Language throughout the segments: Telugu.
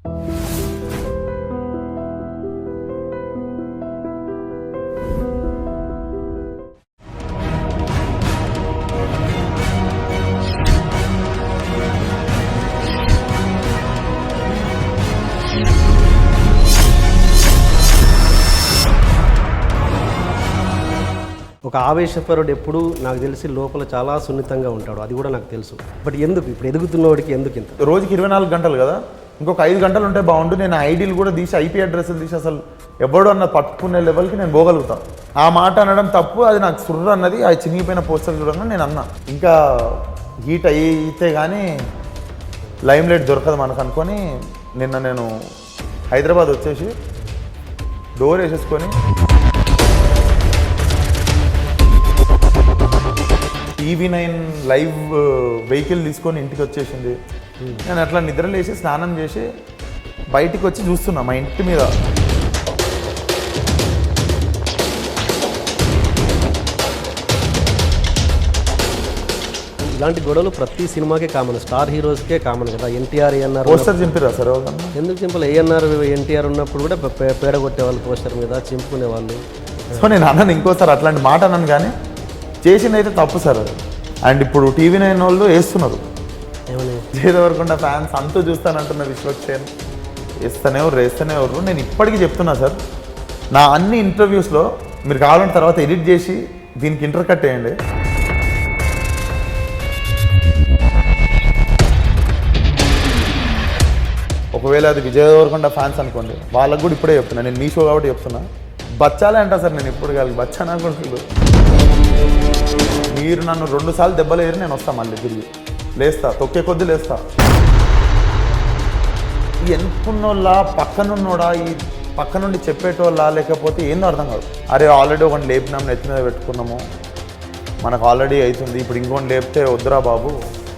ఒక ఆవేశపరుడు ఎప్పుడు నాకు తెలిసి లోపల చాలా సున్నితంగా ఉంటాడు, అది కూడా నాకు తెలుసు. బట్ ఎందుకు ఇప్పుడు ఎదుగుతున్నవాడికి ఎందుకు ఇంత? రోజుకి 24 గంటలు కదా, ఇంకొక 5 గంటలు ఉంటే బాగుండు. నేను ఐడీలు కూడా తీసి ఐపీ అడ్రస్లు తీసి అసలు ఎవడో అన్న పట్టుకునే లెవెల్కి నేను పోగలుగుతాను. ఆ మాట అనడం తప్పు, అది నాకు సుర్రు అన్నది. ఆ చినిగిపోయిన పోస్టర్ చూడంగా నేను అన్నా, ఇంకా హీట్ అయితే కానీ లైమ్ లైట్ దొరకదు మనకు అనుకొని నిన్న నేను హైదరాబాద్ వచ్చేసి డోర్ వేసేసుకొని TV9 లైవ్ వెహికల్ తీసుకొని ఇంటికి వచ్చేసింది. నేను అట్లా నిద్రలేసి స్నానం చేసి బయటికి వచ్చి చూస్తున్నా మా ఇంటి మీద. ఇలాంటి గొడవలు ప్రతి సినిమాకే కామన్, స్టార్ హీరోస్కే కామన్ కదా. ఎన్టీఆర్ ఏఎన్ఆర్ పోస్టర్ చింపిరా సార్? ఎందుకు చింపలు? ఏఎన్ఆర్ ఎన్టీఆర్ ఉన్నప్పుడు కూడా పేడ కొట్టేవాళ్ళు పోస్టర్ మీద, చింపుకునే వాళ్ళు. సో నేను అన్నాను ఇంకోసారి అట్లాంటి మాట అన్నాను, కానీ చేసింది అయితే తప్పు సార్. అండ్ ఇప్పుడు TV9 వాళ్ళు వేస్తున్నారు, జయదేవరకొండ ఫ్యాన్స్ అంతా చూస్తానంటున్న విశ్వక్సేన్ వేస్తూనే ఎవరు. నేను ఇప్పటికీ చెప్తున్నా సార్, నా అన్ని ఇంటర్వ్యూస్లో మీరు కావాలంటే తర్వాత ఎడిట్ చేసి దీనికి ఇంటర్ కట్ వేయండి. ఒకవేళ అది విజయ్ దేవరకొండ ఫ్యాన్స్ అనుకోండి, వాళ్ళకు కూడా ఇప్పుడే చెప్తున్నా, నేను మీ షో కాబట్టి చెప్తున్నా, బచ్చాలే అంటా సార్. నేను ఇప్పుడు కాదు బచ్చాను అనుకుంటున్నాను. మీరు నన్ను 2 సార్లు దెబ్బలేరు, నేను వస్తాను మళ్ళీ తిరిగి లేస్తా, తొక్కే కొద్ది లేస్తా. ఎంతున్నోళ్ళ పక్కనున్నోడా, ఈ పక్క నుండి చెప్పేటోళ్ళ, లేకపోతే ఏందో అర్థం కాదు. అరే ఆల్రెడీ ఒకటి లేపినాం, నెత్తి మీద పెట్టుకున్నాము, మనకు ఆల్రెడీ అవుతుంది, ఇప్పుడు ఇంకోటి లేపితే వద్దురా బాబు,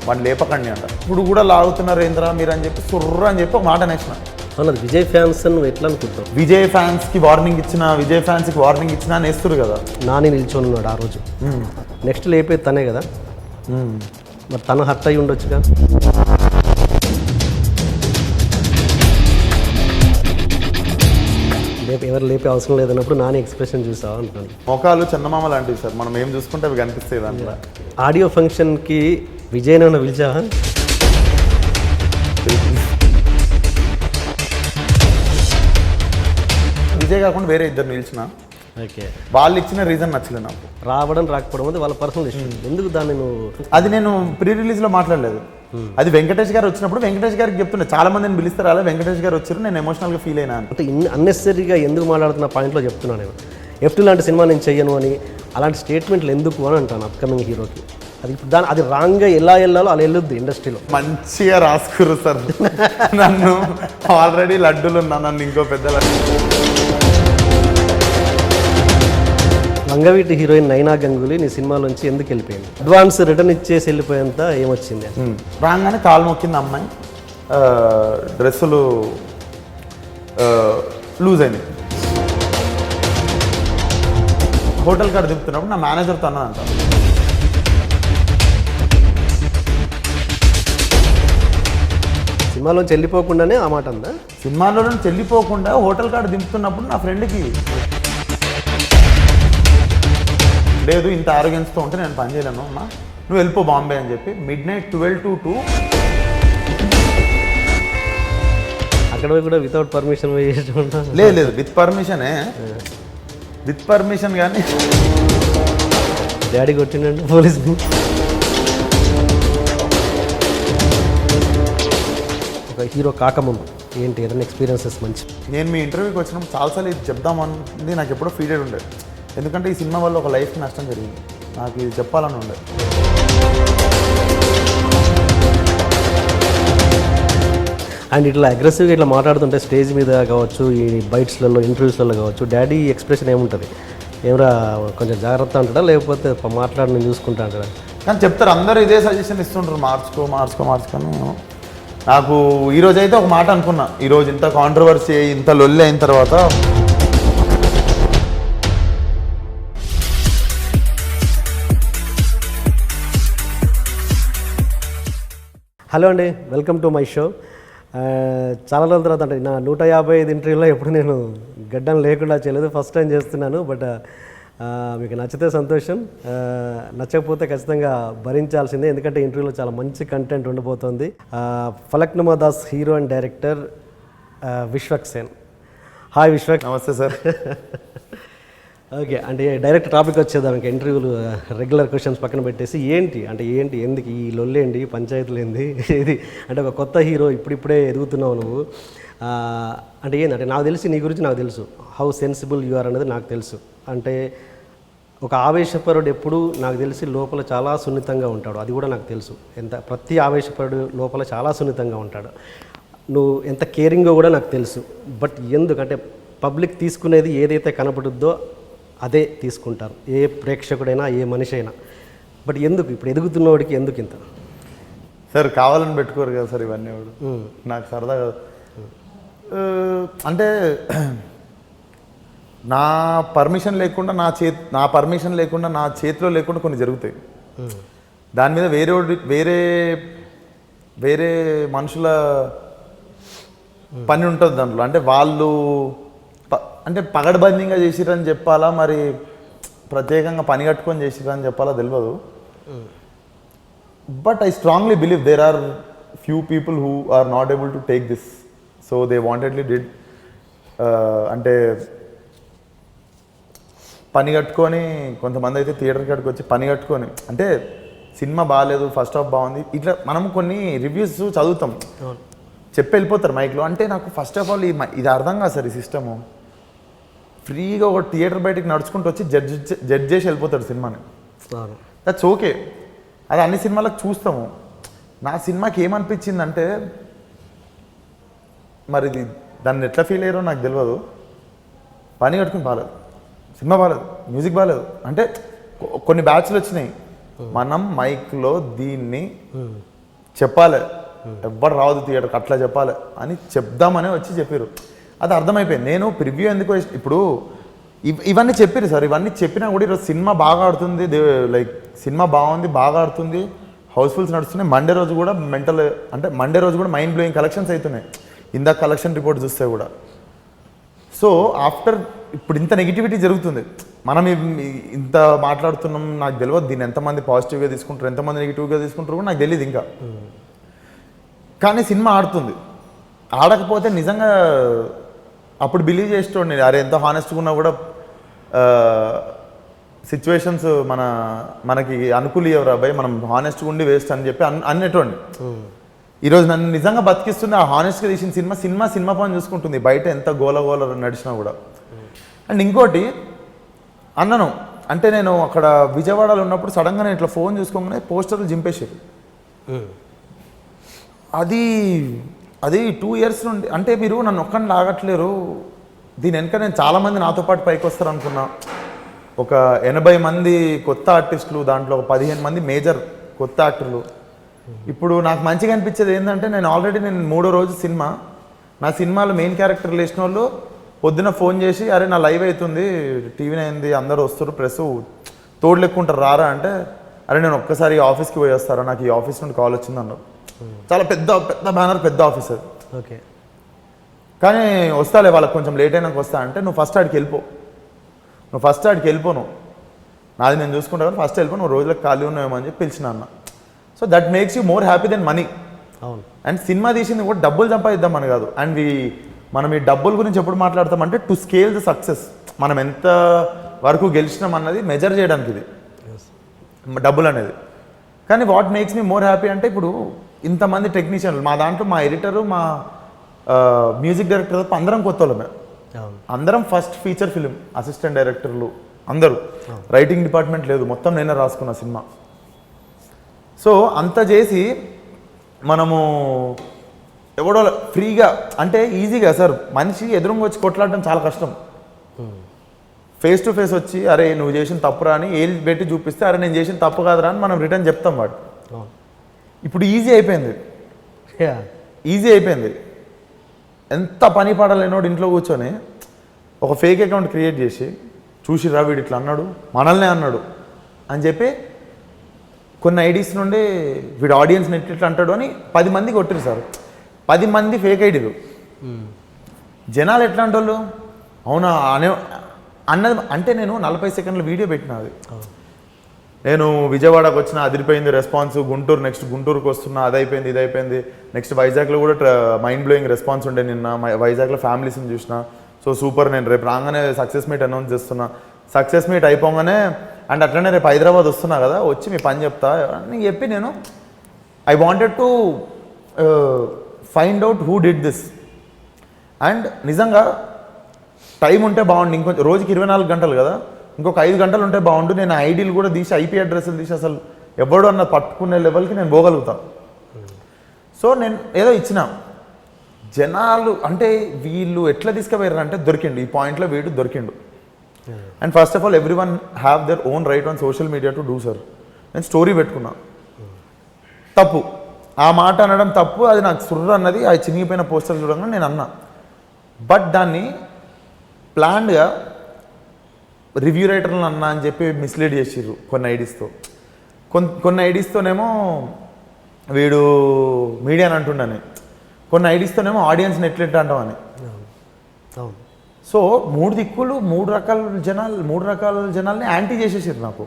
వాడిని లేపకండి అంట. ఇప్పుడు కూడా లాగుతున్నారు ఏంద్రా మీరు అని చెప్పి సుర్ర అని చెప్పి ఒక మాట నేసిన. అన్నది విజయ్ ఫ్యాన్స్ నువ్వు ఎట్లా అనుకుంటావు? విజయ్ ఫ్యాన్స్కి వార్నింగ్ ఇచ్చిన, విజయ్ ఫ్యాన్స్కి వార్నింగ్ ఇచ్చినా నేస్తురు కదా. నాని నిల్చొని ఉన్నాడు ఆ రోజు, నెక్స్ట్ లేపేది తనే కదా. మరి తను హర్ట్ అయ్యి ఉండొచ్చుగా. ఎవరు లేపే అవసరం లేదన్నప్పుడు నాని ఎక్స్ప్రెషన్ చూసావా అంటున్నాను. మొఖాలు చందమామ లాంటివి సార్, మనం ఏం చూసుకుంటే అవి కనిపిస్తాయి దాంట్లో. ఆడియో ఫంక్షన్కి విజయ్ నన్ను పిలిచావా? విజయ్ కాకుండా వేరే 2 నిలిచిన, ఓకే, వాళ్ళు ఇచ్చిన రీజన్ నచ్చలేదు నాకు. రావడం రాకపోవడం అది వాళ్ళ పర్సనల్ ఇష్యూ. ఎందుకు దాన్ని నువ్వు? అది నేను ప్రీ రిలీజ్లో మాట్లాడలేదు. అది వెంకటేష్ గారు వచ్చినప్పుడు వెంకటేష్ గారికి చెప్తున్నా, చాలా మందిని పిలుస్తారు అలా, వెంకటేష్ గారు వచ్చారు, నేను ఎమోషనల్గా ఫీల్ అయినా. అంటే అన్నెసరీగా ఎందుకు మాట్లాడుతున్న పాయింట్లో చెప్తున్నాను నేను. F2 లాంటి సినిమా నేను చెయ్యను అని అలాంటి స్టేట్మెంట్లు ఎందుకు అని అంటాను అప్కమింగ్ హీరోకి. అది అది రాంగ్గా ఎలా వెళ్ళాలో అలా వెళ్ళొద్దు ఇండస్ట్రీలో. మంచిగా రాసుకురు సార్ నన్ను, ఆల్రెడీ లడ్డూలు ఉన్నా, నన్ను ఇంకో పెద్ద వంగవీటి హీరోయిన్ నైనా గంగూలీ నీ సినిమాలోంచి ఎందుకు వెళ్ళిపోయింది? అడ్వాన్స్ రిటర్న్ ఇచ్చేసి వెళ్ళిపోయేంత ఏమొచ్చింది? రాగానే కాలు మొక్కింది అమ్మాయి, డ్రెస్సులు లూజ్ అయినాయి. హోటల్ కాడ దింపుతున్నప్పుడు నా మేనేజర్తో అన్నదంట, సినిమాలోంచి వెళ్ళిపోకుండానే ఆ మాట అందా? సినిమాలో చెల్లిపోకుండా హోటల్ కాడ దింపుతున్నప్పుడు నా ఫ్రెండ్కి, లేదు ఇంత ఆరోగ్యంతో ఉంటే నేను పని చేయలేను అమ్మా, నువ్వు వెళ్ళిపో బాంబే అని చెప్పి midnight 12 to 2 అక్కడ కూడా వితౌట్ పర్మిషన్ లేదు విత్ పర్మిషన్ కానీ డాడీ కొట్టిండండి పోలీసుని. ఒక హీరో కాకముందు ఏంటి ఏదైనా ఎక్స్పీరియన్సెస్ మంచి? నేను మీ ఇంటర్వ్యూకి వచ్చినప్పుడు చాలాసార్లు ఇది చెప్దామని నాకు ఎప్పుడో ఫీడెడ్ ఉండేది, ఎందుకంటే ఈ సినిమా వల్ల ఒక లైఫ్కి నష్టం జరిగింది, నాకు ఇది చెప్పాలని ఉండేది. అండ్ ఇట్లా అగ్రెసివ్గా ఇట్లా మాట్లాడుతుంటే స్టేజ్ మీద కావచ్చు, ఈ బైట్స్లలో ఇంటర్వ్యూస్లలో కావచ్చు, డాడీ ఎక్స్ప్రెషన్ ఏముంటుంది? ఏమరా కొంచెం జాగ్రత్త అంటాడా, లేకపోతే మాట్లాడి నేను చూసుకుంటా అంటాడా? కానీ చెప్తారు అందరూ ఇదే సజెషన్ ఇస్తుంటారు, మార్చుకొని. నాకు ఈరోజు అయితే ఒక మాట అనుకున్నా, ఈరోజు ఇంత కాంట్రవర్సీ ఇంత లొల్లి అయిన తర్వాత హలో అండి, వెల్కమ్ టు మై షో. చాలా రోజుల తర్వాత అంటే నా 155 ఇంటర్వ్యూలో ఎప్పుడు నేను గడ్డం లేకుండా చేయలేదు, ఫస్ట్ టైం చేస్తున్నాను. బట్ మీకు నచ్చితే సంతోషం, నచ్చకపోతే ఖచ్చితంగా భరించాల్సిందే, ఎందుకంటే ఇంటర్వ్యూలో చాలా మంచి కంటెంట్ ఉండబోతోంది. Falaknuma Das hero and director Vishwak Sen. Hi Vishwak. నమస్తే సార్. ఓకే, అంటే డైరెక్ట్ టాపిక్ వచ్చేద్దాం. ఇంకా ఇంటర్వ్యూలు రెగ్యులర్ క్వశ్చన్స్ పక్కన పెట్టేసి ఏంటి ఎందుకు ఈ లొల్లేంటి, పంచాయతీలు ఏంది ఇది అంటే ఒక కొత్త హీరో ఇప్పుడిప్పుడే ఎదుగుతున్నావు నువ్వు. అంటే ఏంటంటే నాకు తెలిసి నీ గురించి నాకు తెలుసు, హౌ సెన్సిబుల్ యు ఆర్ అనేది నాకు తెలుసు. అంటే ఒక ఆవేశపరుడు ఎప్పుడు నాకు తెలిసి లోపల చాలా సున్నితంగా ఉంటాడు, అది కూడా నాకు తెలుసు. ప్రతి ఆవేశపరుడు లోపల చాలా సున్నితంగా ఉంటాడు. నువ్వు ఎంత కేరింగో కూడా నాకు తెలుసు. బట్ ఎందుకంటే పబ్లిక్ తీసుకునేది ఏదైతే కనపడుద్దో అదే తీసుకుంటారు, ఏ ప్రేక్షకుడైనా ఏ మనిషి అయినా. బట్ ఎందుకు ఇప్పుడు ఎదుగుతున్నవాడికి ఎందుకు ఇంత? సార్ కావాలని పెట్టుకోరు కదా సార్ ఇవన్నీ. నాకు సరదాగా అంటే నా పర్మిషన్ లేకుండా నా చేతిలో లేకుండా కొన్ని జరుగుతాయి. దాని మీద వేరే మనుషుల పని ఉంటుంది దాంట్లో. అంటే వాళ్ళు అంటే పగడబందీగా చేసిరని చెప్పాలా, మరి ప్రత్యేకంగా పని కట్టుకొని చేసిరని చెప్పాలా తెలియదు. But I strongly believe there are few people who are not able to take this, so they wantedly did. అంటే పని కట్టుకొని, కొంతమంది అయితే థియేటర్ కాడికి వచ్చి పని కట్టుకొని, అంటే సినిమా బాగాలేదు, ఫస్ట్ హాఫ్ బాగుంది, ఇట్లా మనం కొన్ని రివ్యూస్ చదువుతాం, చెప్పి వెళ్ళిపోతారు మైక్లో. అంటే నాకు ఫస్ట్ ఆఫ్ ఆల్ ఇది అర్థం కాదు సార్. ఈ సిస్టము ఫ్రీగా ఒక థియేటర్ బయటకు నడుచుకుంటూ వచ్చి జడ్జ్ చేసి వెళ్ళిపోతాడు సినిమాని. దట్స్ ఓకే, అది అన్ని సినిమాలకు చూస్తాము. నా సినిమాకి ఏమనిపించిందంటే, మరి దాన్ని ఎట్లా ఫీల్ అయ్యారో నాకు తెలియదు. పని కట్టుకుని బాగాలేదు, సినిమా బాగాలేదు, మ్యూజిక్ బాగాలేదు అంటే కొన్ని బ్యాచ్లు వచ్చినాయి. మనం మైక్లో దీన్ని చెప్పాలి, ఎవ్వరు రావద్దు థియేటర్కి, అట్లా చెప్పాలి అని చెప్దామని వచ్చి చెప్పారు. అది అర్థమైపోయింది. నేను ప్రివ్యూ ఎందుకు ఇప్పుడు ఇవన్నీ చెప్పారు సార్, ఇవన్నీ చెప్పినా కూడా ఈరోజు సినిమా బాగా ఆడుతుంది, లైక్ సినిమా బాగుంది, బాగా ఆడుతుంది, హౌస్ఫుల్స్ నడుస్తున్నాయి. మండే రోజు కూడా మండే రోజు కూడా మైండ్ బ్లోయింగ్ కలెక్షన్స్ అవుతున్నాయి, ఇందాక కలెక్షన్ రిపోర్ట్ చూస్తే కూడా. సో ఆఫ్టర్ ఇప్పుడు ఇంత నెగిటివిటీ జరుగుతుంది, మనం ఇంత మాట్లాడుతున్నాం, నాకు తెలియదు దీన్ని ఎంతమంది పాజిటివ్గా తీసుకుంటారు, ఎంతమంది నెగిటివ్గా తీసుకుంటారు కూడా నాకు తెలియదు ఇంకా. కానీ సినిమా ఆడుతుంది. ఆడకపోతే నిజంగా అప్పుడు బిలీవ్ చేసేటోండి, అరే ఎంత హానెస్ట్గా ఉన్నా కూడా సిచ్యువేషన్స్ మనకి అనుకూలియవరా భయ్, మనం హానెస్ట్గా ఉండి వేస్ట్ అని చెప్పి అనేటోండి. ఈరోజు నన్ను నిజంగా బతికిస్తుంది ఆ హానెస్ట్గా తీసిన సినిమా పని చూసుకుంటుంది, బయట ఎంత గోల నడిచినా కూడా. అండ్ ఇంకోటి అన్నను, అంటే నేను అక్కడ విజయవాడలో ఉన్నప్పుడు సడన్గా నేను ఇట్లా ఫోన్ చూసుకోగానే పోస్టర్లు జింపేసారు. అది 2 years నుండి, అంటే మీరు నన్ను ఒక్కడిని లాగట్లేరు, దీని వెనక నేను చాలామంది నాతో పాటు పైకి వస్తారు అనుకున్నా. ఒక 80 మంది కొత్త ఆర్టిస్టులు, దాంట్లో ఒక 15 మంది మేజర్ కొత్త యాక్టర్లు. ఇప్పుడు నాకు మంచిగా అనిపించేది ఏంటంటే, నేను 3వ రోజు నా సినిమాలో మెయిన్ క్యారెక్టర్ లేచిన వాళ్ళు పొద్దున ఫోన్ చేసి, అరే నా లైవ్ అవుతుంది, టీవీ అయింది, అందరూ వస్తారు, ప్రెస్ తోడు లెక్కుంటారు రారా అంటే, అరే నేను ఒక్కసారి ఆఫీస్కి పోయి వస్తారా, నాకు ఈ ఆఫీస్ నుండి కాల్ వచ్చింది అన్నారు. చాలా పెద్ద బ్యానర్, పెద్ద ఆఫీసర్. ఓకే, కానీ వస్తాలే, వాళ్ళకి కొంచెం లేట్ అయినాక వస్తా అంటే, నువ్వు ఫస్ట్ ఆడికి వెళ్ళిపోను, నాది నేను చూసుకుంటా కానీ ఫస్ట్ వెళ్ళిపో, నువ్వు రోజులకు ఖాళీ ఉన్నావేమో అని చెప్పి పిలిచిన అన్న. So that makes you more happy than money. అవును. అండ్ సినిమా తీసింది కూడా డబ్బులు సంపాదిద్దామని కాదు. అండ్ మనం ఈ డబ్బుల గురించి ఎప్పుడు మాట్లాడతామంటే, టు స్కేల్ ద సక్సెస్, మనం ఎంత వరకు గెలిచినాం అన్నది మెజర్ చేయడానికి ఇది డబ్బులు అనేది. కానీ what makes me more happy అంటే, ఇప్పుడు ఇంతమంది టెక్నీషియన్లు మా దాంట్లో, మా ఎడిటరు, మా మ్యూజిక్ డైరెక్టర్ తప్ప అందరం కొత్త వాళ్ళమే. అందరం ఫస్ట్ ఫీచర్ ఫిలిం, అసిస్టెంట్ డైరెక్టర్లు అందరూ, రైటింగ్ డిపార్ట్మెంట్ లేదు, మొత్తం నేనే రాసుకున్న సినిమా. సో అంత చేసి మనము ఎవడో ఫ్రీగా, అంటే ఈజీగా సార్, మనిషి ఎదురుగా వచ్చి కొట్లాడటం చాలా కష్టం. ఫేస్ టు ఫేస్ వచ్చి, అరే నువ్వు చేసిన తప్పురా అని ఏళ్ళు పెట్టి చూపిస్తే, అరే నేను చేసిన తప్పు కాదురా అని మనం రిటర్న్ చెప్తాం. వాడు ఇప్పుడు ఈజీ అయిపోయింది. ఎంత పని పడలేనోడు ఇంట్లో కూర్చొని ఒక ఫేక్ అకౌంట్ క్రియేట్ చేసి, చూసిరా వీడు ఇట్లా అన్నాడు, మనల్నే అన్నాడు అని చెప్పి కొన్ని ఐడీస్ నుండి వీడు ఆడియన్స్ నెట్ ఇట్లా అంటాడు అని 10 మంది కొట్టిరు సార్. 10 మంది ఫేక్ ఐడీలు. జనాలు ఎట్లాంటి వాళ్ళు అవునా అన్నది అంటే నేను 40 సెకండ్ల వీడియో పెట్టిన అది. నేను విజయవాడకు వచ్చిన అదిరిపోయింది రెస్పాన్స్, గుంటూరు నెక్స్ట్ గుంటూరుకు వస్తున్నా అది అయిపోయింది ఇది అయిపోయింది, నెక్స్ట్ వైజాగ్లో కూడా మైండ్ బ్లోయింగ్ రెస్పాన్స్ ఉండే. నిన్న వైజాగ్లో ఫ్యామిలీస్ని చూసిన, సో సూపర్. నేను రేపు రాగానే సక్సెస్ మీట్ అనౌన్స్ చేస్తున్నా, సక్సెస్ మీట్ అయిపోగానే అండ్ అట్లనే రేపు హైదరాబాద్ వస్తున్నా కదా, వచ్చి మీ పని చెప్తా అని చెప్పి నేను I wanted to find out who did this. And నిజంగా టైం ఉంటే బాగుండు, ఇంకొంచెం రోజుకి 24 గంటలు కదా, ఇంకొక 5 గంటలు ఉంటే బాగుండు. నేను ఐడీలు కూడా తీసి ఐపీ అడ్రస్లు తీసి అసలు ఎవడు అన్న పట్టుకునే లెవెల్కి నేను పోగలుగుతా. సో నేను ఏదో ఇచ్చిన జనాలు అంటే వీళ్ళు ఎట్లా తీసుకుపోయారు అంటే దొరికిండు, ఈ పాయింట్లో వీడు దొరికిండు. And first of all everyone have their own right on social media to do sir. నేను స్టోరీ పెట్టుకున్నా, తప్పు ఆ మాట అనడం తప్పు, అది నాకు సుర్ర అన్నది ఆ చినిగిపోయిన పోస్టర్ చూడగానే నేను అన్నా. బట్ దాన్ని ప్లాన్డ్గా రివ్యూ రైటర్లు అన్నా అని చెప్పి మిస్లీడ్ చేసిర్రు కొన్ని ఐడీస్తో. కొన్ని ఐడీస్తోనేమో వీడు మీడియాని అంటుండని, కొన్ని ఐడీస్తోనేమో ఆడియన్స్ని ఎట్లెట్లా అంటామని. సో 3 దిక్కులు 3 రకాల జనాల్ని యాంటీ చేసేసారు నాకు.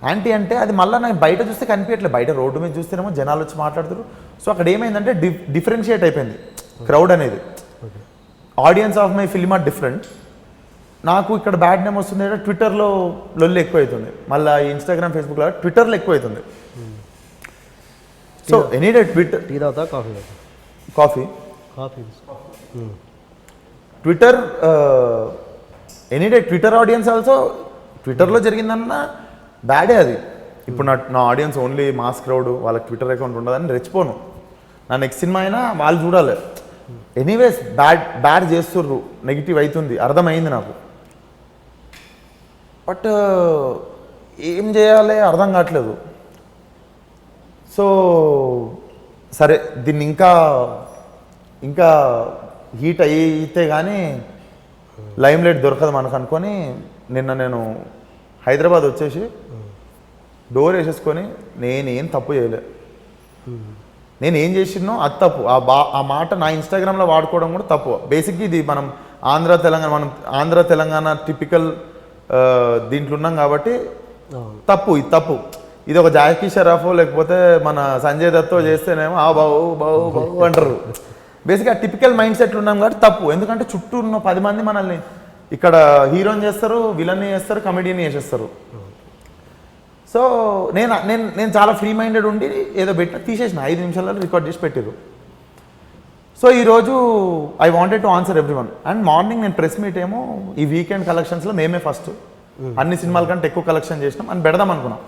యాంటీ అంటే అది మళ్ళీ నాకు బయట చూస్తే కనిపించట్లేదు, బయట రోడ్డు మీద చూస్తేనేమో జనాలు వచ్చి మాట్లాడుతారు. సో అక్కడ ఏమైందంటే డిఫరెన్షియేట్ అయిపోయింది క్రౌడ్ అనేది. Audience of my film or different. నాకు ఇక్కడ బ్యాడ్ నేమ్ వస్తుంది అంటే ట్విట్టర్లో లొల్లి ఎక్కువ అవుతుంది, మళ్ళీ ఇన్స్టాగ్రామ్ ఫేస్బుక్లో ట్విట్టర్లో ఎక్కువ అవుతుంది. So any day Twitter tea తాగుతా coffee Twitter any day Twitter audience also ట్విట్టర్లో జరిగిందన్న బ్యాడే అది. ఇప్పుడు నా ఆడియన్స్ ఓన్లీ మాస్ క్రౌడ్, వాళ్ళకి ట్విట్టర్ అకౌంట్ ఉండదని రెచ్చిపోను. నా నెక్స్ట్ సినిమా అయినా వాళ్ళు చూడాలి. ఎనీవేస్ బ్యాడ్ చేస్తుర్రు, నెగిటివ్ అవుతుంది, అర్థమైంది నాకు. బట్ ఏం చేయాలి అర్థం కావట్లేదు. సో సరే దీన్ని ఇంకా హీట్ అయితే కానీ లైమ్ లైట్ దొరకదు మనకు అనుకొని నిన్న నేను హైదరాబాద్ వచ్చేసి డోర్ వేసేసుకొని నేనేం తప్పు చేయలే, నేను ఏం చేసినో అది తప్పు. ఆ మాట నా ఇన్స్టాగ్రామ్లో వాడుకోవడం కూడా తప్పు. బేసిక్గా ఇది మనం ఆంధ్ర తెలంగాణ టిపికల్ దీంట్లో ఉన్నాం కాబట్టి తప్పు, ఇది తప్పు. ఇది ఒక జాకీ షరాఫో లేకపోతే మన సంజయ్ దత్తో చేస్తేనేమో బావు అంటారు. బేసిక్గా టిపికల్ మైండ్ సెట్లు ఉన్నాం కాబట్టి తప్పు. ఎందుకంటే చుట్టూ ఉన్న 10 మంది మనల్ని ఇక్కడ హీరోని చేస్తారు, విలన్ని చేస్తారు, కమెడీని చేసేస్తారు. సో నేను చాలా ఫ్రీ మైండెడ్ ఉండి ఏదో తీసేసిన 5 నిమిషాలలో రికార్డ్ చేసి పెట్టారు. సో ఈరోజు I wanted to answer every one. And morning నేను ప్రెస్ మీట్ ఏమో ఈ వీకెండ్ కలెక్షన్స్లో మేమే ఫస్ట్, అన్ని సినిమాల కంటే ఎక్కువ కలెక్షన్ చేసినాం అని పెడదాం అనుకున్నాం.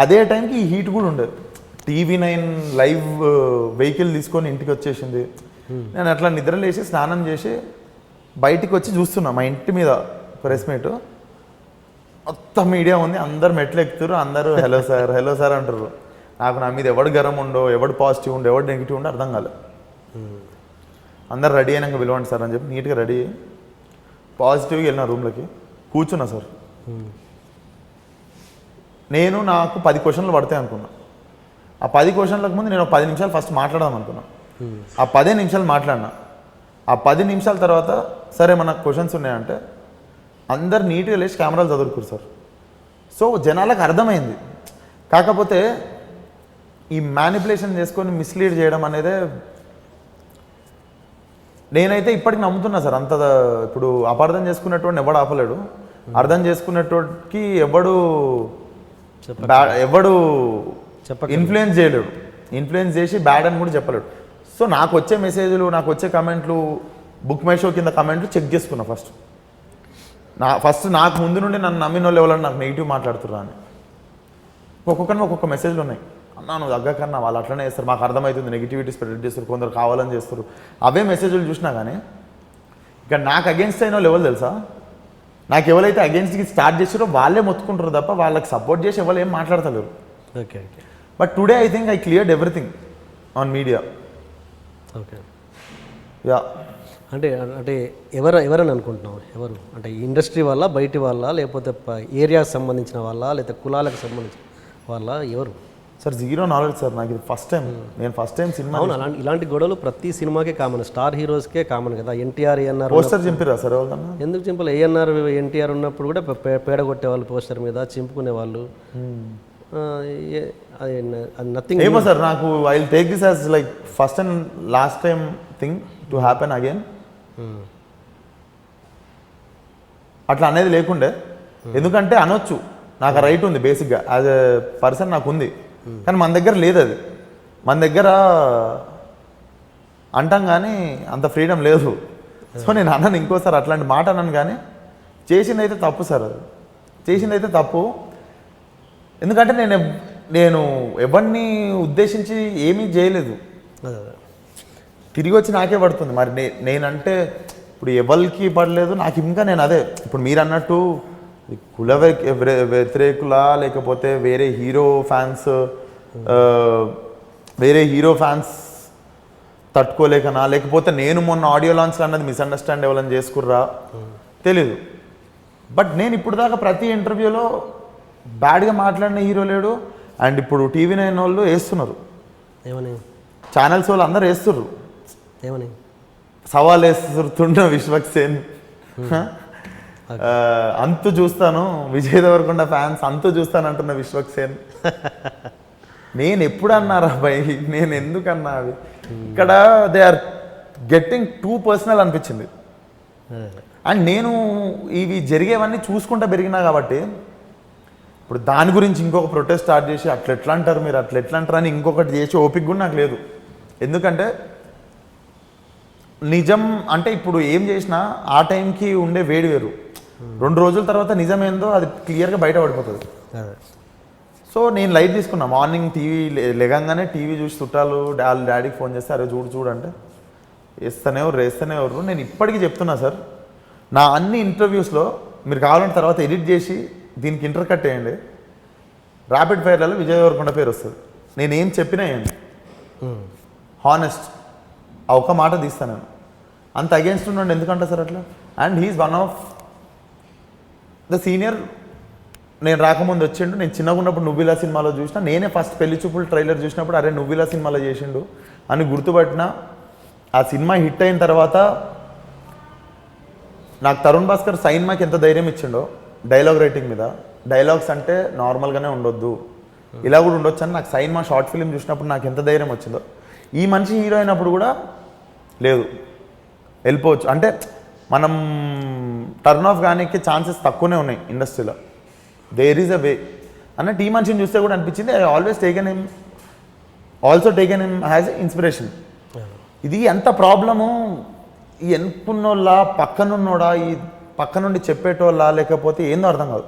అదే టైంకి ఈ హీట్ కూడా ఉండేది. TV9 లైవ్ వెహికల్ తీసుకొని ఇంటికి వచ్చేసింది. నేను అట్లా నిద్రలేసి స్నానం చేసి బయటికి వచ్చి చూస్తున్నా మా ఇంటి మీద ప్రెస్ మీట్. మొత్తం మీడియా ఉంది, అందరు మెట్లు ఎక్కుతారు, అందరూ హలో సార్ అంటారు. నాకు నా మీద ఎవడు గరం ఉండో, ఎవడు పాజిటివ్ ఉండో, ఎవడు నెగిటివ్ ఉండో అర్థం కాలేదు. అందరు రెడీ అయినాక పిలవండి సార్ అని చెప్పి నీట్గా రెడీ అయ్యి పాజిటివ్గా వెళ్ళిన రూమ్లోకి కూర్చున్నా సార్. నాకు 10 క్వశ్చన్లు పడతాయి అనుకున్నా. ఆ 10 క్వశ్చన్లకు ముందు నేను 10 నిమిషాలు ఫస్ట్ మాట్లాడదాం అనుకున్నా. ఆ 10 నిమిషాలు మాట్లాడినా. ఆ 10 నిమిషాల తర్వాత సరే మనకు క్వశ్చన్స్ ఉన్నాయంటే అందరు నీట్గా లేచి కెమెరాలు చదువుకురు సార్. సో జనాలకు అర్థమైంది. కాకపోతే ఈ మ్యానిపులేషన్ చేసుకొని మిస్లీడ్ చేయడం అనేదే నేనైతే ఇప్పటికి నమ్ముతున్నా సార్. అంత ఇప్పుడు అపార్థం చేసుకున్నటువంటి ఎవడు ఆపలేడు, అర్థం చేసుకున్నటువంటి ఎవడు ఇన్ఫ్లుయెన్స్ చేయలేడు, ఇన్ఫ్లుయెన్స్ చేసి బ్యాడ్ అని కూడా చెప్పలేడు. సో నాకు వచ్చే మెసేజ్లు, నాకు వచ్చే కమెంట్లు, బుక్ మై షో కింద కమెంట్లు చెక్ చేసుకున్నా ఫస్ట్ నాకు ముందు నుండి నన్ను నమ్మిన వాళ్ళు ఎవరన్నా నాకు నెగిటివ్ మాట్లాడుతున్నా అని. ఒక్కొక్కరిని ఒక్కొక్క మెసేజ్లు ఉన్నాయి. అన్నా నువ్వు తగ్గకన్నా వాళ్ళు అట్లనే చేస్తారు, మాకు అర్థమవుతుంది, నెగిటివిటీ స్ప్రెడ్ చేస్తారు, కొందరు కావాలని చేస్తారు. అవే మెసేజ్లు చూసినా కానీ ఇక నాకు అగేన్స్ట్ అయిన వాళ్ళు ఎవరు తెలుసా, నాకు ఎవరైతే అగేన్స్ట్కి స్టార్ట్ చేసారో వాళ్ళే మొత్తుకుంటారు తప్ప వాళ్ళకి సపోర్ట్ చేసి ఎవరు ఏం మాట్లాడతలేరు. Okay. But today I think I cleared everything on media. Okay. Yeah అంటే ఎవరని అనుకుంటున్నావు? ఎవరు అంటే ఇండస్ట్రీ వాళ్ళ, బయటి వాళ్ళ, లేకపోతే ఏరియాకి సంబంధించిన వాళ్ళ, లేకపోతే కులాలకు సంబంధించిన వాళ్ళ, ఎవరు? సార్ జీరో నాలెడ్జ్ సార్, నాకు ఇది ఫస్ట్ టైం, నేను ఫస్ట్ టైం సినిమా. అవును, ఇలాంటి గొడవలు ప్రతి సినిమాకే కామన్, స్టార్ హీరోస్కే కామన్ కదా. ఎన్టీఆర్ ఏఎన్ఆర్ పోస్టర్ చింపిరా సార్ ఎవరికన్నా? ఎందుకు చింపలు? ఏఎన్ఆర్ ఎన్టీఆర్ ఉన్నప్పుడు కూడా పేడ కొట్టేవాళ్ళు పోస్టర్ మీద, చింపుకునే వాళ్ళు. నథింగ్. ఏమో సార్, నాకు I will take this as like first and last time thing to happen again. అట్లా అనేది లేకుండే, ఎందుకంటే అనొచ్చు, నాకు రైట్ ఉంది బేసిక్గా యాజ్ ఎ పర్సన్ నాకు ఉంది, కానీ మన దగ్గర లేదు అది. మన దగ్గర అంటాం కానీ అంత ఫ్రీడమ్ లేదు. సో నేను అన్నాను ఇంకోసారి అట్లాంటి మాట అన్నాను, కానీ చేసిందైతే తప్పు సార్, అది చేసిందైతే తప్పు. ఎందుకంటే నేను ఎవరిని ఉద్దేశించి ఏమీ చేయలేదు, తిరిగి వచ్చి నాకే పడుతుంది. మరి నేనంటే ఇప్పుడు ఎవరికి పడలేదు నాకు, ఇంకా నేను అదే ఇప్పుడు మీరు అన్నట్టు కుల వ్యతిరేకుల, లేకపోతే వేరే హీరో ఫ్యాన్స్ తట్టుకోలేకనా, లేకపోతే నేను మొన్న ఆడియో లాంచ్లో అన్నది మిస్అండర్స్టాండ్ ఎవరైనా చేసుకుర్రా తెలీదు. బట్ నేను ఇప్పుడు దాకా ప్రతి ఇంటర్వ్యూలో బ్యాడ్గా మాట్లాడిన హీరో లేడు. అండ్ ఇప్పుడు టీవీ 9 వాళ్ళు వేస్తున్నారు, ఏమని ఛానల్స్ వాళ్ళు అందరూ వేస్తుర్రు, ఏమని సవాల్ వేస్తున్న విశ్వక్సేన్ అంతు చూస్తాను, విజయ్ దేవరకొండ ఫ్యాన్స్ అంతు చూస్తాను అంటున్న విశ్వక్సేన్. నేను ఎప్పుడు అన్నారా భయ్, నేను ఎందుకు అన్నా అవి? ఇక్కడ they are getting too personal అనిపించింది. అండ్ నేను ఇవి జరిగేవన్నీ చూసుకుంటా పెరిగినా కాబట్టి ఇప్పుడు దాని గురించి ఇంకొక ప్రొటెస్ట్ స్టార్ట్ చేసి అట్లా ఎట్లా అంటారు మీరు, అట్లా ఎట్లా అంటారు అని ఇంకొకటి చేసి ఓపిక కూడా నాకు లేదు. ఎందుకంటే నిజం అంటే ఇప్పుడు ఏం చేసినా ఆ టైంకి ఉండే వేడి వేరు, 2 రోజుల తర్వాత నిజం ఏందో అది క్లియర్గా బయట పడిపోతుంది. సో నేను లైట్ తీసుకున్నా. మార్నింగ్ టీవీ లేగంగానే టీవీ చూసి చుట్టాలు డాడీకి ఫోన్ చేస్తే అరే చూడంటే వేస్తూనే ఎవరు. నేను ఇప్పటికీ చెప్తున్నా సార్, నా అన్ని ఇంటర్వ్యూస్లో మీరు కావాలంటే తర్వాత ఎడిట్ చేసి దీనికి ఇంటర్ కట్ వేయండి, ర్యాపిడ్ ఫైర్లలో విజయ్ దేవరకొండ పేరు వస్తుంది. నేనేం చెప్పినా వేయండి, హానెస్ట్ ఆ ఒక్క మాట తీస్తాను. నేను అంత అగేన్స్ట్ ఉన్నాడు ఎందుకంటే సార్ అట్లా. And he is one of the senior. నేను రాకముందు వచ్చిండు, నేను చిన్నగా ఉన్నప్పుడు నువ్విలా సినిమాలో చూసిన, నేనే ఫస్ట్ పెళ్లి చూపులు ట్రైలర్ చూసినప్పుడు అరే నువ్విలా సినిమాలో చేసిండు అని గుర్తుపట్టిన. ఆ సినిమా హిట్ అయిన తర్వాత నాకు తరుణ్ భాస్కర్ సైన్మాకి ఎంత ధైర్యం ఇచ్చిండో డైలాగ్ రైటింగ్ మీద. డైలాగ్స్ అంటే నార్మల్గానే ఉండొద్దు, ఇలా కూడా ఉండొచ్చు అని నాకు సైన్మా షార్ట్ ఫిల్మ్ చూసినప్పుడు నాకు ఎంత ధైర్యం వచ్చిందో. ఈ మనిషి హీరో అయినప్పుడు కూడా లేదు, వెళ్ళిపోవచ్చు అంటే మనం టర్న్ ఆఫ్ కానీ ఛాన్సెస్ తక్కువనే ఉన్నాయి ఇండస్ట్రీలో. దేర్ ఈజ్ అ వే అన్నట్టు ఈ మనిషిని చూస్తే కూడా అనిపించింది. I always taken him has a inspiration. ఇది ఎంత ప్రాబ్లము, ఈ ఎన్నుకున్నోళ్ళ పక్కనున్నోడా, ఈ పక్క నుండి చెప్పేటోళ్ళ, లేకపోతే ఏందో అర్థం కాదు.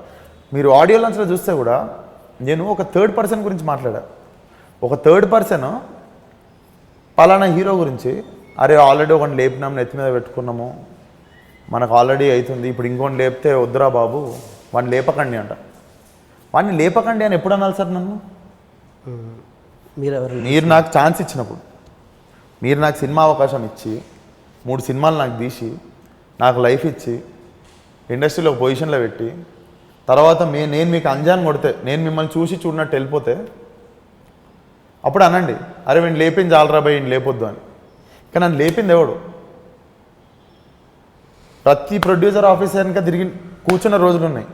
మీరు ఆడియో లాంచ్లో చూస్తే కూడా నేను ఒక థర్డ్ పర్సన్ గురించి మాట్లాడా. ఒక థర్డ్ పర్సన్ పలానా హీరో గురించి అరే ఆల్రెడీ ఒకటి లేపినాం, నెత్తి మీద పెట్టుకున్నాము, మనకు ఆల్రెడీ అవుతుంది, ఇప్పుడు ఇంకోటి లేపితే వద్దురా బాబు వాడిని లేపకండి అంట. వాడిని లేపకండి అని ఎప్పుడు అనాలి సార్ నన్ను? మీరు నాకు ఛాన్స్ ఇచ్చినప్పుడు, మీరు నాకు సినిమా అవకాశం ఇచ్చి 3 సినిమాలు నాకు తీసి నాకు లైఫ్ ఇచ్చి ఇండస్ట్రీలో ఒక పొజిషన్లో పెట్టి తర్వాత నేను మీకు అంజాన్ కొడితే, నేను మిమ్మల్ని చూసి చూడనట్టు వెళ్ళిపోతే అప్పుడు అనండి అరే వీడిని లేపింది చాలరా భయ్ వీడిని లేపొద్దు అని. కానీ నన్ను లేపింది ఎవడు? ప్రతి ప్రొడ్యూసర్ ఆఫీసర్ వెనక తిరిగి కూర్చున్న రోజులు ఉన్నాయి,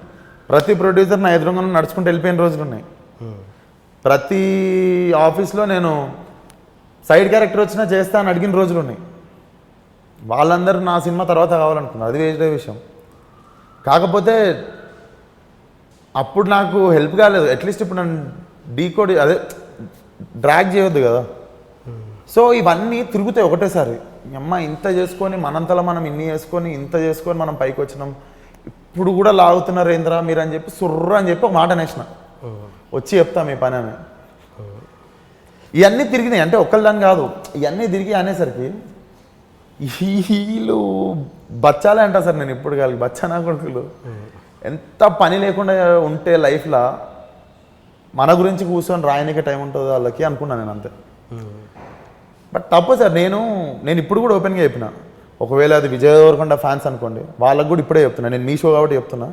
ప్రతి ప్రొడ్యూసర్ నా ఎదురుగా నడుచుకుంటూ వెళ్ళిపోయిన రోజులు ఉన్నాయి, ప్రతి ఆఫీస్లో నేను సైడ్ క్యారెక్టర్ వచ్చినా చేస్తా అని అడిగిన రోజులు ఉన్నాయి. వాళ్ళందరూ నా సినిమా తర్వాత కావాలనుకున్నారు, అది వేరే విషయం. కాకపోతే అప్పుడు నాకు హెల్ప్ కాలేదు. అట్లీస్ట్ ఇప్పుడు నన్ను డీకోడ్ అదే డ్రాగ్ చేయొద్దు కదా. సో ఇవన్నీ తిరుగుతాయి ఒకటేసారి. అమ్మ ఇంత చేసుకొని మనంతలో మనం ఇన్ని చేసుకొని ఇంత చేసుకొని మనం పైకి వచ్చినాం, ఇప్పుడు కూడా లాగుతున్నారు ఏంద్రా మీరు అని చెప్పి సుర్ర అని చెప్పి ఒక మాట అనేసిన, వచ్చి చెప్తాం ఈ పని అని. ఇవన్నీ తిరిగినాయి అంటే ఒక్కళ్ళని కాదు, ఇవన్నీ తిరిగి అనేసరికి వీళ్ళు బచ్చాలే అంటా సార్. నేను ఇప్పుడు కాదు బచ్చా నా కొడుకులు ఎంత పని లేకుండా ఉంటే లైఫ్లో మన గురించి కూర్చొని రాయనికే టైం ఉంటుంది వాళ్ళకి అనుకున్నాను నేను అంతే. బట్ తప్పు సార్. నేను ఇప్పుడు కూడా ఓపెన్గా చెప్పిన, ఒకవేళ అది విజయ్ దేవరకొండ ఫ్యాన్స్ అనుకోండి, వాళ్ళకు కూడా ఇప్పుడే చెప్తున్నా, నేను మీ షో కాబట్టి చెప్తున్నా,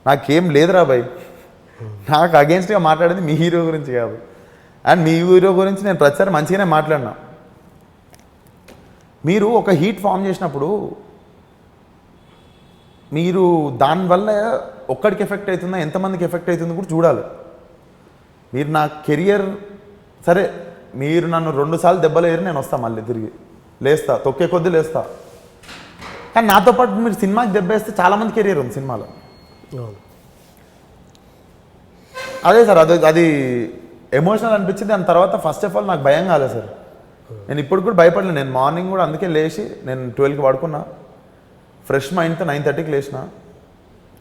నాకేం లేదురా బాయ్, నాకు అగేన్స్ట్గా మాట్లాడేది మీ హీరో గురించి కాదు, అండ్ మీ హీరో గురించి నేను ప్రతిసారి మంచిగానే మాట్లాడినా. మీరు ఒక హీట్ ఫామ్ చేసినప్పుడు మీరు దానివల్ల ఒక్కడికి ఎఫెక్ట్ అవుతుందా ఎంతమందికి ఎఫెక్ట్ అవుతుందో కూడా చూడాలి. మీరు నా కెరియర్ సరే మీరు నన్ను 2 సార్లు దెబ్బలు ఏరి నేను వస్తా మళ్ళీ తిరిగి లేస్తా తొక్కే కొద్దీ లేస్తా. కానీ నాతో పాటు మీరు సినిమాకి దెబ్బేస్తే చాలామంది కెరియర్ ఉంది సినిమాలో. అదే సార్ అది ఎమోషనల్ అనిపించింది. దాని తర్వాత ఫస్ట్ ఆఫ్ ఆల్ నాకు భయం కాలేదు సార్. నేను ఇప్పుడు కూడా భయపడలేదు. నేను మార్నింగ్ కూడా అందుకే లేచి నేను 12కి పడుకున్నా, ఫ్రెష్ మైండ్తో 9:30కి లేచిన,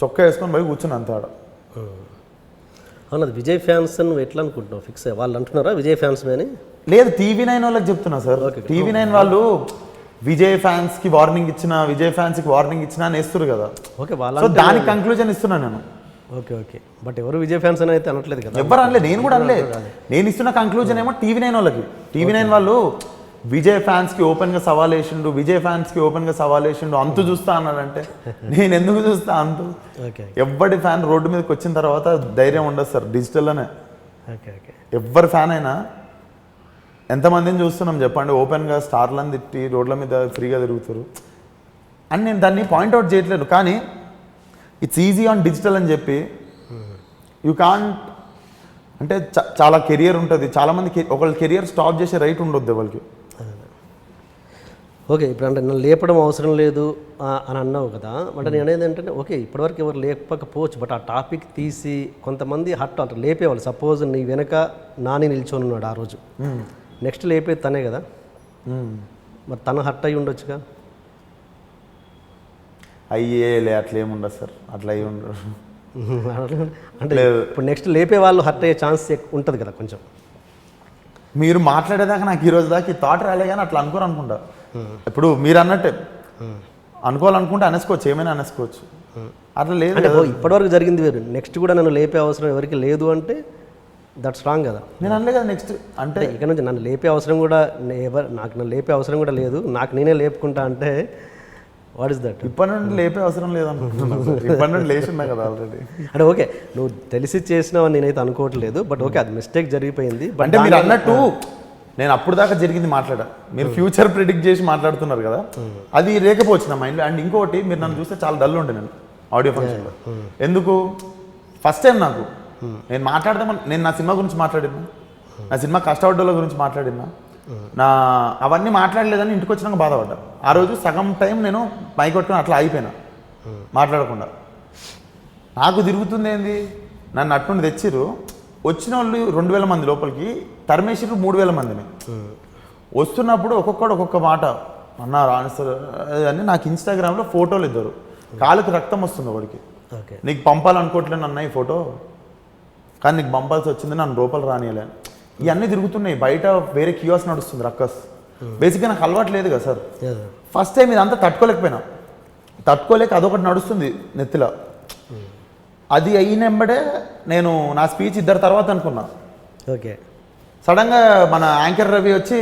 చొక్కా వేసుకొని పోయి కూర్చున్నా అంత ఆడ. అవును, అది విజయ్ ఫ్యాన్స్ నువ్వు ఎట్లా అనుకుంటున్నావు? ఫిక్స్ వాళ్ళు అంటున్నారా విజయ్ ఫ్యాన్స్ అని? లేదు, TV9 వాళ్ళకి చెప్తున్నా సార్. TV9 వాళ్ళు విజయ్ ఫ్యాన్స్కి వార్నింగ్ ఇచ్చిన, విజయ్ ఫ్యాన్స్కి వార్నింగ్ ఇచ్చినా అని వేస్తారు కదా. ఓకే, వాళ్ళ సో దానికి కంక్లూజన్ ఇస్తున్నా నేను. ఓకే ఓకే, బట్ ఎవరు విజయ్ ఫ్యాన్స్ అని అయితే అనట్లేదు కదా. ఎవరు అనలేదు, నేను కూడా అనలేదు. నేను ఇస్తున్న కంక్లూజన్ ఏమో TV9 వాళ్ళకి. TV9 వాళ్ళు విజయ్ ఫ్యాన్స్కి ఓపెన్గా సవాల్ వేసిండు, విజయ్ ఫ్యాన్స్కి ఓపెన్గా సవాల్ వేసిండు, అంతు చూస్తా అన్నాడంటే నేను ఎందుకు చూస్తా అంతు? ఎవ్వడి ఫ్యాన్ రోడ్డు మీదకి వచ్చిన తర్వాత ధైర్యం ఉండదు సార్ డిజిటల్లోనే. ఎవ్వరి ఫ్యాన్ అయినా ఎంతమందిని చూస్తున్నాం చెప్పండి, ఓపెన్గా స్టార్లను తిట్టి రోడ్ల మీద ఫ్రీగా తిరుగుతారు అని. నేను దాన్ని పాయింట్అవుట్ చేయట్లేదు, కానీ ఇట్స్ ఈజీ ఆన్ డిజిటల్ అని చెప్పి యూ కాంట్ అంటే చాలా కెరియర్ ఉంటుంది. చాలామంది ఒకళ్ళ కెరియర్ స్టాప్ చేసే రైట్ ఉండొద్దు వాళ్ళకి. ఓకే, ఇప్పుడు అంటే నన్ను లేపడం అవసరం లేదు అని అన్నావు కదా. అంటే నేను అనేది ఏంటంటే ఓకే ఇప్పటివరకు ఎవరు లేపకపోవచ్చు, బట్ ఆ టాపిక్ తీసి కొంతమంది హట్ అంటే లేపేవాళ్ళు. సపోజ్ నీ వెనక నాని నిల్చొని ఉన్నాడు ఆ రోజు, నెక్స్ట్ లేపేది తనే కదా, మరి తను హట్ అయ్యి ఉండొచ్చుగా. అయ్యేలే అట్లా ఏముండదు సార్, అట్లా అయ్యి ఉండదు. అంటే ఇప్పుడు నెక్స్ట్ లేపే వాళ్ళు హట్ అయ్యే ఛాన్స్ ఉంటుంది కదా కొంచెం. మీరు మాట్లాడేదాకా నాకు ఈరోజు దాకా ఈ థాట్ రాలే, కానీ అట్లా అనుకోరు అనుకుంటా. ఇప్పుడు మీరు అన్నట్టే అనుకోవాలనుకుంటే అనేసుకోవచ్చు, ఏమైనా అనేసుకోవచ్చు. అట్లా లేదు, ఇప్పటివరకు జరిగింది వేరు, నెక్స్ట్ కూడా నన్ను లేపే అవసరం ఎవరికి లేదు అంటే దట్స్ రాంగ్ కదా. నేను అనలే కదా నెక్స్ట్ అంటే ఇక్కడ నుంచి నన్ను లేపే అవసరం కూడా నన్ను లేపే అవసరం కూడా లేదు, నాకు నేనే లేపుకుంటా అంటే వాట్ ఇస్ దట్? ఇప్పటి నుండి లేపే అవసరం లేదనుకుంటున్నాను. ఇప్పటి నుండి లేచున్నా కదా ఆల్రెడీ. అంటే ఓకే నువ్వు తెలిసి చేసినావని నేనైతే అనుకోవట్లేదు, బట్ ఓకే అది మిస్టేక్ జరిగిపోయింది. అంటే మీరు అన్నట్టు నేను అప్పుడు దాకా జరిగింది మాట్లాడా, మీరు ఫ్యూచర్ ప్రిడిక్ట్ చేసి మాట్లాడుతున్నారు కదా, అది లేకపోవచ్చు నా మైండ్లో. అండ్ ఇంకోటి, మీరు నన్ను చూస్తే చాలా డల్ ఉండే నేను ఆడియో ఫంక్షన్లో. ఎందుకు? ఫస్ట్ టైం నాకు నేను మాట్లాడదామని, నేను నా సినిమా గురించి మాట్లాడినా, నా సినిమా కష్టపడ్డోళ్ళ గురించి మాట్లాడినా, నా అవన్నీ మాట్లాడలేదని ఇంటికి వచ్చినాక బాధపడ్డా. ఆ రోజు సగం టైం నేను మైక్ కొట్టుకుని అట్లా అయిపోయినా మాట్లాడకుండా. నాకు తిరుగుతుంది ఏంది, నన్ను అట్నుండి తెచ్చిర్రు, వచ్చిన వాళ్ళు 2000 మంది లోపలికి తరిమేసిర్రు 3000 మందిని. వస్తున్నప్పుడు ఒక్కొక్కడు ఒక్కొక్క మాట అన్నారు ఆన్సర్ అని. నాకు ఇన్స్టాగ్రామ్లో ఫోటోలు ఇద్దరు, కాలుకి రక్తం వస్తుంది వాడికి, నీకు పంపాలనుకోవట్లేదు అన్న ఈ ఫోటో, కానీ నీకు పంపాల్సి వచ్చింది, నన్ను లోపల రానియలే. ఇవన్నీ తిరుగుతున్నాయి బయట, వేరే కియోస్ నడుస్తుంది రక్కస్. బేసిక్గా నాకు అలవాటు లేదు కదా సార్. ఫస్ట్ టైం ఇదంతా తట్టుకోలేకపోయినా, తట్టుకోలేక అదొకటి నడుస్తుంది నెత్తిలో. అది అయినెంబడే నేను నా స్పీచ్ ఇద్దరు తర్వాత అనుకున్నా. ఓకే, సడన్గా మన యాంకర్ రవి వచ్చి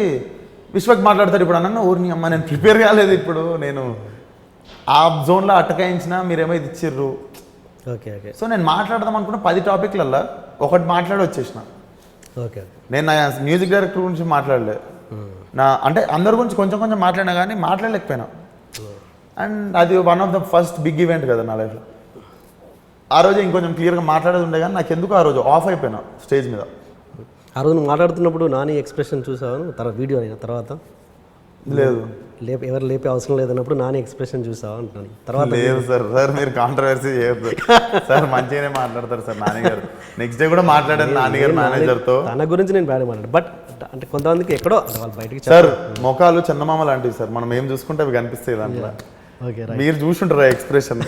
విశ్వక్ మాట్లాడతాడు ఇప్పుడు అన్న. ఊరిని అమ్మ నేను ప్రిపేర్ కాలేదు, ఇప్పుడు నేను ఆ జోన్లో అటకాయించిన, మీరేమో ఇది ఇచ్చిర్రు. ఓకే ఓకే, సో నేను మాట్లాడదాం అనుకున్న 10 టాపిక్లల్లో ఒకటి మాట్లాడి వచ్చేసిన. ఓకే, నేను నా మ్యూజిక్ డైరెక్టర్ గురించి మాట్లాడలేదు, నా అంటే అందరి గురించి కొంచెం కొంచెం మాట్లాడినా కానీ మాట్లాడలేకపోయినా. అండ్ అది one of the first big event కదా నా లైఫ్లో. ఆ రోజు ఇంకొంచెం క్లియర్గా మాట్లాడేది ఉండే, కానీ నాకు ఎందుకు ఆ రోజు ఆఫ్ అయిపోయినా స్టేజ్ మీద. ఆ రోజు నువ్వు మాట్లాడుతున్నప్పుడు నాని ఎక్స్ప్రెషన్ చూసావు తర్వాత వీడియో అయిన తర్వాత? లేదు, ఎవరు లేపే అవసరం లేదన్నప్పుడు నాని ఎక్స్ప్రెషన్ చూసావా అంటున్నాను. తర్వాత లేదు సార్ మీరు కాంట్రవర్సీ చేయొద్దు సార్, మంచిగానే మాట్లాడతారు సార్ నాని గారు. నెక్స్ట్ డే కూడా మాట్లాడారు నాని గారు మేనేజర్తో. తన గురించి నేను బ్యాడ్ మాట్లాడు, బట్ అంటే కొంతమందికి ఎక్కడో వాళ్ళు బయటకి సార్ మొఖాలు చందమామ లాంటివి సార్, మనం ఏం చూసుకుంటే అవి కనిపిస్తాయి దాంట్లో. మీరు చూసుంటారు ఎక్స్ప్రెషన్.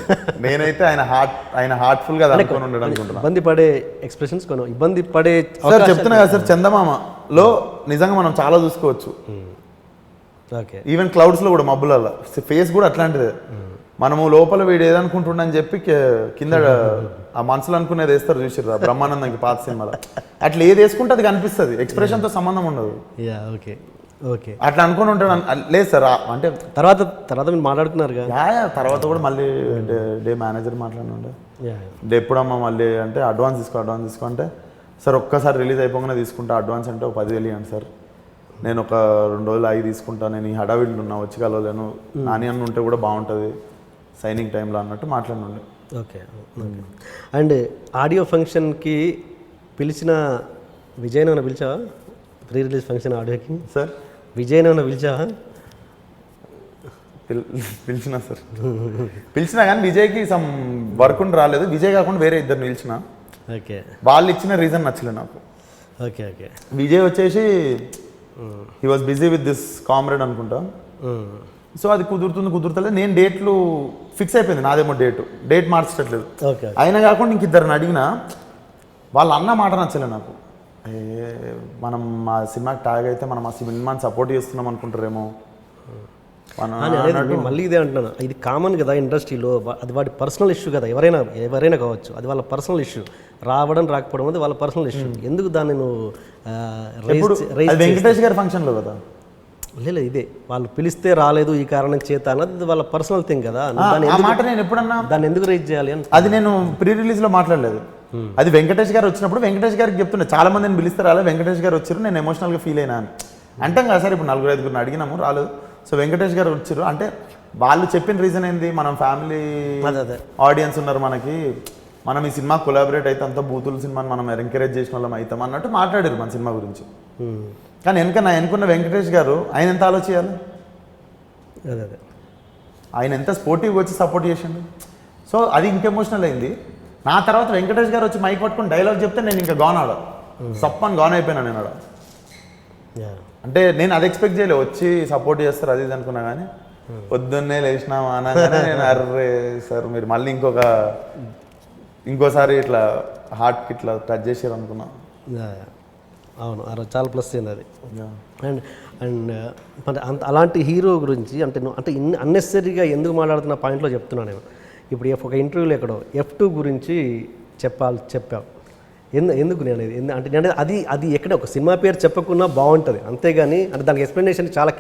నేనైతే ఆయన హార్ట్ఫుల్ గా అనుకుని ఉండడం అనుకుంటున్నా. ఇబ్బంది పడే ఎక్స్ప్రెషన్స్ కొన్ని ఇబ్బంది పడే సార్ చెప్తున్నా కదా సార్, చందమామలో నిజంగా మనం చాలా చూసుకోవచ్చు. ఓకే, ఈవెన్ క్లౌడ్స్ లో కూడా మబ్బులలో ఫేస్ కూడా అట్లాంటిదే. మనము లోపల వీడు ఏదనుకుంటుండని చెప్పి కింద ఆ మనసులో అనుకునేది వేస్తారు, చూసిర్రా బ్రహ్మానందంకి పాత సినిమాలో. అట్లా ఏది వేసుకుంటే అది కనిపిస్తుంది, ఎక్స్ప్రెషన్తో సంబంధం ఉండదు. ఓకే ఓకే, అట్లా అనుకుని ఉంటాడు. లేదు సార్, అంటే తర్వాత మీరు మాట్లాడుకున్నారు తర్వాత కూడా మళ్ళీ డే మేనేజర్ మాట్లాడినండే, డే ఎప్పుడమ్మా మళ్ళీ అంటే అడ్వాన్స్ తీసుకో అంటే సార్ ఒక్కసారి రిలీజ్ అయిపోగానే తీసుకుంటా, అడ్వాన్స్ అంటే ఒక 10,000 ఇవ్వండి సార్, నేను ఒక 2 రోజులు ఆగి తీసుకుంటా, నేను ఈ హడావిడిలో ఉన్నా వచ్చి కలవలేను, నాని అన్న ఉంటే కూడా బాగుంటుంది సైనింగ్ టైంలో అన్నట్టు మాట్లాడినండి. ఓకే. అండ్ ఆడియో ఫంక్షన్కి పిలిచిన విజయ్ ఏమైనా పిలిచావా? ప్రీ రిలీజ్ ఫంక్షన్ ఆడియోకి సార్ విజయ్ ఏమైనా పిలిచావా? పిలిచినా సార్, పిలిచినా కానీ విజయ్కి సమ్ వర్క్ ఉండి రాలేదు. విజయ్ కాకుండా వేరే ఇద్దరు పిలిచిన. ఓకే. వాళ్ళు ఇచ్చిన రీజన్ నచ్చలేదు నాకు. ఓకే. ఓకే. విజయ్ వచ్చేసి he was busy with this comrade అనుకుంటా. సో అది కుదురుతలేదు. నేను డేట్లు ఫిక్స్ అయిపోయింది, నాదేమో డేట్ మార్చట్లేదు. ఓకే. అయినా కాకుండా ఇంక ఇద్దరిని అడిగినా వాళ్ళ అన్న మాట నచ్చలేదు నాకు. మనం మా సినిమాకి ట్యాగ్ అయితే మనం ఆ సినిమాని సపోర్ట్ చేస్తున్నాం అనుకుంటారేమో మళ్ళీ ఇదే అంటున్నాను, ఇది కామన్ కదా ఇండస్ట్రీలో, అది వాడి పర్సనల్ ఇష్యూ కదా, ఎవరైనా కావచ్చు, అది వాళ్ళ పర్సనల్ ఇష్యూ. రావడం రాకపోవడం అది వాళ్ళ పర్సనల్ ఇష్యూ. ఎందుకు దాన్ని నువ్వు వెంకటేష్ గారి ఫంక్షన్లో కదా? లేదు, ఇదే వాళ్ళు పిలిస్తే రాలేదు ఈ కారణం చేత అన్నది వాళ్ళ పర్సనల్ థింగ్ కదా. మాట నేను ఎప్పుడన్నా దాన్ని ఎందుకు రైజ్ చేయాలి అని అది నేను ప్రీ రిలీజ్లో మాట్లాడలేదు. అది వెంకటేష్ గారు వచ్చినప్పుడు వెంకటేష్ గారికి చెప్తున్నా, చాలా మందిని పిలిస్తే రాలేదు, వెంకటేష్ గారు వచ్చారు, నేను ఎమోషనల్గా ఫీల్ అయినా అని అంటాం కదా సార్. ఇప్పుడు 4-5 అడిగినాము, రాలేదు. సో వెంకటేష్ గారు వచ్చారు అంటే వాళ్ళు చెప్పిన రీజన్ ఏంది, మనం ఫ్యామిలీ ఆడియన్స్ ఉన్నారు మనకి, మనం ఈ సినిమా కొలాబరేట్ అయితే అంతా బూతుల సినిమాని మనం ఎంకరేజ్ చేసిన వాళ్ళం అవుతాం అన్నట్టు మాట్లాడారు మన సినిమా గురించి. కానీ ఎనుకున్న వెంకటేష్ గారు ఆయన ఎంత ఆలోచించాలి, ఆయన ఎంత స్పోర్టివ్గా వచ్చి సపోర్ట్ చేసిండు. సో అది ఇంక ఎమోషనల్ అయింది. నా తర్వాత వెంకటేష్ గారు వచ్చి మైక్ పట్టుకొని డైలాగ్ చెప్తే నేను ఇంకా గాన్ ఆడ సప్పని గాన్ అయిపోయినా నేను ఆడ. అంటే నేను అది ఎక్స్పెక్ట్ చేయలేదు, వచ్చి సపోర్ట్ చేస్తారు అది ఇది అనుకున్నా. కానీ పొద్దున్నే లేచినామా అనగానే నేను అర్రే సార్ మీరు మళ్ళీ ఇంకోసారి ఇట్లా హార్ట్కి ఇట్లా టచ్ చేసారు అనుకున్నా. అవును, ఆ రోజు చాలా ప్లస్ అయింది అది. అండ్ అండ్ మరి అలాంటి హీరో గురించి అంటే అన్నెసరీగా ఎందుకు మాట్లాడుతున్న పాయింట్లో చెప్తున్నాను నేను. ఇప్పుడు ఒక ఇంటర్వ్యూలో ఎక్కడో F2 గురించి చెప్పావు. ఎందుకు నేను అంటే నేను అది ఎక్కడ ఒక సినిమా పేరు చెప్పకున్నా బాగుంటుంది అంతేగాని, అంటే దానికి ఎక్స్ప్లెనేషన్ చాలా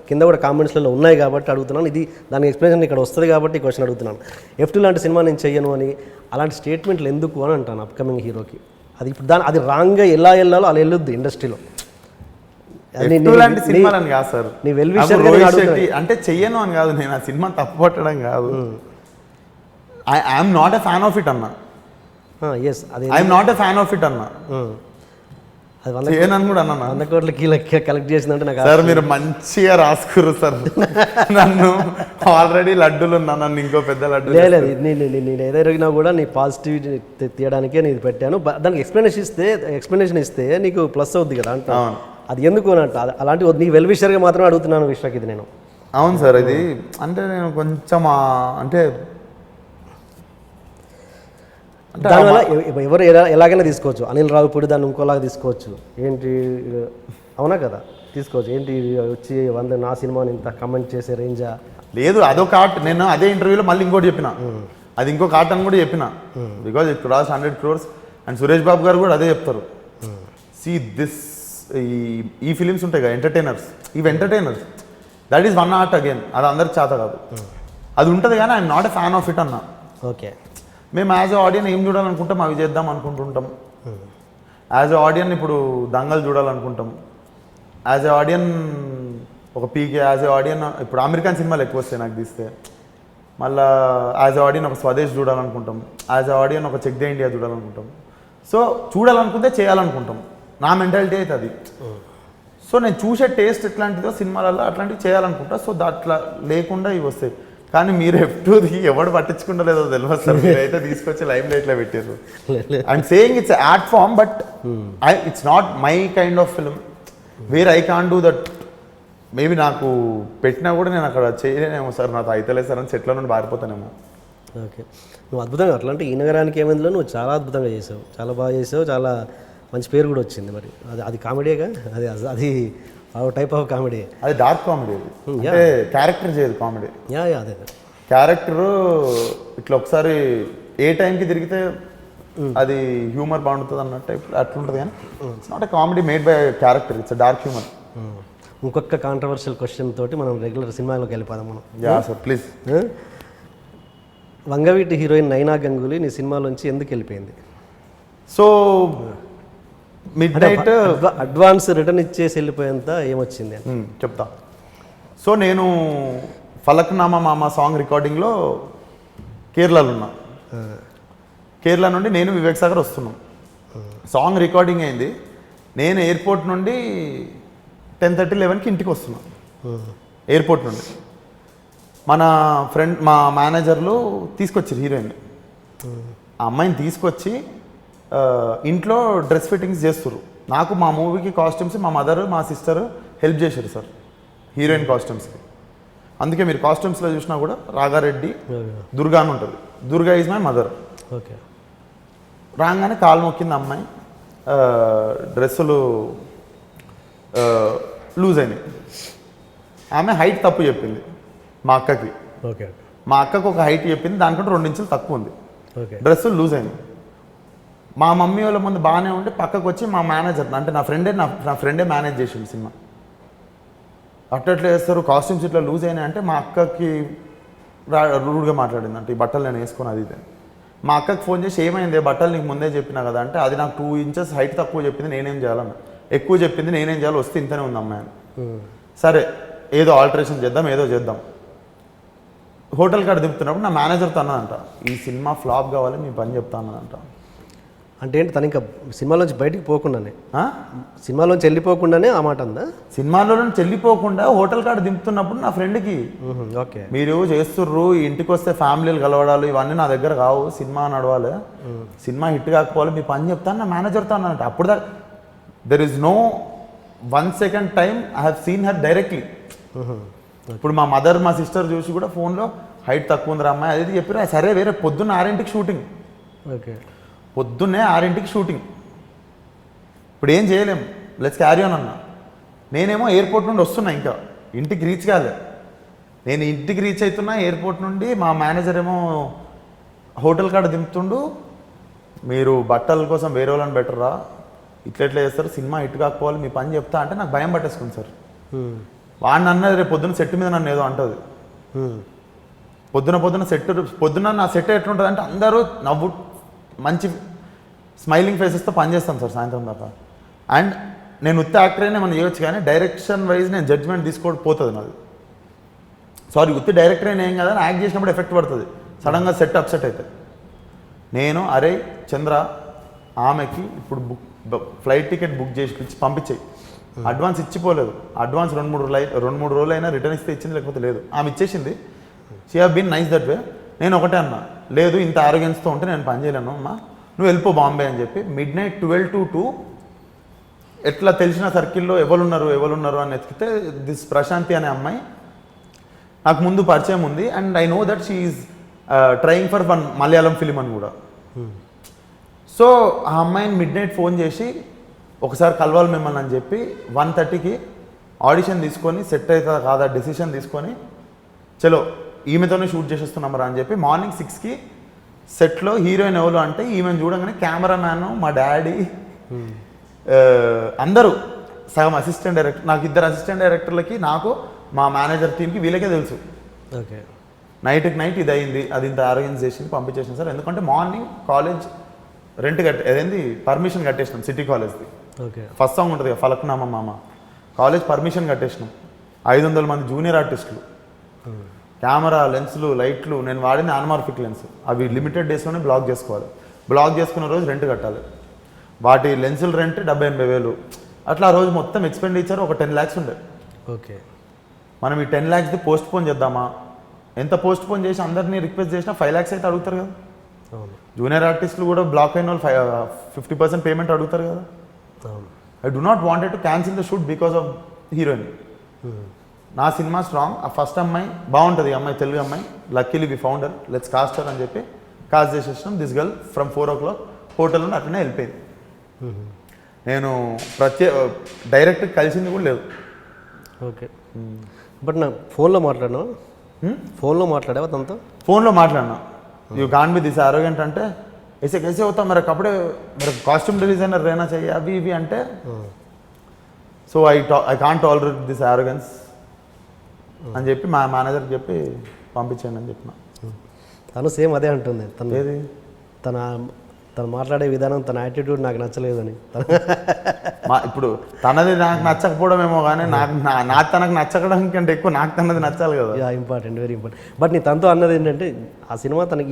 కింద కూడా కామెంట్స్లలో ఉన్నాయి కాబట్టి అడుగుతున్నాను. ఇది దానికి ఎక్స్ప్లెనేషన్ ఇక్కడ వస్తుంది కాబట్టి ఈ క్వశ్చన్ అడుగుతున్నాను. F2 లాంటి సినిమా నేను చెయ్యను అని అలాంటి స్టేట్మెంట్లు ఎందుకు అని అంటాను అప్కమింగ్ హీరోకి. అది ఇప్పుడు అది రాంగ్గా ఎలా వెళ్ళాలో అలా వెళ్ళొద్దు ఇండస్ట్రీలో. నీ వెల్ విషర్ అంటే చెయ్యను అని కాదు, నేను ఆ సినిమా తప్పు పట్టడం కాదు. I'm not a fan of it అన్నా. I'm not a fan of it అన్నా. అది 100 కోట్ల కలెక్ట్ చేసిందంటే నాకు సార్ మీరు మంచిగా రాసుకురు సార్. నన్ను ఆల్రెడీ లడ్డూలు ఉన్నా, నన్ను ఇంకో పెద్ద లడ్డు లేదు. నేను ఏదైనా కూడా నీ పాజిటివ్ తీయడానికే నేను పెట్టాను. దానికి ఎక్స్ప్లెనేషన్ ఇస్తే నీకు ప్లస్ అవుద్ది కదా అంట. అది ఎందుకు అని అంట అలాంటి నీ వెల్ విషర్గా మాత్రమే అడుగుతున్నాను విశ్వక్ ఇది నేను. అవును సార్, ఇది అంటే నేను కొంచెం అంటే దానివల్ల ఎవరు ఎలాగైనా తీసుకోవచ్చు. అనిల్ రావిపూడి దాన్ని ఇంకోలాగా తీసుకోవచ్చు. ఏంటి అవునా కదా, తీసుకోవచ్చు. ఏంటి వచ్చి నా సినిమాని ఇంత కమెంట్ చేసే రేంజా? లేదు, అదొక ఆర్ట్. నేను అదే ఇంటర్వ్యూలో మళ్ళీ ఇంకోటి చెప్పిన, అది ఇంకొక ఆర్ట్ అని కూడా చెప్పిన. Because it cross 100 crores and Suresh Babu garu కూడా అదే చెప్తారు. సీ దిస్ ఈ ఫిలిమ్స్ ఉంటాయి కదా ఎంటర్టైనర్స్, ఇవి entertainers, that is one art again. అది అందరికి చేత కాదు, అది ఉంటుంది. కానీ I'm not a fan of it అన్న. ఓకే, మేము యాజ్ ఎ ఆడియన్ ఏం చూడాలనుకుంటాం అవి చేద్దాం అనుకుంటుంటాం. యాజ్ ఎ ఆడియన్ ఇప్పుడు దంగల్ చూడాలనుకుంటాం. యాజ్ ఎ ఆడియన్ ఒక పీకే, యాజ్ ఎ ఆడియన్ ఇప్పుడు అమెరికన్ సినిమాలు ఎక్కువ వస్తాయి నాకు తీస్తే. మళ్ళీ యాజ్ ఎ ఆడియన్ ఒక స్వదేశ్ చూడాలనుకుంటాం. యాజ్ ఎ ఆడియన్ ఒక చెక్ ద ఇండియా చూడాలనుకుంటాం. సో చూడాలనుకుంటే చేయాలనుకుంటాం. నా మెంటాలిటీ అయితే అది. సో నేను చూసే టేస్ట్ ఎట్లాంటిదో సినిమాలలో అట్లాంటివి చేయాలనుకుంటా. సో అట్లా లేకుండా ఇవి వస్తాయి. కానీ మీరు F2ది ఎవడు పట్టించుకుంటలేదో తెలియదు సార్. మీరైతే తీసుకొచ్చి లైమ్ లైట్లో పెట్టారు. I'm saying it's art form, but it's not my kind of film where I can do that. Maybe నాకు పెట్టినా కూడా నేను అక్కడ చేయలేనేమో సార్, నాతో అయితలేదు సార్ అని సెట్లో నుండి బారిపోతానేమో. ఓకే, నువ్వు అద్భుతంగా అట్లాంటి ఈ నగరానికి ఏమైందిలో నువ్వు చాలా అద్భుతంగా చేసావు, చాలా బాగా చేసావు, చాలా మంచి పేరు కూడా వచ్చింది. మరి అది కామెడీగా, అది టైప్ ఆఫ్ కామెడీ, అది డార్క్ కామెడీ. అంటే క్యారెక్టర్ చేయదు కామెడీ. అదే క్యారెక్టరు ఇట్లా ఒకసారి ఏ టైంకి తిరిగితే అది హ్యూమర్ బాగుంటుంది అన్న టైప్ అట్లుంటుంది. కానీ it's not a comedy made by character, it's dark humour. ఇంకొక కాంట్రవర్షియల్ క్వశ్చన్ తోటి మనం రెగ్యులర్ సినిమాలోకి వెళ్ళిపోదాం మనం. Yeah sir please. Vangaveeti heroine నైనా గంగూలీ నీ సినిమాలోంచి ఎందుకు వెళ్ళిపోయింది? So mid night advance return ఇచ్చేసి వెళ్ళిపోయేంత ఏమొచ్చింది అని చెప్తా. సో నేను ఫలక్నామా మామ సాంగ్ రికార్డింగ్లో కేరళలో ఉన్నా. కేరళ నుండి నేను వివేక్ సాగర్ వస్తున్నాం. సాంగ్ రికార్డింగ్ అయింది. నేను ఎయిర్పోర్ట్ నుండి 10:30, 11కి ఇంటికి వస్తున్నాను. ఎయిర్పోర్ట్ నుండి మన ఫ్రెండ్ మా మేనేజర్లు తీసుకొచ్చారు హీరోయిన్. ఆ అమ్మాయిని తీసుకొచ్చి ఇంట్లో డ్రెస్ ఫిట్టింగ్స్ చేస్తారు. నాకు మా మూవీకి కాస్ట్యూమ్స్ మా మదర్ మా సిస్టర్ హెల్ప్ చేశారు సార్ హీరోయిన్ కాస్ట్యూమ్స్కి. అందుకే మీరు కాస్ట్యూమ్స్లో చూసినా కూడా రాగారెడ్డి దుర్గా అని ఉంటుంది. Durga is my mother. Okay. రాగానే కాలు మొక్కింది అమ్మాయి. డ్రెస్సులు లూజ్ అయినాయి. ఆమె హైట్ తప్పు చెప్పింది మా అక్కకి. ఓకే. మా అక్కకు ఒక హైట్ చెప్పింది, దానికంటే 2 ఇంచులు తక్కువ ఉంది. ఓకే. డ్రెస్సులు లూజ్ అయినాయి. మా మమ్మీ వాళ్ళ ముందు బాగానే ఉంటే పక్కకు వచ్చి మా మేనేజర్ అంటే నా ఫ్రెండే మేనేజ్ చేసింది సినిమా. అట్లా చేస్తారు కాస్ట్యూమ్స్ ఇట్లా లూజ్ అయినాయి అంటే మా అక్కకి రూడ్గా మాట్లాడింది. అంటే ఈ బట్టలు నేను వేసుకొని అది ఇది. మా అక్కకి ఫోన్ చేసి ఏమైంది బట్టలు నీకు ముందే చెప్పినా కదా అంటే అది నాకు 2 ఇంచెస్ హైట్ తక్కువ చెప్పింది నేనేం చేయాలన్న, ఎక్కువ చెప్పింది నేనేం చేయాలి, వస్తే ఇంతనే ఉంది అమ్మాయి అని. సరే ఏదో ఆల్టరేషన్ చేద్దాం ఏదో చేద్దాం. హోటల్ కాడ దింపుతున్నప్పుడు నా మేనేజర్తో అన్నదంట ఈ సినిమా ఫ్లాప్ కావాలి మీ పని చెప్తా అన్నదంట. అంటే ఏంటి తను ఇంకా సినిమాలోంచి బయటికి పోకుండానే సినిమాలోంచి వెళ్ళిపోకుండానే ఆ మాట అందా? సినిమాలో నుంచి వెళ్ళిపోకుండా హోటల్ కాడ దింపుతున్నప్పుడు నా ఫ్రెండ్కి ఓకే మీరు చేస్తుర్రు ఇంటికి వస్తే ఫ్యామిలీలు కలవడాలు ఇవన్నీ నా దగ్గర కావు, సినిమా నడవాలి, సినిమా హిట్ కాకపోవాలి మీ పని చెప్తాను నా మేనేజర్తో అన్నదంట. అప్పుడు దాకా there is no 1 second time I have seen her directly. ఇప్పుడు మా మదర్ మా సిస్టర్ చూసి కూడా ఫోన్లో హైట్ తక్కువ ఉంది అమ్మాయి అది చెప్పారు. సరే వేరే పొద్దున్న 6ంటికి షూటింగ్. ఓకే. పొద్దున్నే 6ంటికి షూటింగ్. ఇప్పుడు ఏం చేయలేం, లెట్స్ క్యారీ ఆన్ అన్న. నేనేమో ఎయిర్పోర్ట్ నుండి వస్తున్నా, ఇంకా ఇంటికి రీచ్ కాలే. నేను ఇంటికి రీచ్ అవుతున్నా ఎయిర్పోర్ట్ నుండి. మా మేనేజర్ ఏమో హోటల్ కాడ దింపుతుండు, మీరు బట్టల కోసం వేరే వాళ్ళని బెటర్రా, ఇట్లా చేస్తారు, సినిమా హిట్ కాకపోవాలి మీ పని చెప్తా అంటే నాకు భయం పట్టేసుకుంది సార్. వాడిని అన్నది రేపు పొద్దున్న సెట్ మీద నన్ను ఏదో అంటుంది. పొద్దున్న నా సెట్ ఎట్లుంటుంది అంటే అందరూ నవ్వు మంచి స్మైలింగ్ ఫేసెస్తో పనిచేస్తాను సార్ సాయంత్రం దాకా. అండ్ నేను ఉత్త యాక్టర్ అయినా మనం చేయొచ్చు కానీ డైరెక్షన్ వైజ్ నేను జడ్జ్మెంట్ తీసుకోకపోతుంది నాది. సారీ ఉత్తి డైరెక్టర్ అయినా ఏం కదా యాక్ట్ చేసినప్పుడు ఎఫెక్ట్ పడుతుంది, సడన్గా సెట్ అప్సెట్ అవుతుంది. నేను అరే చంద్ర ఆమెకి ఇప్పుడు ఫ్లైట్ టికెట్ బుక్ చేసి పంపించేయి, అడ్వాన్స్ ఇచ్చిపోలేదు, అడ్వాన్స్ 2-3 రోజులు అయినా రిటర్న్ ఇస్తే ఇచ్చింది లేకపోతే లేదు. ఆమె ఇచ్చేసింది. She have been nice that way. నేను ఒకటే అన్నా లేదు ఇంత ఆరోగ్యన్స్తో ఉంటే నేను పని చేయలేను అమ్మా, నువ్వు వెళ్ళిపో బాంబే అని చెప్పి. మిడ్ నైట్ 12 to 2 ఎట్లా తెలిసిన సర్కిల్లో ఎవరున్నారు అని ఎత్తికితే దిస్ ప్రశాంతి అనే అమ్మాయి నాకు ముందు పరిచయం ఉంది. And I know that she is trying for one Malayalam film అని కూడా. సో ఆ అమ్మాయిని మిడ్ నైట్ ఫోన్ చేసి ఒకసారి కలవాలి మిమ్మల్ని అని చెప్పి 1:30కి ఆడిషన్ తీసుకొని సెట్ అవుతుందా కాదా డెసిషన్ తీసుకొని చలో ఈమెతోనే షూట్ చేసేస్తున్నామరా అని చెప్పి మార్నింగ్ 6కి సెట్లో హీరోయిన్ ఎవరు అంటే ఈమెను చూడగానే కెమెరామ్యాన్ మా డాడీ అందరూ సగం అసిస్టెంట్ డైరెక్టర్, నాకు 2 అసిస్టెంట్ డైరెక్టర్లకి నాకు మా మేనేజర్ టీంకి వీళ్ళకే తెలుసు. ఓకే. నైట్కి నైట్ ఇది అయింది, అది ఇంత అరేంజ్ చేసింది పంపించేసాను సార్. ఎందుకంటే మార్నింగ్ కాలేజ్ రెంట్ పర్మిషన్ కట్టేసినాం సిటీ కాలేజ్ది. ఓకే. ఫస్ట్ సాంగ్ ఉంటుంది కదా ఫలక్నామా మామ, కాలేజ్ పర్మిషన్ కట్టేసినాం. 500 మంది జూనియర్ ఆర్టిస్టులు, కెమెరా లెన్స్లు లైట్లు, నేను వాడిన ఆన్మార్ఫిక్ లెన్స్ అవి లిమిటెడ్ డేస్లోనే బ్లాక్ చేసుకోవాలి. బ్లాక్ చేసుకున్న రోజు రెంట్ కట్టాలి, వాటి లెన్సుల రెంట్ 70,000 అట్లా ఆ రోజు మొత్తం ఎక్స్పెండిచర్ ఒక 10 lakhs ఉండే. ఓకే. మనం ఈ 10 lakhsది పోస్ట్ పోన్ చేద్దామా, ఎంత పోస్ట్ పోన్ చేసి అందరినీ రిక్వెస్ట్ చేసినా 5 lakhs అయితే అడుగుతారు కదా. జూనియర్ ఆర్టిస్టులు కూడా బ్లాక్ అయిన వాళ్ళు 50% పేమెంట్ అడుగుతారు కదా. I do not wanted to cancel the shoot because of heroine. నా సినిమా స్ట్రాంగ్. ఆ ఫస్ట్ అమ్మాయి బాగుంటుంది, అమ్మాయి తెలుగు అమ్మాయి, luckily we found her let's cast her అని చెప్పి కాస్ట్ చేసేసినాం. This girl from 4 o'clock hotel నుండి అట్లనే వెళ్ళిపోయింది. నేను డైరెక్ట్ కలిసింది కూడా లేదు. ఓకే. బట్ నా ఫోన్లో మాట్లాడావా తనతో? ఫోన్లో మాట్లాడినా. You can be this arrogant అంటే ऐसे कैसे होता मेरा कपड़े मेरा कॉस्ट्यूम डिजाइनर रहना चाहिए अभी भी అంటే so I can't tolerate this arrogance అని చెప్పి మా మేనేజర్కి చెప్పి పంపించాను అని చెప్పిన. తను సేమ్ అదే అంటుంది. ఏది తన తను మాట్లాడే విధానం, తన యాటిట్యూడ్ నాకు నచ్చలేదని. ఇప్పుడు తనది నాకు నచ్చకపోవడమేమో కానీ నాకు తనకు నచ్చడం కంటే ఎక్కువ నాకు తనది నచ్చాలి కదా. Important, very important. బట్ నీ తనతో అన్నది ఏంటంటే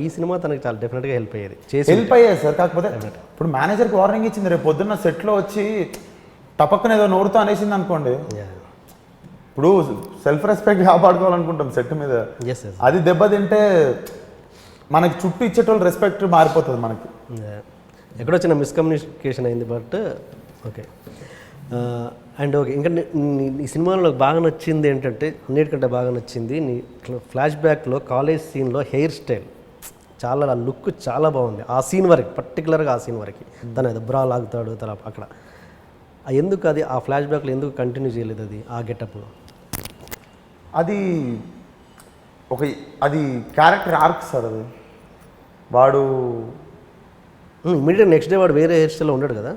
ఈ సినిమా తనకి చాలా డెఫినెట్గా హెల్ప్ అయ్యేది, హెల్ప్ అయ్యేది సార్. కాకపోతే ఇప్పుడు మేనేజర్కి వార్నింగ్ ఇచ్చింది, రేపు పొద్దున్న సెట్లో వచ్చి టపక్కన ఏదో నోరుతో అనేసింది అనుకోండి, ఇప్పుడు సెల్ఫ్ రెస్పెక్ట్ కాపాడుకోవాలనుకుంటాం సెట్ మీద, అది దెబ్బతింటే మనకి చుట్టూ ఇచ్చేటోళ్ళు రెస్పెక్ట్ మారిపోతుంది మనకి. ఎక్కడో చిన్న మిస్కమ్యూనికేషన్ అయింది, బట్ ఓకే. అండ్ ఓకే, ఇంకా ఈ సినిమాలో బాగా నచ్చింది ఏంటంటే, అన్నిటికంటే బాగా నచ్చింది నీ ఫ్లాష్ బ్యాక్లో కాలేజ్ సీన్లో హెయిర్ స్టైల్, చాలా లుక్ చాలా బాగుంది. ఆ సీన్ వరకు, పర్టికులర్గా ఆ సీన్ వరకు తను ఏదో బ్రా లాగుతాడు తన అక్కడ, ఎందుకు అది ఆ ఫ్లాష్ బ్యాక్లో ఎందుకు కంటిన్యూ చేయలేదు అది ఆ గెటప్? అది క్యారెక్టర్ ఆర్క్ సార్. అది వాడు ఇమీడియట్ నెక్స్ట్ డే వాడు వేరే హెయిర్ స్టైల్లో ఉండడు కదా,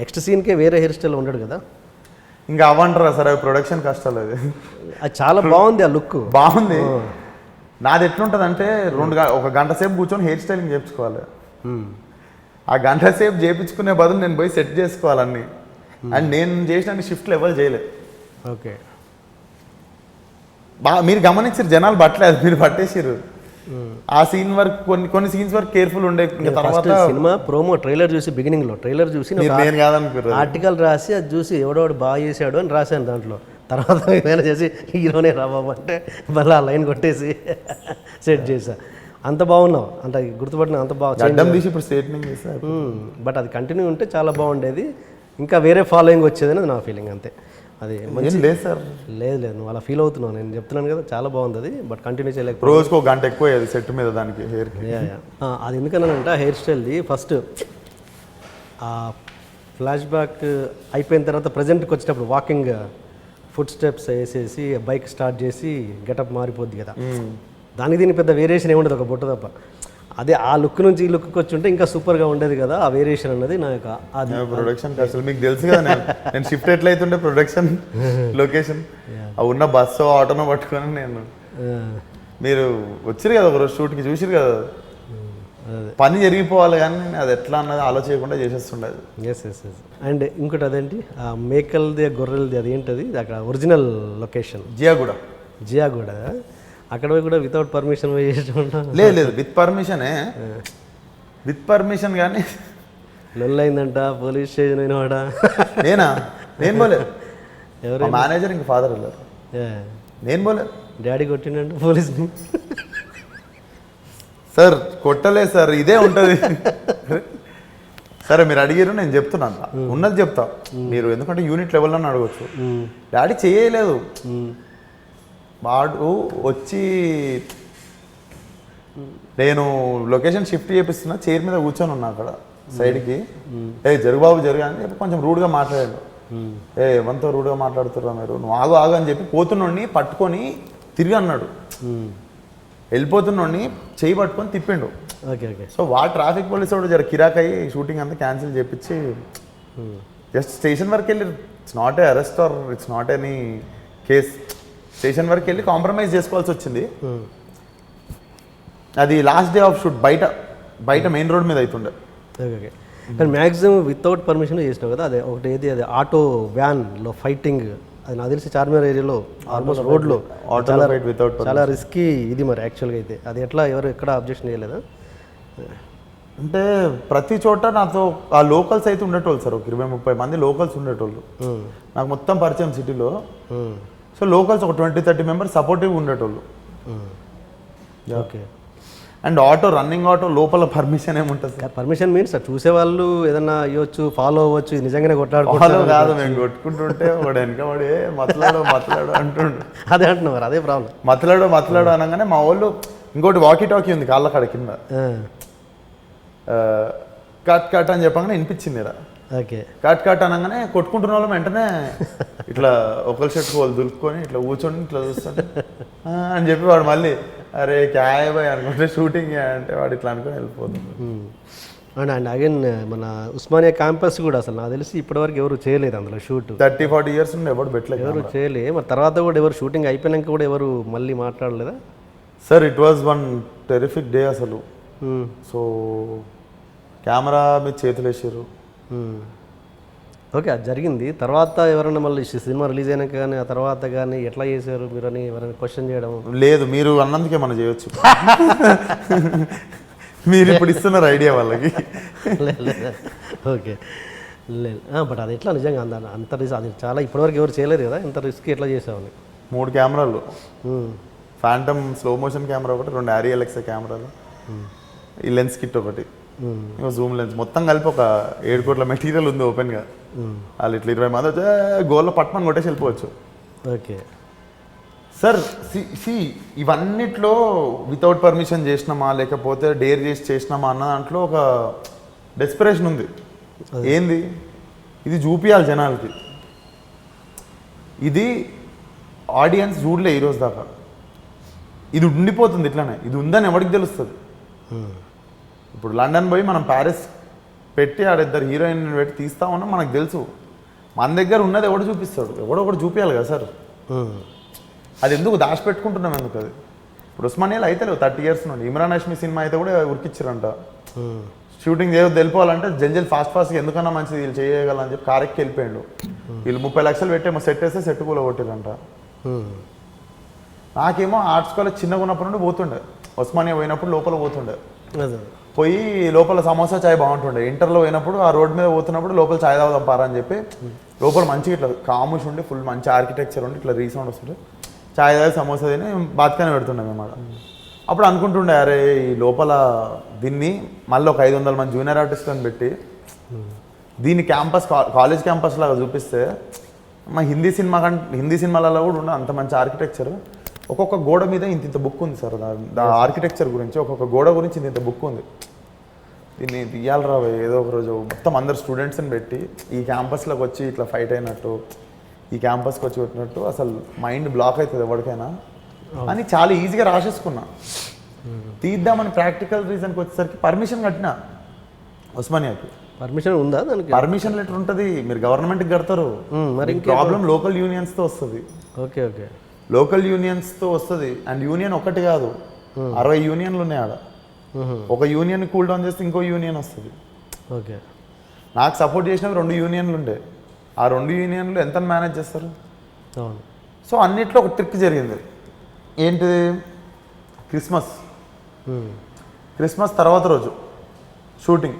నెక్స్ట్ సీన్కే వేరే హెయిర్ స్టైల్లో ఉండడు కదా. ఇంకా అవ్వంటారా సార్, అవి ప్రొడక్షన్ కష్టాలు. అది చాలా బాగుంది, ఆ లుక్ బాగుంది. నాది ఎట్లుంటుంది అంటే, ఒక గంట సేపు కూర్చొని హెయిర్ స్టైలింగ్ చేయించుకోవాలి. ఆ గంట సేపు చేయించుకునే బదులు నేను పోయి సెట్ చేసుకోవాలన్నీ. అండ్ నేను చేసిన షిఫ్ట్లు ఎవరు చేయలేదు. ఓకే, మీరు గమనించారు, జనాలు పట్టలేదు, మీరు పట్టేసారు. ఆ సీన్ వరకు కొన్ని సీన్స్ వరకు కేర్ఫుల్ ఉండే. తర్వాత సినిమా ప్రోమో ట్రైలర్ చూసి, బిగినింగ్లో ట్రైలర్ చూసి నేను కాదనుకున్నారు, ఆర్టికల్ రాసి అది చూసి ఎవడోడు బాగా చేశాడు అని రాశాను దాంట్లో. తర్వాత ఏమైనా చేసి హీరోనే రాబాబు అంటే మళ్ళీ ఆ లైన్ కొట్టేసి సెట్ చేశా. అంత బాగున్నావు అంటే గుర్తుపట్టిన, అంత బాగా తీసి ఇప్పుడు స్టేట్మెంట్ చేశాను. బట్ అది కంటిన్యూ ఉంటే చాలా బాగుండేది, ఇంకా వేరే ఫాలోయింగ్ వచ్చేదని నా ఫీలింగ్. అంతే, అది లేదు సార్. లేదు నువ్వు అలా ఫీల్ అవుతున్నావు, నేను చెప్తున్నాను కదా, చాలా బాగుంది అది. బట్ కంటిన్యూ చేయలేక రోజుకు ఒక గంట ఎక్కువ సెట్ మీద దానికి హెయిర్. అది ఎందుకన్నానంటే హెయిర్ స్టైల్ది ఫస్ట్ ఆ ఫ్లాష్ బ్యాక్ అయిపోయిన తర్వాత ప్రజెంట్కి వచ్చేటప్పుడు వాకింగ్ ఫుట్ స్టెప్స్ వేసేసి బైక్ స్టార్ట్ చేసి గెటప్ మారిపోద్ది కదా, దానికి దీని పెద్ద వేరియేషన్ ఏముండదు, ఒక బొట్టు తప్ప. అదే ఆ లుక్ నుంచి ఈ లుక్కి వచ్చి ఉంటే ఇంకా సూపర్గా ఉండేది కదా, ఆ వేరియేషన్ అన్నది నా యొక్క. అది ప్రొడక్షన్ అసలు మీకు తెలుసు కదా, నేను షిఫ్ట్ ఎట్లయితుండే ప్రొడక్షన్ లొకేషన్ ఉన్న బస్సు ఆటోనో పట్టుకొని నేను, మీరు వచ్చిరు కదా ఒకరోజు షూట్కి చూసిరు కదా, పని జరిగిపోవాలి కానీ అది ఎట్లా అన్నది ఆలోచించకుండా చేసేస్తుండేది. ఎస్. అండ్ ఇంకోటి అదేంటి ఆ మేకల్ది గొర్రెలది, అది ఏంటది అక్కడ ఒరిజినల్ లొకేషన్ జియాగూడ. అక్కడ కూడా వితౌట్ పర్మిషన్ చేసేటా? లేదు, విత్ పర్మిషన్ కానీ లొల్లైందంట, పోలీస్ స్టేషన్ అయినవాడా? నేను పోలేదు, ఎవరు మేనేజర్ ఇంక ఫాదర్ వెళ్ళారు, నేను పోలేదు. డాడీ కొట్టిండంట పోలీస్ని? సార్ కొట్టలేదు సార్, ఇదే ఉంటుంది. సరే మీరు అడిగారు, నేను చెప్తున్నాను, ఉన్నది చెప్తా. మీరు ఎందుకంటే యూనిట్ లెవెల్లో అడగచ్చు. డాడీ చేయలేదు, వాడు వచ్చి నేను లొకేషన్ షిఫ్ట్ చేపిస్తున్నా, చైర్ మీద కూర్చొని ఉన్నా అక్కడ సైడ్కి, జరుగుబాబు జరుగు అని చెప్పి కొంచెం రూడ్గా మాట్లాడాడు. ఎవరితో రూడ్గా మాట్లాడుతున్నా మీరు, నువ్వు ఆగు అని చెప్పి పోతున్నోడిని పట్టుకొని తిరిగి అన్నాడు. వెళ్ళిపోతున్నోడిని చేయి పట్టుకొని తిప్పిండు. సో వాడు ట్రాఫిక్ పోలీస్ వాడు జర కిరాక్ అయ్యి షూటింగ్ అంతా క్యాన్సిల్ చేపించి జస్ట్ స్టేషన్ వరకు వెళ్ళి, it's not A arrest are it's not any case, station వరకు వెళ్ళి కాంప్రమైజ్ చేసుకోవాల్సి వచ్చింది. అది లాస్ట్ డే ఆఫ్ షూట్ బయట మెయిన్ రోడ్ మీద అవుతుండే. కానీ మ్యాక్సిమం వితౌట్ పర్మిషన్ చేసినావు కదా, అదే ఒకటి ఏది అది ఆటో వ్యాన్లో ఫైటింగ్, అది నాకు తెలిసి చార్మినార్ ఏరియాలో ఆల్మోస్ట్ రోడ్లో చాలా రిస్కీ ఇది. మరి యాక్చువల్గా అయితే అది ఎట్లా, ఎవరు ఎక్కడ అబ్జెక్షన్ చేయలేదా? అంటే ప్రతి చోట నాతో ఆ లోకల్స్ అయితే ఉండేటోళ్ళు సార్, ఒక 20-30 మంది లోకల్స్ ఉండేటోళ్ళు నాకు మొత్తం పరిచయం సిటీలో. సో లోకల్స్ ఒక 20-30 మెంబర్స్ సపోర్టివ్ ఉండేటోళ్ళు. ఓకే. అండ్ రన్నింగ్ ఆటో లోపల పర్మిషన్ ఏముంటుంది? పర్మిషన్ మీన్స్ చూసేవాళ్ళు ఏదన్నా అయ్యొచ్చు, ఫాలో అవ్వచ్చు, నిజంగానే కొట్లాడుకోవాలి కాదు. మేము కొట్టుకుంటుంటే వాడు వెనకబడి మతలాడు అంటుండు. అదే అంటున్నారు, అదే ప్రాబ్లం. మతలాడు అనగానే మా వాళ్ళు ఇంకోటి వాకీ టాకీ ఉంది కాళ్ళ కాడ కింద, కట్ అని చెప్పగానే వినిపించింది ఇలా. ఓకే, కట్ అనగానే కొట్టుకుంటున్న వాళ్ళం వెంటనే ఇట్లా ఒకరి షర్ట్ వాళ్ళు దులుపుకొని ఇట్లా కూర్చొని ఇట్లా చూస్తుంటే అని చెప్పి వాడు మళ్ళీ అరే క్యాయ్ బాయ్ అనుకుంటే షూటింగ్ అంటే వాడు ఇట్లా అనుకుని వెళ్ళిపోతుంది. అండ్ అగైన్ మన ఉస్మానియా క్యాంపస్ కూడా అసలు నాకు తెలిసి ఇప్పటివరకు ఎవరు చేయలేదు అందులో షూట్. 30-40 years నుండి ఎవరు పెట్టలేదు, ఎవరు చేయలేదు. మరి తర్వాత కూడా ఎవరు షూటింగ్ అయిపోయినాక కూడా ఎవరు మళ్ళీ మాట్లాడలేదా? Sir it was one terrific day అసలు. సో కెమెరా మీద చేతులు వేసారు. ఓకే, అది జరిగింది. తర్వాత ఎవరైనా మళ్ళీ సినిమా రిలీజ్ అయినాక కానీ ఆ తర్వాత కానీ ఎట్లా చేశారు మీరు అని ఎవరైనా క్వశ్చన్ చేయడం? లేదు, మీరు అన్నందుకే మనం చేయొచ్చు. మీరు ఇప్పుడు ఇస్తున్నారు ఐడియా వాళ్ళకి. ఓకే, లేదు బట్ అది ఎట్లా నిజంగా అంత రిస్క్ అది చాలా ఇప్పటివరకు ఎవరు చేయలేరు కదా, ఇంత రిస్క్ ఎట్లా చేసామని. 3 కెమెరాలు, ఫ్యాంటమ్ స్లో మోషన్ కెమెరా ఒకటి, 2 ARRI కెమెరాలు, ఈ లెన్స్ కిట్ ఒకటి, జూమ్ లెన్స్, మొత్తం కలిపి ఒక 7 కోట్ల మెటీరియల్ ఉంది ఓపెన్గా. వాళ్ళు ఇట్లా 20 మంది వచ్చే గోల్లో పట్టుమని కొట్టేసి వెళ్ళిపోవచ్చు. ఓకే సార్, ఇవన్నిట్లో వితౌట్ పర్మిషన్ చేసినామా లేకపోతే డేర్ చేసి చేసినామా అన్న దాంట్లో ఒక డెస్పిరేషన్ ఉంది. ఏంది, ఇది చూపించాలి జనాలకి. ఇది ఆడియన్స్ చూడలే ఈరోజు దాకా. ఇది ఉండిపోతుంది ఇట్లానే, ఇది ఉందని ఎవరికి తెలుస్తుంది. ఇప్పుడు లండన్ పోయి మనం ప్యారిస్ పెట్టి ఆడ 2 హీరోయిన్ పెట్టి తీస్తా ఉన్నాం, మనకు తెలుసు. మన దగ్గర ఉన్నది ఎవడు చూపిస్తాడు, ఎవడో ఒకటి చూపించాలి కదా సార్. అది ఎందుకు దాచిపెట్టుకుంటున్నాం, ఎందుకు? అది ఇప్పుడు ఉస్మానియాలో అయితే లేవు 30 years నుండి. ఇమ్రాన్ హష్మీ సినిమా అయితే కూడా ఉరికిచ్చారంట. షూటింగ్ ఏదో తెలిపోవాలంటే జల్జల్ ఫాస్ట్గా ఎందుకన్నా మంచిది వీళ్ళు చేయగలని చెప్పి కారెక్కి వెళ్ళిపోయాడు. వీళ్ళు 30 లక్షలు పెట్టేమో సెట్ వేస్తే సెట్ కూడా కొట్టిరంట. నాకేమో ఆర్ట్స్ కాలేజ్ చిన్నగా ఉన్నప్పటి నుండి పోతుండే, ఉస్మానియా పోయినప్పుడు లోపల పోతుండే, పోయి లోపల సమోసా చాయ్ బాగుంటుండే. ఇంటర్లో పోయినప్పుడు ఆ రోడ్ మీద పోతున్నప్పుడు లోపల చాయ్ తాగుదాం పారా అని చెప్పి లోపల మంచిగా ఇట్లా కాముష్ ఉండి ఫుల్ మంచి ఆర్కిటెక్చర్ ఉండి ఇట్లా రీసౌండ్ వస్తుండే, చాయ్ తాగి సమోసా తిని బాత్కానే పెడుతుండే మేము అక్కడ. అప్పుడు అనుకుంటుండే, అరే ఈ లోపల దీన్ని మళ్ళీ ఒక 500 మంది జూనియర్ ఆర్టిస్ట్లను పెట్టి దీన్ని కాలేజ్ క్యాంపస్ లాగా చూపిస్తే మా హిందీ సినిమాలలో కూడా ఉండే అంత మంచి ఆర్కిటెక్చర్. ఒక్కొక్క గోడ మీద ఇంత బుక్ ఉంది సార్, ఆర్కిటెక్చర్ గురించి ఒక్కొక్క గోడ గురించి ఇంత బుక్ ఉంది. దీన్ని తీయాలి రా ఏదో ఒక రోజు, మొత్తం అందరు స్టూడెంట్స్ని పెట్టి ఈ క్యాంపస్లోకి వచ్చి ఇట్లా ఫైట్ అయినట్టు, ఈ క్యాంపస్కి వచ్చి కొట్టినట్టు అసలు మైండ్ బ్లాక్ అవుతుంది ఎవరికైనా అని చాలా ఈజీగా రాసేసుకున్నా. తీద్దామని ప్రాక్టికల్ రీజన్కి వచ్చేసరికి పర్మిషన్ కట్టినా ఉస్మానియాకి. పర్మిషన్ ఉందా దానికి? పర్మిషన్ లెటర్ ఉంటుంది, మీరు గవర్నమెంట్కి కడతారు. మరి ప్రాబ్లం లోకల్ యూనియన్స్తో వస్తుంది. ఓకే ఓకే, లోకల్ యూనియన్స్తో వస్తుంది. అండ్ యూనియన్ ఒకటి కాదు, 60 యూనియన్లు ఉన్నాయి ఆడ. ఒక యూనియన్ కూల్ డౌన్ చేస్తే ఇంకో యూనియన్ వస్తుంది. ఓకే, నాకు సపోర్ట్ చేసినవి 2 యూనియన్లు ఉండే. ఆ 2 యూనియన్లు ఎంత మేనేజ్ చేస్తారు? సో అన్నిట్లో ఒక ట్రిక్ జరిగింది. ఏంటిది? క్రిస్మస్ తర్వాత రోజు షూటింగ్.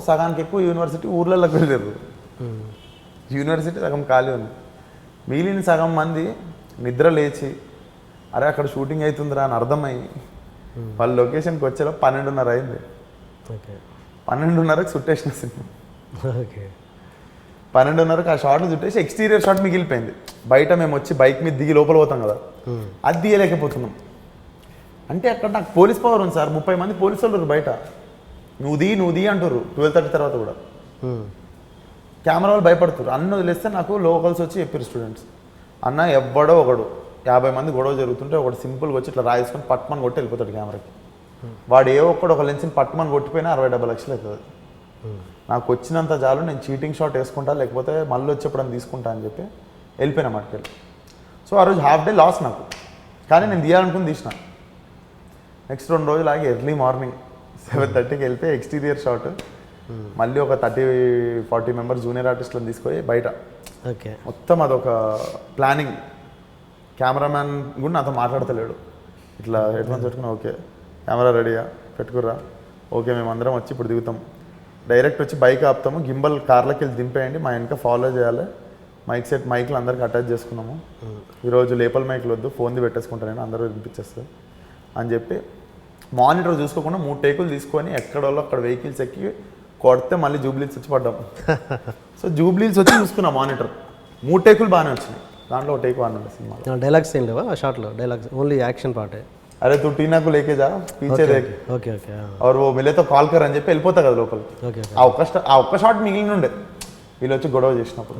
సగానికి ఎక్కువ యూనివర్సిటీ ఊర్లలోకి వెళ్ళారు. యూనివర్సిటీ సగం ఖాళీ ఉంది. మిగిలిన సగం మంది నిద్ర లేచి అరే అక్కడ షూటింగ్ అవుతుందిరా అని అర్థమయ్యి వాళ్ళ లొకేషన్కి వచ్చేలో 12:30 అయింది. 12:30కి చుట్టేసిన సినిమా. 12:30కి ఆ షాట్ని చుట్టేసి ఎక్స్టీరియర్ షాట్ మిగిలిపోయింది. బయట మేము వచ్చి బైక్ మీద దిగి లోపల పోతాం కదా, అది తీయలేకపోతున్నాం. అంటే అక్కడ నాకు పోలీస్ పవర్ ఉంది సార్, 30 మంది పోలీసు వాళ్ళు బయట. నువ్వు దీ అంటారు 12:30 తర్వాత కూడా. కెమెరా వాళ్ళు భయపడుతున్నారు. అన్న వదిలేస్తే నాకు లోకల్స్ వచ్చి చెప్పారు స్టూడెంట్స్, అన్న ఎవ్వడో ఒకడు 50 మంది గొడవ జరుగుతుంటే ఒకటి సింపుల్గా వచ్చి ఇట్లా రాయించుకొని పట్టుమని కొట్టి వెళ్ళిపోతాడు కెమెరాకి. వాడు ఏ ఒక్కడు ఒక లెన్స్ని పట్టుమని కొట్టిపోయినా 60-70 లక్షలు అవుతుంది. నాకు వచ్చినంత చాలు, నేను చీటింగ్ షాట్ వేసుకుంటా లేకపోతే మళ్ళీ వచ్చేప్పుడు తీసుకుంటా అని చెప్పి వెళ్ళిపోయినా మాటకెళ్ళి. సో ఆ రోజు హాఫ్ డే లాస్ నాకు, కానీ నేను తీయాలనుకుని తీసిన. నెక్స్ట్ 2 రోజులు ఆగి ఎర్లీ మార్నింగ్ 7:30కి వెళ్తే ఎక్స్టీరియర్ షాట్ మళ్ళీ ఒక 30-40 మెంబర్స్ జూనియర్ ఆర్టిస్టులను తీసుకొని బయట. ఓకే, మొత్తం అదొక ప్లానింగ్. కెమెరామ్యాన్ కూడా నాతో మాట్లాడతలేడు. ఇట్లా హెడ్ ఫోన్స్ పెట్టుకున్నా, ఓకే కెమెరా రెడీగా పెట్టుకుర్రా, ఓకే మేమందరం వచ్చి ఇప్పుడు దిగుతాం, డైరెక్ట్ వచ్చి బైక్ ఆపుతాము, గింబల్ కార్లకి వెళ్ళి దింపేయండి, మా వెనక ఫాలో చేయాలి, మైక్లు అందరికి అటాచ్ చేసుకున్నాము, ఈరోజు లేపల్ మైక్లు వద్దు ఫోన్ది పెట్టేసుకుంటాను అందరూ వినిపించేస్తుంది అని చెప్పి మానిటర్ చూసుకోకుండా 3 టేకులు తీసుకొని ఎక్కడోళ్ళు అక్కడ వెహికల్స్ ఎక్కి కొడితే మళ్ళీ జూబ్లీస్ వచ్చి పడ్డాం. సో జూబ్లీస్ వచ్చి చూసుకున్నా మానిటర్, 3 టేకులు బాగానే వచ్చినాయి. దాంట్లో ఒక టేక్ వాడినండి సినిమా. డైలాగ్స్ ఏం లేవా ఆ షాట్లో? డైలాగ్స్ ఓన్లీ యాక్షన్ పార్టే. అరే తు టీనా కు లేకే జా పీछे देख, ఓకే ఓకే, और वो मिले तो कॉल कर అని చెప్పి వెళ్ళిపోతా కదా లోపలికి. ఓకే, ఆ ఒక్క షాట్ మిగిలిన ఉండే వీళ్ళు వచ్చి గొడవ చేసినప్పుడు.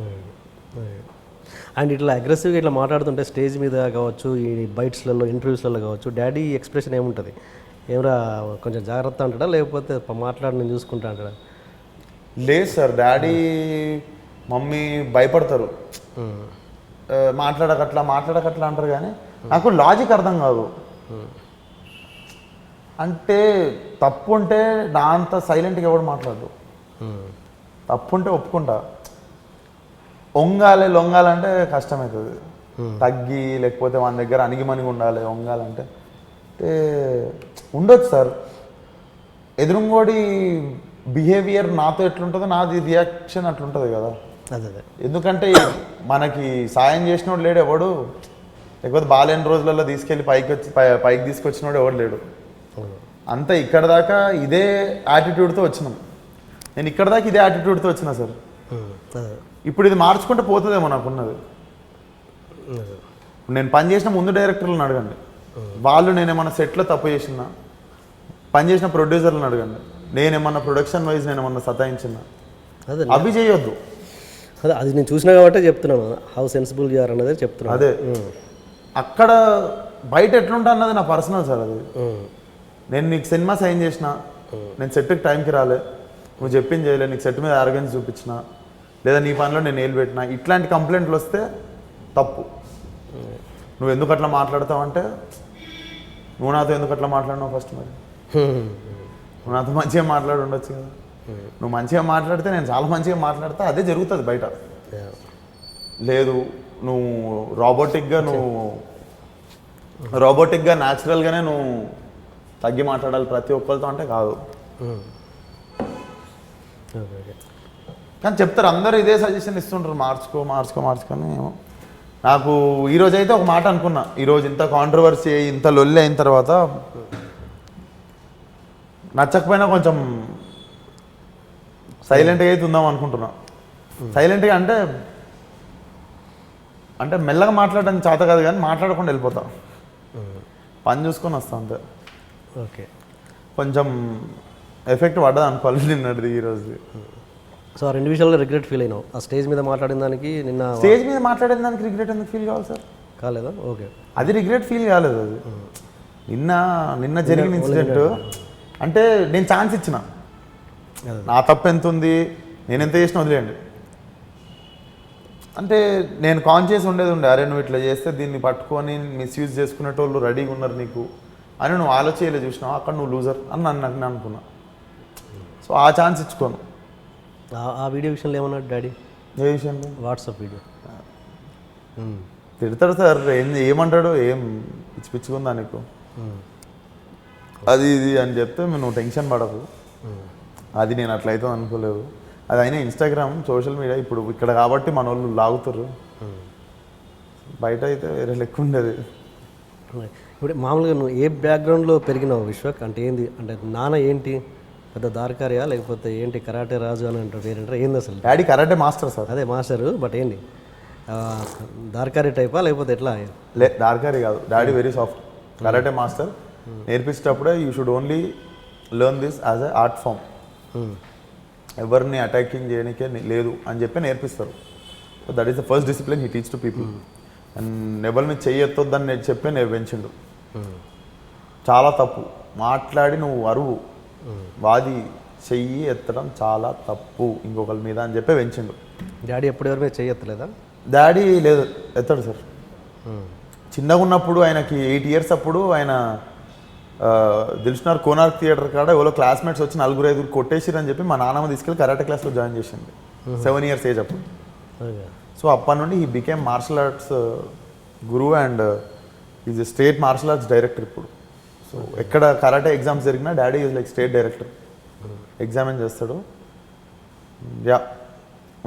అండ్ ఇట్లా అగ్రెసివ్గా ఇట్లా మాట్లాడుతుంటే స్టేజ్ మీద కావచ్చు, ఈ బైట్స్లలో ఇంటర్వ్యూస్లలో కావచ్చు, డాడీ ఎక్స్ప్రెషన్ ఏముంటుంది? ఏమరా కొంచెం జాగ్రత్త అంటాడా లేకపోతే మాట్లాడి నేను చూసుకుంటా అంటాడా? లేదు సార్, డాడీ మమ్మీ భయపడతారు, మాట్లాడకట్లా అంటారు. కానీ నాకు లాజిక్ అర్థం కాదు. అంటే తప్పు ఉంటే నా అంత సైలెంట్గా ఎవడు మాట్లాడు. తప్పు ఉంటే ఒప్పుకుంటా. లొంగాలంటే కష్టమవుతుంది. తగ్గి లేకపోతే మన దగ్గర అణిగిమణిగి ఉండాలి. వంగాలంటే అంటే ఉండొచ్చు సార్. ఎదురుంగోడి బిహేవియర్ నాతో ఎట్లుంటుందో నాది రియాక్షన్ అట్లుంటుంది కదా. అదే ఎందుకంటే మనకి సాయం చేసినోడు లేడు ఎవడు, లేకపోతే బాలేని రోజులలో తీసుకెళ్ళి పైకి తీసుకొచ్చినోడు ఎవడు లేడు. అంతా ఇక్కడ దాకా ఇదే యాటిట్యూడ్తో వచ్చినాం. నేను ఇక్కడ దాకా ఇదే యాటిట్యూడ్తో వచ్చినా సార్. ఇప్పుడు ఇది మార్చుకుంటే పోతుందేమో నాకున్నది. నేను పని చేసిన ముందు డైరెక్టర్లను అడగండి, వాళ్ళు నేనేమన్నా సెట్లో తప్పు చేసినా, పని చేసిన ప్రొడ్యూసర్లను అడగండి, నేనేమన్నా ప్రొడక్షన్ వైజ్ నేనేమన్నా సతాయించినా, అవి చేయొద్దు. అదే అది నేను చూసినా కాబట్టి చెప్తున్నాను, హౌ సెన్సిబుల్ యూఆర్ అన్నదే చెప్తున్నాను. అదే అక్కడ బయట ఎట్లుంటా అన్నది నా పర్సనల్ సార్. అది నేను నీకు సినిమా సైన్ చేసిన, నేను సెట్కి టైంకి రాలే, నువ్వు చెప్పింది చేయలే, నీకు సెట్ మీద ఆర్గన్స్ చూపించిన, లేదా నీ పనిలో నేను ఏలు పెట్టినా, ఇట్లాంటి కంప్లైంట్లు వస్తే తప్పు. నువ్వు ఎందుకు అట్లా మాట్లాడతావంటే, నువ్వు నాతో ఎందుకు అట్లా మాట్లాడినావు ఫస్ట్? మరి నువ్వు నాతో మంచిగా మాట్లాడి ఉండొచ్చు కదా. నువ్వు మంచిగా మాట్లాడితే నేను చాలా మంచిగా మాట్లాడితే అదే జరుగుతుంది బయట. లేదు నువ్వు రోబోటిక్గా న్యాచురల్గానే నువ్వు తగ్గి మాట్లాడాలి ప్రతి ఒక్కరితో అంటే కాదు. కానీ చెప్తారు అందరూ ఇదే సజెషన్ ఇస్తుంటారు, మార్చుకొని. ఏమో నాకు ఈరోజు అయితే ఒక మాట అనుకున్నా, ఈరోజు ఇంత కాంట్రవర్సీ ఇంత లొల్లి అయిన తర్వాత నచ్చకపోయినా కొంచెం సైలెంట్గా అయితే ఉందాం అనుకుంటున్నా. సైలెంట్గా అంటే మెల్లగా మాట్లాడడానికి చేత కాదు, కానీ మాట్లాడకుండా వెళ్ళిపోతా, పని చూసుకొని వస్తా అంతే. ఓకే, కొంచెం ఎఫెక్ట్ పడ్డది అనుకోవాలి నిన్నటిది ఈరోజు. సో ఆ 2 విషయాల్లో రిగ్రెట్ ఫీల్ అయినావు? ఆ స్టేజ్ మీద మాట్లాడిన దానికి, స్టేజ్ మీద మాట్లాడిన దానికి రిగ్రెట్ ఎందుకు ఫీల్ కావాలి సార్? కాలేదా? ఓకే, అది రిగ్రెట్ ఫీల్ కాలేదు. అది నిన్న జరిగిన ఇన్సిడెంట్ అంటే నేను ఛాన్స్ ఇచ్చిన, నా తప్పు ఎంత ఉంది, నేను ఎంత చేసినా వదిలేయండి అంటే నేను కాన్షియస్ ఉండేది అరే నువ్వు ఇట్లా చేస్తే దీన్ని పట్టుకొని మిస్యూజ్ చేసుకునేటోళ్ళు రెడీగా ఉన్నారు నీకు అని నువ్వు ఆలోచించలే, చూసినావు అక్కడ నువ్వు లూజర్ అని నన్ను అనుకున్నా. సో ఆ ఛాన్స్ ఇచ్చుకోను. ఆ వీడియో విషయంలో ఏమన్నాడు డాడీ? ఏ విషయంలో? వాట్సాప్ వీడియో తిడతాడు సార్. ఏమంటాడు, ఏం పిచ్చిగా నీకు అది ఇది అని చెప్తే నువ్వు టెన్షన్ పడకు, అది నేను అట్లయితే అనుకోలేదు. అది అయినా ఇన్స్టాగ్రామ్ సోషల్ మీడియా ఇప్పుడు ఇక్కడ కాబట్టి మన వాళ్ళు లాగుతారు, బయట అయితే వేరే లెక్క ఉండేది. ఇప్పుడు మామూలుగా నువ్వు ఏ బ్యాక్గ్రౌండ్లో పెరిగినావు విశ్వక్? అంటే ఏంది, అంటే నాన్న ఏంటి, పెద్ద దార్కారియా లేకపోతే ఏంటి, కరాటే రాజు అని అంటారు పేరంటారు, ఏంది అసలు? Daddy karate master sir. అదే మాస్టరు, బట్ ఏంటి దార్కారీ టైపా లేకపోతే ఎట్లా? దార్కారీ కాదు, daddy very soft. Karate master. నేర్పించేటప్పుడే you should only learn this as a art form, ఎవరిని అటాకింగ్ చేయడానికే లేదు అని చెప్పి నేర్పిస్తారు. So that is the first discipline he teach to people. And ఎవరిని చెయ్యొద్దని నేను చెప్పి నేను పెంచిండు. చాలా తప్పు మాట్లాడి నువ్వు అరువు వాది చెయ్యి ఎత్తడం చాలా తప్పు ఇంకొకరి మీద అని చెప్పి పెంచిండు. డాడీ ఎప్పుడు ఎవరి మీద చెయ్యి ఎత్తలేదా? డాడీ లేదు, ఎత్తాడు సార్. చిన్నగా ఉన్నప్పుడు ఆయనకి 8 years అప్పుడు ఆయన దిల్షునార్ కోనార్క్ థియేటర్ కాడ ఎవరో క్లాస్మేట్స్ వచ్చి 4-5 కొట్టేసిరు అని చెప్పి మా నాన్నమ్మ తీసుకెళ్ళి కరాటే క్లాస్లో జాయిన్ చేసింది. 7 years ఏజ్ అప్పుడు. సో అప్పటి నుండి ఈ బికేమ్ మార్షల్ ఆర్ట్స్ గురువు and is state martial arts director ఇప్పుడు. సో ఎక్కడ కరాటే ఎగ్జామ్స్ జరిగినా daddy is like state director, examine చేస్తాడు. Yeah,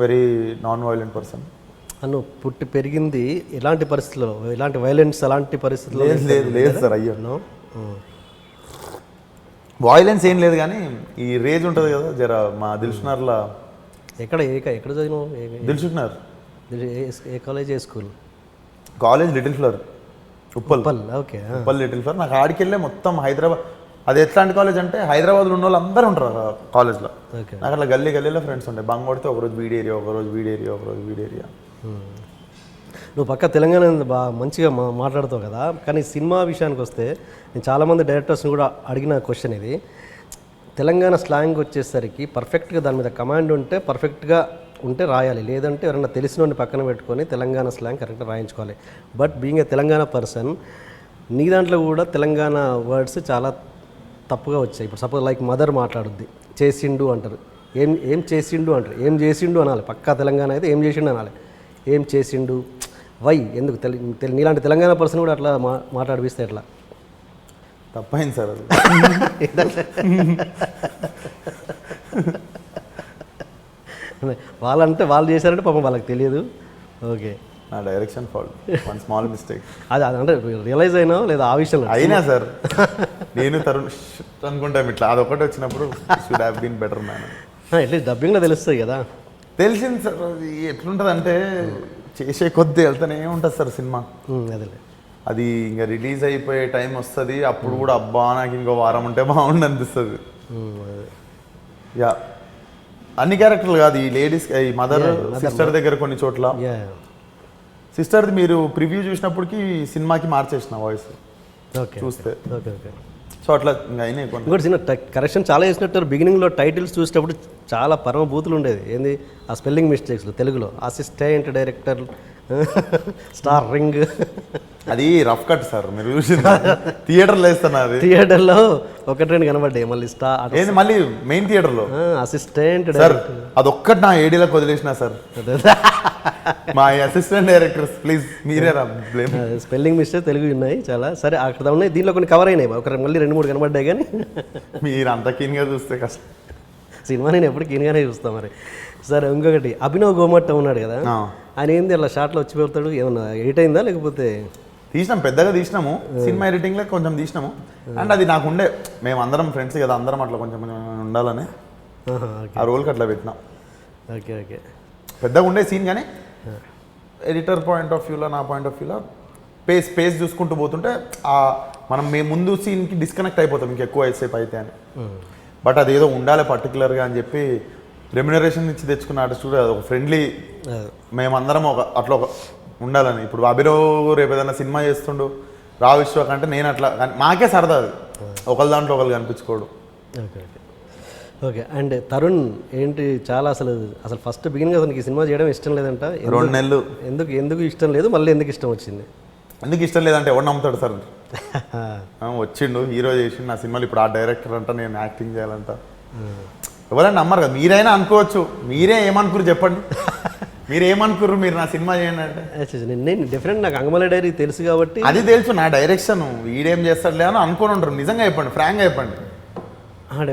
very non violent person. Anu పుట్టి పెరిగింది ఎలాంటి పరిస్థితుల్లో, ఎలాంటి వైలెన్స్ అలాంటి పరిస్థితుల్లో? లేదు సార్, అయ్యో వైలెన్స్ ఏం లేదు, కానీ ఈ రేజ్ ఉంటుంది కదా జర. మా దిల్షుక్నగర్లో ఎక్కడ చదివినావు? దిల్షుక్నగర్. ఏ కాలేజ్, ఏ school? College Little Flower, Uppal. Okay, Uppal Little Flower. నాకు ఆడికి వెళ్ళే మొత్తం హైదరాబాద్. అది ఎట్లాంటి కాలేజ్ అంటే హైదరాబాద్లో ఉన్న వాళ్ళు అందరూ ఉంటారు కాలేజ్లో. నాకు అట్లా గల్లీలో ఫ్రెండ్స్ ఉంటాయి. బంగ్ కొడితే ఒకరోజు వీడి ఏరియా, ఒకరోజు వీడి ఏరియా. నువ్వు పక్క తెలంగాణ బాగా మంచిగా మాట్లాడుతావు కదా, కానీ సినిమా విషయానికి వస్తే నేను చాలామంది డైరెక్టర్స్ని కూడా అడిగిన క్వశ్చన్ ఇది. తెలంగాణ స్లాంగ్ వచ్చేసరికి పర్ఫెక్ట్గా దాని మీద కమాండ్ ఉంటే పర్ఫెక్ట్గా ఉంటే రాయాలి, లేదంటే ఎవరైనా తెలిసిన పక్కన పెట్టుకొని తెలంగాణ స్లాంగ్ కరెక్ట్గా రాయించుకోవాలి. But being a Telangana person, నీ దాంట్లో కూడా తెలంగాణ వర్డ్స్ చాలా తప్పుగా వచ్చాయి. ఇప్పుడు సపోజ్ లైక్ మదర్ మాట్లాడుద్ది, చేసిండు అంటారు, ఏం చేసిండు అంటారు, ఏం చేసిండు అనాలి. పక్కా తెలంగాణ అయితే ఏం చేసిండు అనాలి. ఏం చేసిండు వై ఎందుకు నీలాంటి తెలంగాణ పర్సన్ కూడా అట్లా మాట్లాడిపిస్తే ఎట్లా? తప్పైంది సార్ అది. వాళ్ళంటే వాళ్ళు చేశారంటే పాపం వాళ్ళకి తెలియదు. ఓకే, నా direction fault, one small mistake. అది అంటే రియలైజ్ అయినా లేదా ఆ విషయంలో? అయినా సార్, నేను తరుణ్ అనుకుంటాం ఇట్లా, అదొకటి వచ్చినప్పుడు should have been better man. At least డబ్బింగ్లో తెలుస్తుంది కదా. తెలిసింది సార్. అది ఎట్లుంటుంది అంటే చేసే కొద్దీ వెళ్తూనే ఉంటుంది సార్ సినిమా. అదేలే, అది ఇంకా రిలీజ్ అయిపోయే టైం వస్తుంది, అప్పుడు కూడా అబ్బా నాకు ఇంకో వారం ఉంటే బాగుండు అనిపిస్తుంది. యా, అన్ని క్యారెక్టర్లు కాదు, ఈ లేడీస్, ఈ మదర్ సిస్టర్ దగ్గర కొన్ని చోట్ల. సిస్టర్ది మీరు ప్రివ్యూ చూసినప్పటికి సినిమాకి మార్చేసిన వాయిస్ చూస్తే. Okay okay. సో అట్లా ఇంకా అయినాయి కొన్ని. ఇంకోటి చిన్న కరెక్షన్ చాలా చేసినట్టు. బిగినింగ్లో టైటిల్స్ చూసేటప్పుడు చాలా పరమ బూతులు ఉండేది. ఏంది ఆ స్పెల్లింగ్ మిస్టేక్స్లో తెలుగులో అసిస్టెంట్ డైరెక్టర్ స్టార్ రింగ్. అది రఫ్ కట్ సార్, మీరు చూసి థియేటర్లో వేస్తున్నారు. థియేటర్లో ఒకటి రెండు కనబడ్డాయి. మళ్ళీ ఏంది మళ్ళీ మెయిన్ థియేటర్లో అసిస్టెంట్ సార్, అదొక్కటి నా ఏడీలోకి వదిలేసిన సార్. మా అసిస్టెంట్ డైరెక్టర్స్ ప్లీజ్ మీరే బ్లేమ్. స్పెల్లింగ్ మిస్టేక్ తెలుగు ఉన్నాయి చాలా. సరే అక్కడ ఉన్నాయి, దీనిలో కొన్ని కవర్ అయినాయి. ఒక మళ్ళీ 2-3 కనబడ్డాయి. కానీ మీరు అంత కీన్గా చూస్తే కష్టం. సినిమా నేను ఎప్పుడు కీన్గానే చూస్తాను. మరి సరే, ఇంకొకటి అభినవ్ గోమట్ట ఉన్నాడు కదా, ఆయన ఏంది అలా షార్ట్లో వచ్చి పెడతాడు? ఏమన్నా ఎడిట్ అయిందా లేకపోతే? తీసినాం, పెద్దగా తీసినాము, సినిమా ఎడిటింగ్లో కొంచెం తీసినాము. అండ్ అది నాకు ఉండే, మేము అందరం ఫ్రెండ్స్ కదా, అందరం అట్లా కొంచెం ఉండాలని ఆ రోల్కి అట్లా పెట్టినాం. Okay okay. పెద్దగా ఉండే సీన్, కానీ ఎడిటర్ పాయింట్ ఆఫ్ వ్యూలో, నా పాయింట్ ఆఫ్ వ్యూలో పేస్ చూసుకుంటూ పోతుంటే మనం మేము ముందు సీన్కి డిస్కనెక్ట్ అయిపోతాం ఇంకెక్కువ సేపు అయితే అని. బట్ అది ఏదో ఉండాలి పర్టికులర్గా అని చెప్పి రెమ్యునరేషన్ ఇచ్చి తెచ్చుకున్న ఆర్టిస్ట్ కూడా ఒక ఫ్రెండ్లీ, మేమందరం అట్లా ఒక ఉండాలని. ఇప్పుడు అభినవ్ రేపు ఏదైనా సినిమా చేస్తుండు రా విశ్వ కంటే నేను అట్లా, మాకే సరదా అది, ఒకరి దాంట్లో ఒకరు కనిపించుకోవడం. Okay okay okay. And Tarun ఏంటి చాలా అసలు ఫస్ట్ బిగినింగ్ అతనికి ఈ సినిమా చేయడం ఇష్టం లేదంట. 2 నెలలు. ఎందుకు ఇష్టం లేదు, మళ్ళీ ఎందుకు ఇష్టం వచ్చింది? ఎందుకు ఇష్టం లేదంటే ఎవరు నమ్ముతాడు సార్. వచ్చిండు, హీరో చేసిండు నా సినిమాలు, ఇప్పుడు ఆ డైరెక్టర్ అంట నేను యాక్టింగ్ చేయాలంట. ఎవరైనా నమ్మరు కదా. మీరైనా అనుకోవచ్చు, మీరే ఏమనుకురు చెప్పండి, మీరు ఏమనుకుర్రు మీరు నా సినిమా చేయండి అంటే. నేను డిఫరెంట్, నాకు అంగమల డైరీ తెలుసు కాబట్టి అది తెలుసు, నా డైరెక్షన్ వీడేం చేస్తాడులే అని అనుకోని ఉంటారు. నిజంగా చెప్పండి, ఫ్రాంక్గా చెప్పండి.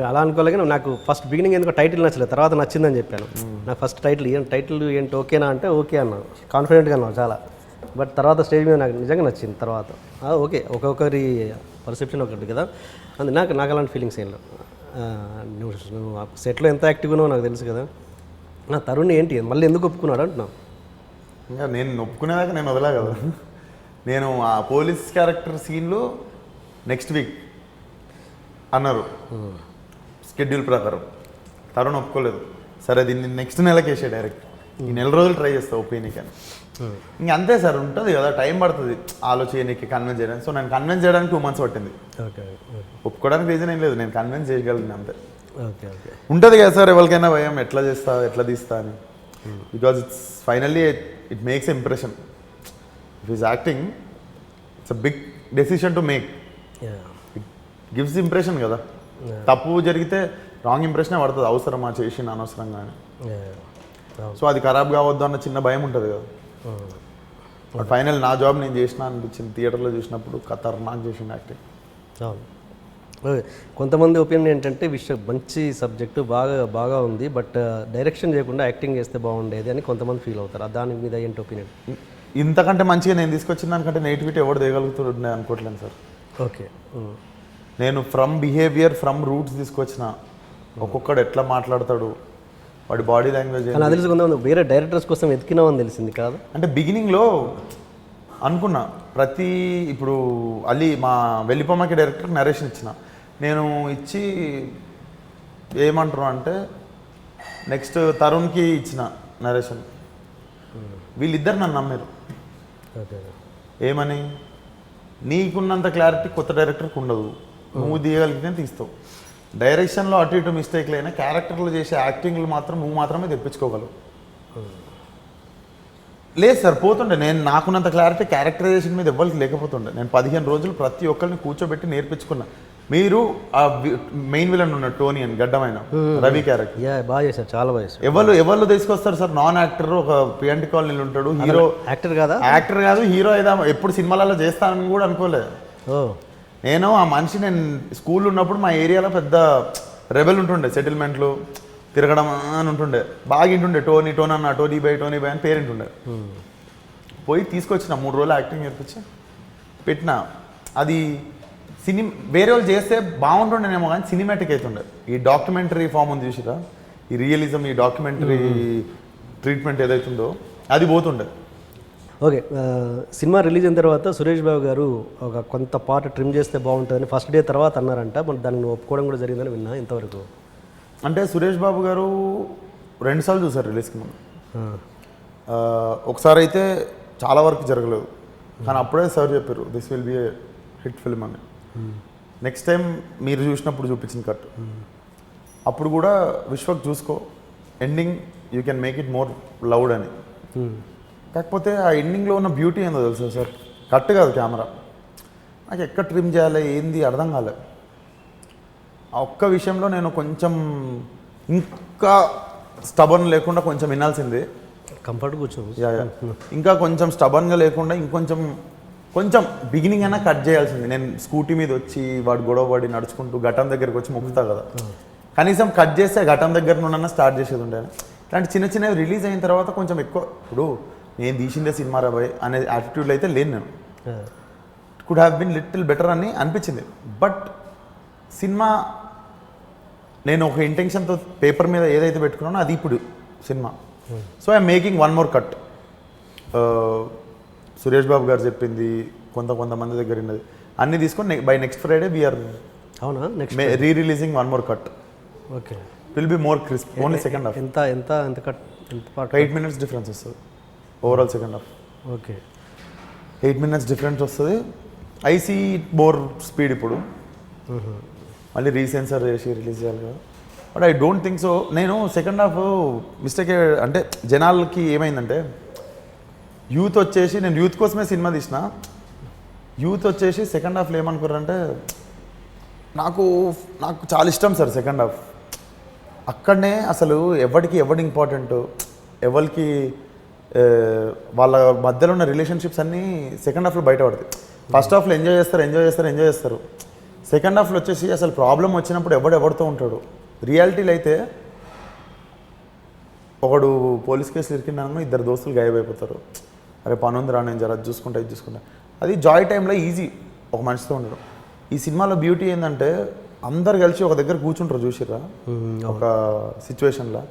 అలా అనుకోలేక నాకు ఫస్ట్ బిగినింగ్ ఎందుకో టైటిల్ నచ్చలేదు, తర్వాత నచ్చిందని చెప్పాను. నాకు ఫస్ట్ టైటిల్ ఏంటి ఓకేనా అంటే ఓకే అన్నాను, కాన్ఫిడెంట్గా అన్నాను చాలా. బట్ తర్వాత స్టేజ్ మీద నాకు నిజంగా నచ్చింది. తర్వాత ఓకే, ఒక్కొక్కరి పర్సెప్షన్ ఒకటి కదా, అది నాకు అలాంటి ఫీలింగ్స్ ఏం లేవు. నువ్వు సెట్లో ఎంత యాక్టివ్గా ఉన్నావు నాకు తెలుసు కదా. నా తరుణ్ ఏంటి మళ్ళీ ఎందుకు ఒప్పుకున్నాడు అంటున్నావు? ఇంకా నేను ఒప్పుకునేదాకా నేను వదలా కదా. నేను ఆ పోలీస్ క్యారెక్టర్ సీన్లో నెక్స్ట్ వీక్ అన్నారు షెడ్యూల్ ప్రకారం. తరుణ్ ఒప్పుకోలేదు. సరే దీన్ని నెక్స్ట్ నెలకి వేసే డైరెక్ట్, ఈ 4 రోజులు ట్రై చేస్తా ఒపీనియన్ అని. ఇంక అంతే సార్, ఉంటుంది కదా, టైం పడుతుంది ఆలోచనకి, కన్విన్స్ చేయడానికి. సో నేను కన్విన్స్ చేయడానికి 2 months పట్టింది. ఒప్పుకోవడానికి రీజన్ ఏం లేదు, నేను కన్విన్స్ చేయగలిగిన అంతే. Okay okay. ఉంటుంది కదా సార్ ఎవరికైనా భయం, ఎట్లా చేస్తా ఎట్లా తీస్తా అని. Because it's finally it makes impression. If is acting it's a big decision to make. It gives impression కదా. తప్పు జరిగితే రాంగ్ ఇంప్రెషనే పడుతుంది, అవసరమా చేసిన అనవసరంగానే. సో అది ఖరాబ్ కావద్దు అన్న చిన్న భయం ఉంటుంది కదా. బట్ ఫైనల్ నా జాబ్ నేను చేసిన అనిపించింది. థియేటర్లో చూసినప్పుడు ఖతర్నాక్ చేసిన యాక్టింగ్. కొంతమంది ఒపీనియన్ ఏంటంటే మంచి సబ్జెక్టు బాగా ఉంది, బట్ డైరెక్షన్ చేయకుండా యాక్టింగ్ చేస్తే బాగుండేది అని కొంతమంది ఫీల్ అవుతారు. దాని మీద ఏంటి ఒపీనియన్? ఇంతకంటే మంచిగా నేను తీసుకొచ్చిన దానికంటే నెగిటివిటీ ఎవరు దిగలుగుతుండే అనుకోవట్లేదు సార్. ఓకే. నేను ఫ్రమ్ బిహేవియర్, ఫ్రమ్ రూట్స్ తీసుకొచ్చిన. ఒక్కొక్కడు ఎట్లా మాట్లాడతాడు, వాడి బాడీ లాంగ్వేజ్ తెలుసుకుందాం. వేరే డైరెక్టర్స్ కోసం ఎతికినామని తెలిసింది కాదు అంటే బిగినింగ్లో అనుకున్నా. ఇప్పుడు అలీ మా వెల్లిపమ్మకి డైరెక్టర్కి నరేషన్ ఇచ్చిన. నేను ఇచ్చి ఏమంటారు అంటే నెక్స్ట్ తరుణ్కి ఇచ్చిన నరేషన్. వీళ్ళిద్దరు నన్ను నమ్మారు. ఏమని, నీకున్నంత క్లారిటీ కొత్త డైరెక్టర్కి ఉండదు, నువ్వు తీయగలిగితే తీస్తావు. డైరెక్షన్లో అటు ఇటు మిస్టేక్లు అయినా క్యారెక్టర్లు చేసే యాక్టింగ్లు మాత్రం నువ్వు మాత్రమే తెప్పించుకోగలవు. లేదు సార్, పోతుండే. నేను నాకున్నంత క్లారిటీ క్యారెక్టరైజేషన్ మీద ఎవ్వరికి లేకపోతుండే. నేను 15 రోజులు ప్రతి ఒక్కరిని కూర్చోబెట్టి నేర్పించుకున్నా. మీరు ఆ మెయిన్ విలన్ ఉన్న టోనీ అని గడ్డమైన రవి క్యారెక్టర్ యా బాగా చేశారు, చాలా బాగా చేశారు. ఎవరు తీసుకొస్తారు సార్? నాన్ యాక్టర్ ఒక పిఎన్టీ కాలనీలో ఉంటాడు, హీరో యాక్టర్ కాదా? యాక్టర్ కాదు, హీరో ఏదా ఎప్పుడు సినిమాలలో చేస్తానని కూడా అనుకోలేదు. ఓ నేను ఆ మనిషి నేను స్కూల్ ఉన్నప్పుడు మా ఏరియాలో పెద్ద రెబెల్ ఉంటుండే, సెటిల్మెంట్లు తిరగడం అని ఉంటుండే, బాగా ఇంటుండే టోనీ అన్న, టోనీ బై అని పేరింటుండే. పోయి తీసుకొచ్చిన 3 రోజులు యాక్టింగ్ నేర్పించి పెట్టిన. అది వేరే వాళ్ళు చేస్తే బాగుంటుండేనేమో కానీ సినిమాటిక్ అవుతుండే. ఈ డాక్యుమెంటరీ ఫామ్ ఉంది చూసిరా, ఈ రియలిజం, ఈ డాక్యుమెంటరీ ట్రీట్మెంట్ ఏదైతుందో అది పోతుండే. ఓకే, సినిమా రిలీజ్ అయిన తర్వాత సురేష్ బాబు గారు ఒక కొంత పార్ట్ ట్రిమ్ చేస్తే బాగుంటుందని ఫస్ట్ డే తర్వాత అన్నారంట. మరి దాన్ని నువ్వు ఒప్పుకోవడం కూడా జరిగిందని విన్నా ఇంతవరకు. అంటే సురేష్ బాబు గారు 2 సార్లు చూసారు రిలీజ్కి ముందు. ఒకసారి అయితే చాలా వరకు జరగలేదు, కానీ అప్పుడే సార్ చెప్పారు this will be A hit film అని. నెక్స్ట్ టైం మీరు చూసినప్పుడు చూపించిన కట్, అప్పుడు కూడా విశ్వక్ చూసుకో ending you can make it more loud అని. కాకపోతే ఆ ఎండింగ్లో ఉన్న బ్యూటీ ఏందో తెలుసా సార్, కట్ కాదు కెమెరా. నాకు ఎక్కడ ట్రిమ్ చేయాలి ఏంది అర్థం కాలేదు. ఆ ఒక్క విషయంలో నేను కొంచెం ఇంకా స్టబర్న్ లేకుండా కొంచెం వినాల్సింది. కంఫర్ట్ కూర్చో. ఇంకా కొంచెం స్టబర్న్గా లేకుండా కొంచెం బిగినింగ్ అయినా కట్ చేయాల్సింది. నేను స్కూటీ మీద వచ్చి వాడు గొడవపడి నడుచుకుంటూ ఘటం దగ్గరికి వచ్చి మొక్కుతా కదా, కనీసం కట్ చేస్తే ఘటం దగ్గర నుండి స్టార్ట్ చేసేది ఉండే. ఇలాంటి చిన్నవి రిలీజ్ అయిన తర్వాత కొంచెం ఎక్కువ, ఇప్పుడు నేను తీసిందే సినిమా రాబాయ్ అనే యాటిట్యూడ్లో అయితే లేను నేను. It could have been little better అని అనిపించింది. బట్ సినిమా నేను ఒక ఇంటెన్షన్తో పేపర్ మీద ఏదైతే పెట్టుకున్నానో అది ఇప్పుడు సినిమా. So I'm making 1 more cut. Suresh Babu garu చెప్పింది, కొంతమంది దగ్గర ఉన్నది అన్నీ తీసుకొని బై నెక్స్ట్ ఫ్రైడే వీఆర్ అవునా next releasing 1 more cut. Okay, will be more crisp. Only second half. ఎంత కట్, ఎంత పార్ట్? 8 minutes డిఫరెన్స్ వస్తుంది overall second half. Okay, 8 minutes difference వస్తుంది. ఐసీ మోర్ స్పీడ్ ఇప్పుడు, మళ్ళీ రీసెన్సర్ చేసి రిలీజ్ చేయాలి కదా. But I don't think so. నేను సెకండ్ హాఫ్ మిస్టేక్ అంటే జనాలకి ఏమైందంటే, యూత్ వచ్చేసి, నేను యూత్ కోసమే సినిమా తీసిన, యూత్ వచ్చేసి సెకండ్ హాఫ్లో ఏమనుకున్నారంటే, నాకు చాలా ఇష్టం సార్ సెకండ్ హాఫ్. అక్కడనే అసలు ఎవరికి ఇంపార్టెంట్, ఎవరికి వాళ్ళ మధ్యలో ఉన్న రిలేషన్షిప్స్ అన్నీ సెకండ్ హాఫ్లో బయటపడతాయి. ఫస్ట్ హాఫ్లో ఎంజాయ్ చేస్తారు. సెకండ్ హాఫ్లో వచ్చేసి అసలు ప్రాబ్లం వచ్చినప్పుడు ఎవరితో ఉంటాడు. రియాలిటీలో అయితే ఒకడు పోలీస్ కేసులు ఇరికినాను, 2 దోస్తులు గాయబైపోతారు. అరే పని ఉంది రా, నేను జర ఇది చూసుకుంటా. అది జాయ్ టైంలో ఈజీ ఒక మనిషితో ఉండడం. ఈ సినిమాలో బ్యూటీ ఏంటంటే అందరు కలిసి ఒక దగ్గర కూర్చుంటారు, చూసిర్రా ఒక సిచ్యువేషన్లో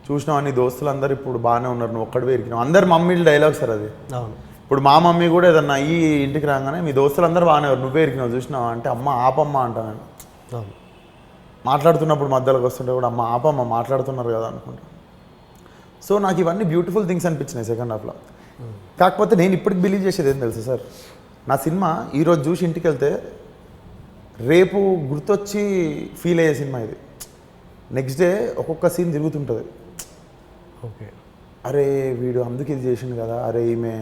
చూసినావు. అన్ని దోస్తులు అందరు ఇప్పుడు బాగానే ఉన్నారు, నువ్వు ఒక్కడివే ఇరికినావు. అందరు మమ్మీ డైలాగ్ సార్ అది. ఇప్పుడు మా మమ్మీ కూడా ఏదన్నా ఈ ఇంటికి రాగానే మీ దోస్తులు అందరూ బాగానే ఉన్నారు, నువ్వే ఇరికినావు చూసినావు అంటే అమ్మ ఆపమ్మ అంటాను నేను. మాట్లాడుతున్నప్పుడు మధ్యలోకి వస్తుంటే కూడా అమ్మ ఆపమ్మ మాట్లాడుతున్నారు కదా అనుకుంటా. సో నాకు ఇవన్నీ బ్యూటిఫుల్ థింగ్స్ అనిపించినాయి సెకండ్ హాఫ్లో. కాకపోతే నేను ఇప్పటికి బిలీవ్ చేసేది ఏం తెలుసు సార్, నా సినిమా ఈరోజు చూసి ఇంటికి వెళ్తే రేపు గుర్తొచ్చి ఫీల్ అయ్యే సినిమా ఇది. నెక్స్ట్ డే ఒక్కొక్క సీన్ తిరుగుతుంటుంది. ఓకే, అరే వీడు అందుకు ఇది చేసిండు కదా, అరే ఈమె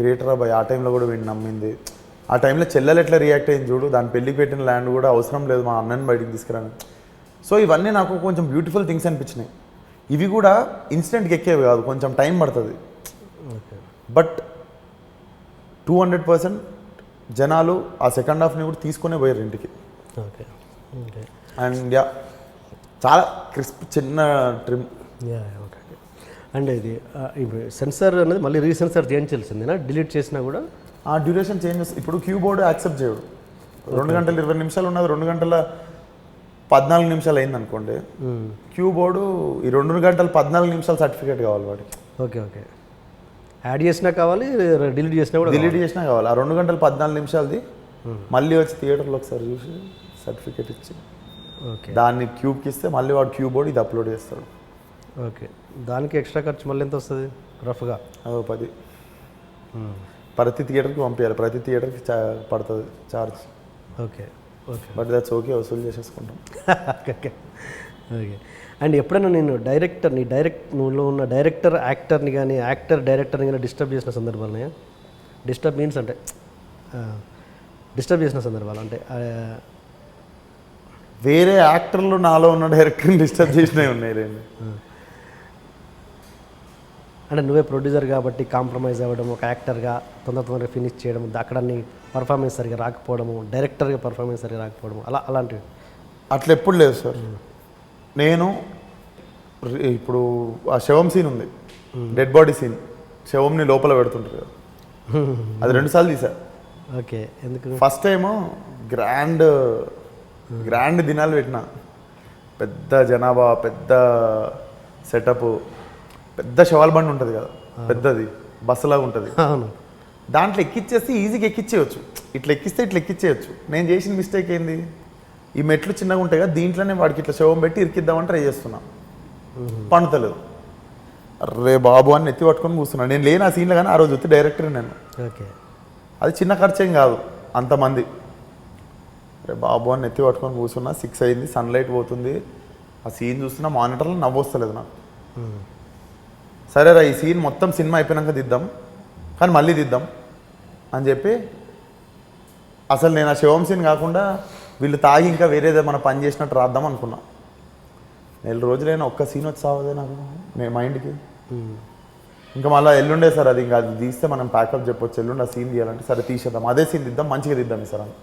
గ్రేటర్ అబ్బాయి, ఆ టైంలో కూడా వీడిని నమ్మింది, ఆ టైంలో చెల్లెలు ఎట్లా రియాక్ట్ అయింది చూడు, దాని పెళ్ళికి పెట్టిన ల్యాండ్ కూడా అవసరం లేదు మా అన్నని బయటికి తీసుకురాను. సో ఇవన్నీ నాకు కొంచెం బ్యూటిఫుల్ థింగ్స్ అనిపించినాయి. ఇవి కూడా ఇన్స్టెంట్కి ఎక్కేవి కాదు, కొంచెం టైం పడుతుంది. బట్ 200% జనాలు ఆ సెకండ్ హాఫ్ని కూడా తీసుకునే పోయారు ఇంటికి. ఓకే, అండ్ యా చాలా క్రిస్ప్ చిన్న ట్రిమ్. ఓకే. అండ్ ఇది సెన్సార్ అనేది మళ్ళీ రీసెన్సార్ చేయించాల్సిందేనా, డిలీట్ చేసినా కూడా? ఆ డ్యూరేషన్ చేంజెస్ ఇప్పుడు కీబోర్డ్ యాక్సెప్ట్ చేయడు. 2 గంటల 20 నిమిషాలు ఉన్నది 2 గంటల 14 నిమిషాలు అయింది అనుకోండి, కీబోర్డు ఈ 2 గంటల 14 నిమిషాలు సర్టిఫికేట్ కావాలి వాడికి. ఓకే, యాడ్ చేసినా కావాలి, డిలీట్ చేసినా కూడా కావాలి. ఆ 2 గంటల 14 నిమిషాలది మళ్ళీ వచ్చి థియేటర్లో ఒకసారి చూసి సర్టిఫికేట్ ఇచ్చి దాన్ని క్యూబ్కి ఇస్తే మళ్ళీ వాడు కీబోర్డ్ ఇది అప్లోడ్ చేస్తాడు. ఓకే, దానికి ఎక్స్ట్రా ఖర్చు మళ్ళీ ఎంత వస్తుంది రఫ్గా? 10 ప్రతి థియేటర్కి పంపించాలి, ప్రతి థియేటర్కి పడుతుంది charge. Okay, but that's okay, వసూలు చేసేసుకుంటాం. ఓకే. అండ్ ఎప్పుడైనా నేను నువ్వులో ఉన్న డైరెక్టర్ యాక్టర్ని కానీ యాక్టర్ డైరెక్టర్ని కానీ డిస్టర్బ్ చేసిన సందర్భాలు? డిస్టర్బ్ మీన్స్ అంటే డిస్టర్బ్ చేసిన సందర్భాలు అంటే వేరే యాక్టర్లు నాలో ఉన్న డైరెక్టర్ని డిస్టర్బ్ చేసినవి ఉన్నాయి రెండు. అంటే నువ్వే ప్రొడ్యూసర్ కాబట్టి కాంప్రమైజ్ అవ్వడం, ఒక యాక్టర్గా తొందరగా ఫినిష్ చేయడం, అక్కడ నీ పర్ఫార్మెన్స్ సరిగా రాకపోవడము, డైరెక్టర్గా పర్ఫార్మెన్స్ సరిగా రాకపోవడము, అలాంటివి. అట్లా ఎప్పుడు లేదు సార్. నేను ఇప్పుడు ఆ శవం సీన్ ఉంది, డెడ్ బాడీ సీన్, శవంని లోపల పెడుతుంటారు కదా, అది 2 సార్లు తీసా. ఓకే, ఎందుకు? ఫస్ట్ టైము గ్రాండ్ దినాలు పెట్టిన, పెద్ద జనాభా, పెద్ద సెటప్, పెద్ద శవాల బండి ఉంటుంది కదా, పెద్దది బస్సులాగా ఉంటుంది, అవును. దాంట్లో ఎక్కిచ్చేసి ఈజీగా ఎక్కిచ్చేయచ్చు, ఇట్లా ఎక్కిస్తే ఇట్లా ఎక్కిచ్చేయచ్చు. నేను చేసిన మిస్టేక్ ఏంది, ఈ మెట్లు చిన్నగా ఉంటాయి కదా, దీంట్లోనే వాడికి ఇట్లా శవం పెట్టి ఇరికిద్దామని ట్రై చేస్తున్నా, పండుతలేదు. అరే బాబు అని ఎత్తి పట్టుకొని కూర్చున్నాను. నేను లేని ఆ సీన్లో, కానీ ఆ రోజు వచ్చి డైరెక్టర్ నేను. ఓకే, అది చిన్న ఖర్చు ఏం కాదు అంతమంది. అరే బాబు అని ఎత్తి పట్టుకొని కూర్చున్నా. 6 అయింది, సన్లైట్ పోతుంది, ఆ సీన్ చూస్తున్నా, మానిటర్లో నవ్వొస్తలేదు నాకు. సరేరా ఈ సీన్ మొత్తం సినిమా అయిపోయినాక దిద్దాం, కానీ మళ్ళీ దిద్దాం అని చెప్పి, అసలు నేను ఆ శివం సీన్ కాకుండా వీళ్ళు తాగి ఇంకా వేరేదే మన పని చేసినట్టు రాద్దాం అనుకున్నా. 4 రోజులైనా ఒక్క సీన్ వచ్చి సావదే నాకు నేను మైండ్కి. ఇంకా మళ్ళీ ఎల్లుండే సార్, అది ఇంకా అది తీస్తే మనం ప్యాకప్ చెప్పొచ్చు, ఎల్లుండి ఆ సీన్ తీయాలంటే సరే తీసేద్దాం, అదే సీన్ దిద్దాం, మంచిగా దిద్దాం సార్ అని.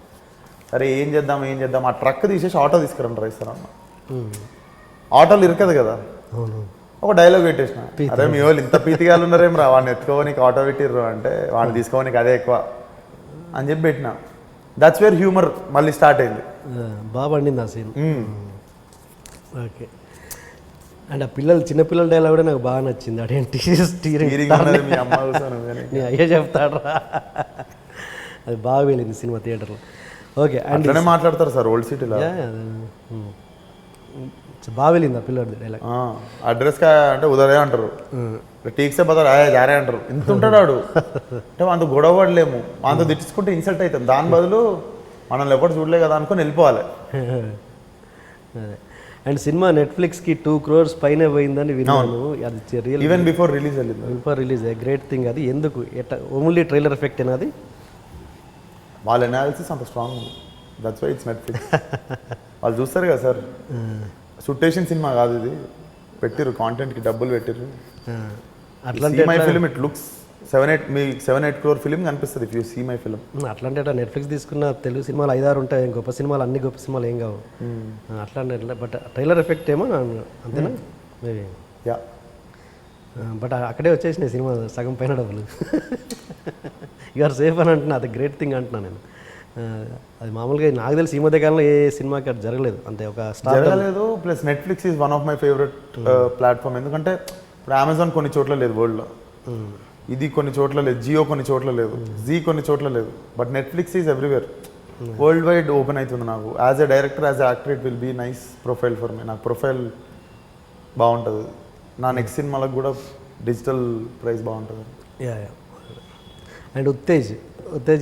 సరే ఏం చేద్దాం, ఆ ట్రక్ తీసేసి ఆటో తీసుకురండి రా సార్ అన్న. ఆటోలు ఇరకదు కదా, ఒక డైలాగ్ పెట్టేసిన, అరే మీ వాళ్ళు ఇంత పీతిగాలు ఉన్నారేం రా, వాడిని ఎత్తుకోవడానికి ఆటో పెట్టిర్రు అంటే, వాడిని తీసుకోవడానికి అదే ఎక్కువ అని చెప్పి పెట్టిన. దట్స్ వేర్ హ్యూమర్ మళ్ళీ స్టార్ట్ అయింది. బాగా పండింది ఆ సీన్. ఓకే, అండ్ ఆ చిన్నపిల్లల డైలాగ్ కూడా నాకు బాగా నచ్చింది. అదేంటి మీ అమ్మ నీ అయ్యే చెప్తాడరా, అది బాగా వెళ్ళింది సినిమా థియేటర్లో. ఓకే, అండ్ మాట్లాడతారు సార్ ఓల్డ్ సిటీలో, బాగా వెళ్ళింది ఆ పిల్లడి డైలాగ్. అడ్రస్ అంటే ఉదయం అంటారు, టీక్సే బతారు ఆయా జారే అంటారు. ఇంత ఉంటాడు వాడు అంటే, అంత గొడవ పడలేము, అంత తిట్టించుకుంటే ఇన్సల్ట్ అవుతాం, దాని బదులు మనల్ని ఎప్పుడు చూడలే కదా అనుకుని వెళ్ళిపోవాలి. అదే, అండ్ సినిమా నెట్ఫ్లిక్స్కి 2 crores పైన పోయిందని విన్నాను. అది రియల్, ఈవెన్ బిఫోర్ రిలీజ్ వెళ్ళింది. Before release great thing. అది ఎందుకు, ఓన్లీ ట్రైలర్ ఎఫెక్ట్ ఏనా అది? వాళ్ళ అనాలిసిస్ అంత స్ట్రాంగ్ ఉంది, దట్స్ వై ఇట్స్ నెట్ఫ్లిక్స్. వాళ్ళు చూస్తారు కదా సార్, సుట్టేషన్ సినిమా కాదు ఇది, పెట్టిర్రు కాంటెంట్కి డబ్బులు పెట్టిర్రు. అట్లాంటి my film it looks 7-8 crore film కనిపిస్తుంది if you see my film. అట్లాంటి నెట్ఫ్లిక్స్ తీసుకున్న తెలుగు సినిమాలు 5-6 ఉంటాయి, గొప్ప సినిమాలు, అన్ని గొప్ప సినిమాలు ఏం కావు అట్లాంటి. బట్ ట్రైలర్ ఎఫెక్ట్ ఏమో అంతేనా మేబీ. యా, బట్ అక్కడే వచ్చేసినాయి సినిమా సగం పైన డబ్బులు. యూఆర్ సేఫ్ అని అంటున్నా, అది గ్రేట్ థింగ్ అంటున్నా నేను. అది మామూలుగా నాకు తెలిసి ఈ మధ్య కాలంలో ఏ సినిమాకి అది జరగలేదు, అంతే ఒక స్టార్ జరగలేదు. Plus Netflix is one of my favourite platform. ఎందుకంటే ఇప్పుడు అమెజాన్ కొన్ని చోట్ల లేదు వరల్డ్లో, ఇది కొన్ని చోట్ల లేదు, జియో కొన్ని చోట్ల లేదు, జీ కొన్ని చోట్ల లేదు, but Netflix is everywhere, world wide open అవుతుంది నాకు. As a director, as a actor, it will be nice profile for me. నాకు ప్రొఫైల్ బాగుంటుంది, నా నెక్స్ట్ సినిమాలకు కూడా డిజిటల్ ప్రైస్ బాగుంటుంది. యా. అండ్ ఉత్తేజ్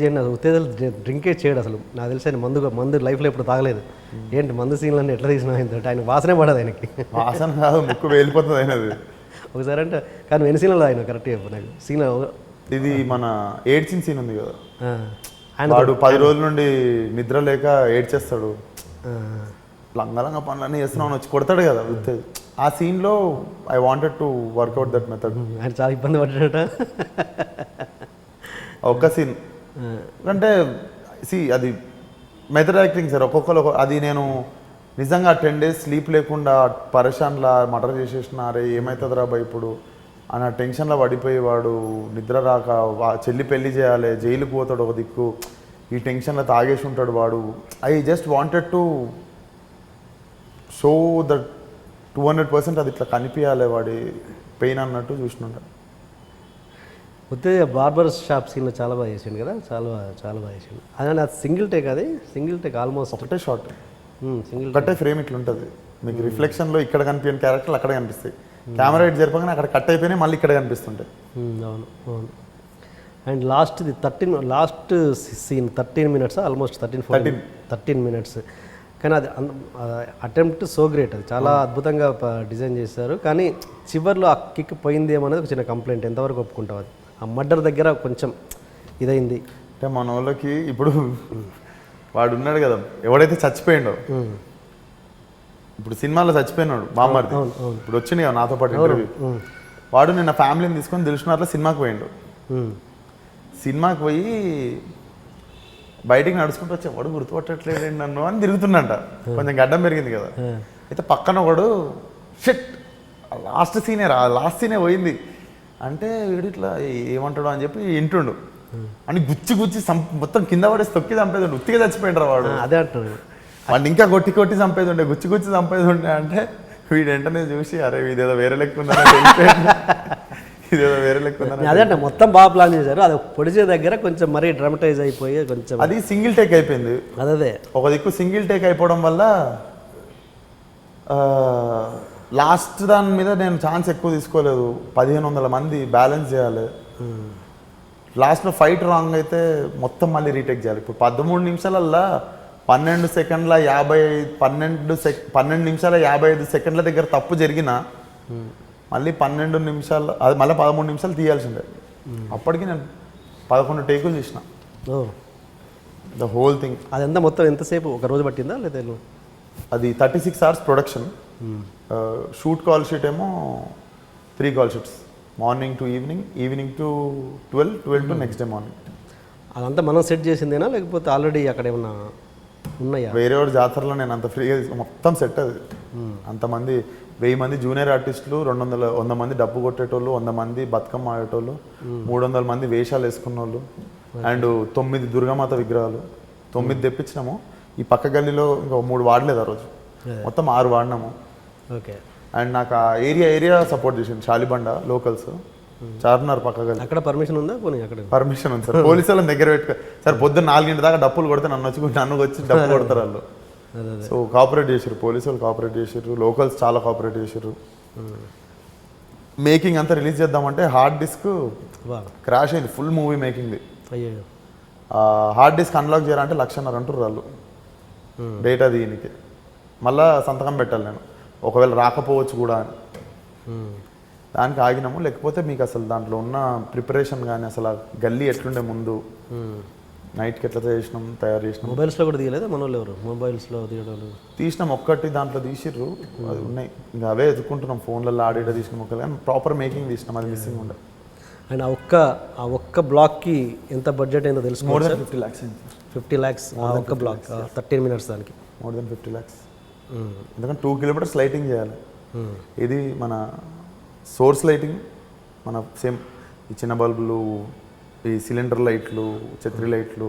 ఏంటి, అసలు ఉత్తేజ్ డ్రింకే చేయడు అసలు, నాకు తెలిసి ఆయన మందు లైఫ్లో ఎప్పుడు తాగలేదు. ఏంటి మందు సీన్లన్నీ ఎట్లా తీసినా ఆయన వాసనే పడదు, ఆయనకి వాసన కాదు ముక్కు వెళ్ళిపోతుంది అయినది ఒకసారి అంటే. కానీ ఎన్ని సీన్లు ఆయన కరెక్ట్ చెప్పు నాకు సీన్. ఇది మన ఏడ్చిన సీన్ ఉంది కదా, వాడు 10 రోజుల నుండి నిద్ర లేక ఏడ్చేస్తాడు, లంగలంగా పనులన్నీ చేస్తున్నావు వచ్చి కొడతాడు కదా ఉత్తేజ్. ఆ సీన్లో I wanted to work out that method. ఆయన చాలా ఇబ్బంది పడ్డాడట ఒక్క సీన్ అంటే అది మెథడ్ యాక్టింగ్ సార్, ఒక్కొక్కరు అది. నేను నిజంగా 10 days స్లీప్ లేకుండా పరేషాన్లా మర్డర్ చేసేసిన, అరే ఏమవుతుంది రా బా ఇప్పుడు అన్న టెన్షన్లో పడిపోయి, వాడు నిద్ర రాక చెల్లి పెళ్లి చేయాలి, జైలుకు పోతాడు ఒక దిక్కు, ఈ టెన్షన్లో తాగేసి ఉంటాడు వాడు. I just wanted to show that 200% అది ఇట్లా కనిపించాలి వాడి పెయిన్ అన్నట్టు చూసినాడు. ఉత్తేజ బార్బర్ షాప్ సీన్లో చాలా బాగా చేసిండు కదా, చాలా బాగా చేసిండు. అదే అది సింగిల్ టేక్ ఆల్మోస్ట్ ఒకటే షార్ట్, సింగిల్ ఒకటే ఫ్రేమ్ ఇట్లా ఉంటుంది మీకు. రిఫ్లెక్షన్లో ఇక్కడ కనిపించిన క్యారెక్టర్లు అక్కడ కనిపిస్తాయి, కెమెరా ఇటు జరపగానే అక్కడ కట్ అయిపోయినాయి, మళ్ళీ ఇక్కడ కనిపిస్తుంటాయి. అవును. And last scene 13 minutes, almost 13 minutes. కానీ అది అటెంప్ట్ సో గ్రేట్, అది చాలా అద్భుతంగా డిజైన్ చేశారు. కానీ చివర్లో ఆ కిక్ పోయింది ఏమనేది ఒక చిన్న కంప్లైంట్, ఎంతవరకు ఒప్పుకుంటావు? అది ఆ మర్డర్ దగ్గర కొంచెం ఇదైంది అంటే మన వాళ్ళకి. ఇప్పుడు వాడు ఉన్నాడు కదా, ఎవడైతే చచ్చిపోయిండో ఇప్పుడు సినిమాలో చచ్చిపోయినాడు బామ్మర్ది, ఇప్పుడు వచ్చింది కదా నాతో పాటు ఇంటర్వ్యూ. వాడు నిన్న ఫ్యామిలీని తీసుకొని దిల్సుఖ్నగర్లో సినిమాకి పోయిండు. సినిమాకి పోయి బయటికి నడుచుకుంటూ వచ్చి వాడు గుర్తుపట్టట్లేదు నన్ను అని తిరుగుతున్నట్ట, కొంచెం గడ్డం పెరిగింది కదా. అయితే పక్కన ఒకడు షిట్ లాస్ట్ సీనే పోయింది అంటే వీడు ఇట్లా ఏమంటాడు అని చెప్పి ఇంటుండు అని గుచ్చి మొత్తం కింద పడేసి తొక్కి చంపేది, ఉత్తిగా చచ్చిపోయిండ్రా వాడు. అదే అంటున్నాడు. వాడిని ఇంకా కొట్టి చంపేది ఉండే, గుచ్చి చంపేది ఉండే అంటే వీడు వెంటనే చూసి అరే ఇదేదో వేరే లెక్క ఉందని ఇదేదో వేరే లెక్క ఉందని. అదే అంటే మొత్తం బాగా ప్లాన్ చేశారు. అది పొడిచే దగ్గర కొంచెం మరీ డ్రామటైజ్ అయిపోయి కొంచెం అది సింగిల్ టేక్ అయిపోయింది. అదే ఒక దిక్కు సింగిల్ టేక్ అయిపోవడం వల్ల లాస్ట్ దాని మీద నేను ఛాన్స్ ఎక్కువ తీసుకోలేదు. 1500 మంది బ్యాలెన్స్ చేయాలి. లాస్ట్లో ఫైట్ రాంగ్ అయితే మొత్తం మళ్ళీ రీటేక్ చేయాలి. ఇప్పుడు 13 నిమిషాలల్లా 12 సెకండ్ల 55 సెకండ్ల దగ్గర తప్పు జరిగిన మళ్ళీ 12 నిమిషాలు అది మళ్ళీ 13 నిమిషాలు తీయాల్సిందే. అప్పటికి నేను 11 టేకులు చేసిన ద హోల్ థింగ్. అదంతా మొత్తం ఎంతసేపు ఒక రోజు పట్టిందా లేదా? అది 36 hours production. Shoot call sheet ఏమో 3 call sheets, morning to evening to 12 to next day morning. అదంతా మనం సెట్ చేసిందేనా లేకపోతే ఆల్రెడీ అక్కడ ఏమన్నా ఉన్నాయా? వేరే వాడి జాతరలో నేను అంత ఫ్రీగా మొత్తం సెట్. అది అంతమంది 1000 మంది జూనియర్ ఆర్టిస్టులు, 100 మంది డబ్బు కొట్టేటోళ్ళు, 100 మంది బతుకమ్మ ఆడేటోళ్ళు, 300 మంది వేషాలు వేసుకున్న వాళ్ళు, అండ్ 9 దుర్గామాత విగ్రహాలు 9 తెప్పించినాము. ఈ పక్క గల్లీలో ఇంకా 3 వాడలేదు ఆ రోజు, మొత్తం 6 వాడినాము. ఓకే. అండ్ నాకు ఆ ఏరియా సపోర్ట్ చేసింది. షాలిబండ లోకల్స్, చార్మినార్ పక్క గల్లీ. అక్కడ పర్మిషన్ ఉందా? పోనీ అక్కడ పర్మిషన్ ఉంది సార్. పోలీసు వాళ్ళని దగ్గర పెట్టుకో సార్. పొద్దున్న 4 గంటల దాకా డప్పులు కొడితే నన్ను వచ్చి డబ్బు కొడతారు వాళ్ళు. సో కోఆపరేట్ చేసారు, పోలీసు వాళ్ళు కోఆపరేట్ చేసారు, లోకల్స్ చాలా కోఆపరేట్ చేసారు. మేకింగ్ అంతా రిలీజ్ చేద్దామంటే హార్డ్ డిస్క్ క్రాష్ అయింది, ఫుల్ మూవీ మేకింగ్ది. అయ్యో. హార్డ్ డిస్క్ అన్లాక్ చేయాలంటే 1,50,000 అంటారు వాళ్ళు డేటా దీనికి. మళ్ళీ సంతకం పెట్టాలి నేను, ఒకవేళ రాకపోవచ్చు కూడా అని. దానికి ఆగినాము. లేకపోతే మీకు అసలు దాంట్లో ఉన్న ప్రిపరేషన్ కానీ అసలు గల్లీ ఎట్లుండే ముందు, నైట్కి ఎట్లా తయారు చేసినాం. మొబైల్స్లో కూడా తీయలేదా మన వాళ్ళు? ఎవరు మొబైల్స్లో తీయడం తీసినాం, ఒక్కటి దాంట్లో తీసిర్రు, అది ఉన్నాయి. ఇంకా అవే ఎదుర్కొంటున్నాం, ఫోన్లలో ఆడేట తీసిన మొక్కలు, కానీ ప్రాపర్ మేకింగ్ తీసినాం, అది మిస్సింగ్ ఉండే. అండ్ ఆ ఒక్క బ్లాక్కి ఎంత బడ్జెట్ అయిందో తెలుసు? More than 50 lakhs. 50 lakhs ఆ ఒక్క బ్లాక్, 13 minutes దానికి. More than 50 lakhs. ఎందుకంటే 2 kilometers లైటింగ్ చేయాలి. ఇది మన సోర్స్ లైటింగ్, మన సేమ్ ఈ చిన్న బల్బులు, ఈ సిలిండర్ లైట్లు, ఛత్రి లైట్లు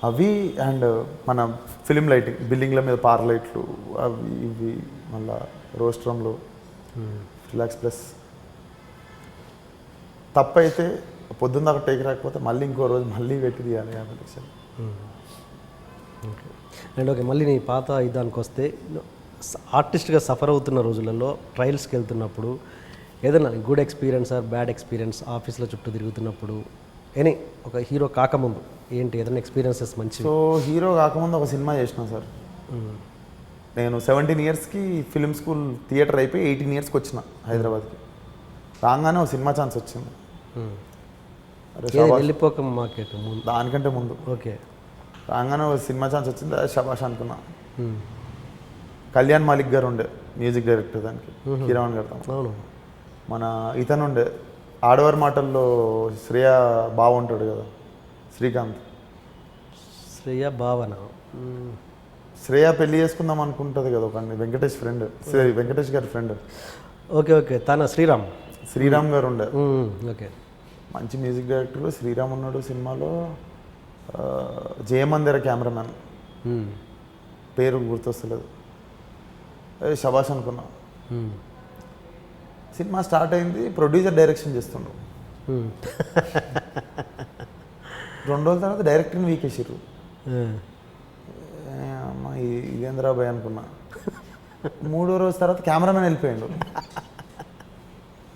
అవి, అండ్ మన ఫిలిం లైటింగ్, బిల్డింగ్ల మీద పార్ లైట్లు అవి ఇవి, మళ్ళా రోస్ట్రమ్లో 50 lakhs ప్లస్. తప్పైతే పొద్దున్న దాకా టేక్ రాకపోతే మళ్ళీ ఇంకో రోజు మళ్ళీ పెట్టి తీయాలి 50 లక్షలు. ఓకే. అండ్ ఓకే, మళ్ళీ నీ పాత దానికి వస్తే, ఆర్టిస్ట్గా సఫర్ అవుతున్న రోజులలో ట్రయల్స్కి వెళ్తున్నప్పుడు ఏదైనా good experience or bad experience, ఆఫీస్లో చుట్టూ తిరుగుతున్నప్పుడు, ఎనీ ఒక హీరో కాకముందు ఏంటి ఏదైనా ఎక్స్పీరియన్సెస్ మంచి? సో హీరో కాకముందు ఒక సినిమా చేసిన సార్. నేను 17 yearsకి ఫిలిం స్కూల్ థియేటర్ అయిపోయి 18 yearsకి వచ్చిన హైదరాబాద్కి. రాగానే ఒక సినిమా ఛాన్స్ వచ్చింది. వెళ్ళిపోక మార్కెట్ దానికంటే ముందు. ఓకే. రాగానే ఒక సినిమా ఛాన్స్ వచ్చింది, అది శబాష్ అనుకున్నా. కళ్యాణ్ మాలిక్ గారు ఉండే మ్యూజిక్ డైరెక్టర్, దానికి కిరణ్ గారు. అవును. మన ఇతను ఉండే ఆడవారి మాటల్లో శ్రేయ బాగుంటాడు కదా, శ్రీకాంత్. శ్రేయ భావన. శ్రేయ పెళ్లి చేసుకుందాం అనుకుంటుంది కదా ఒక వెంకటేష్ ఫ్రెండ్, వెంకటేష్ గారి ఫ్రెండ్. Okay okay. తన శ్రీరామ్ గారు ఉండే. ఓకే. మంచి మ్యూజిక్ డైరెక్టర్. శ్రీరామ్ ఉన్నాడు సినిమాలో. జయమందిర కెమెరామ్యాన్, పేరు గుర్తొస్తలేదు. శబాష్ అనుకున్నా. సినిమా స్టార్ట్ అయింది, ప్రొడ్యూసర్ డైరెక్షన్ చేస్తుండ్రు. 2 రోజుల తర్వాత డైరెక్టర్ని వీకేసారు. అమ్మా ఇదేంద్రా భయ్ అనుకున్నా. 3వ రోజు తర్వాత కెమెరామెన్ వెళ్ళిపోయాడు.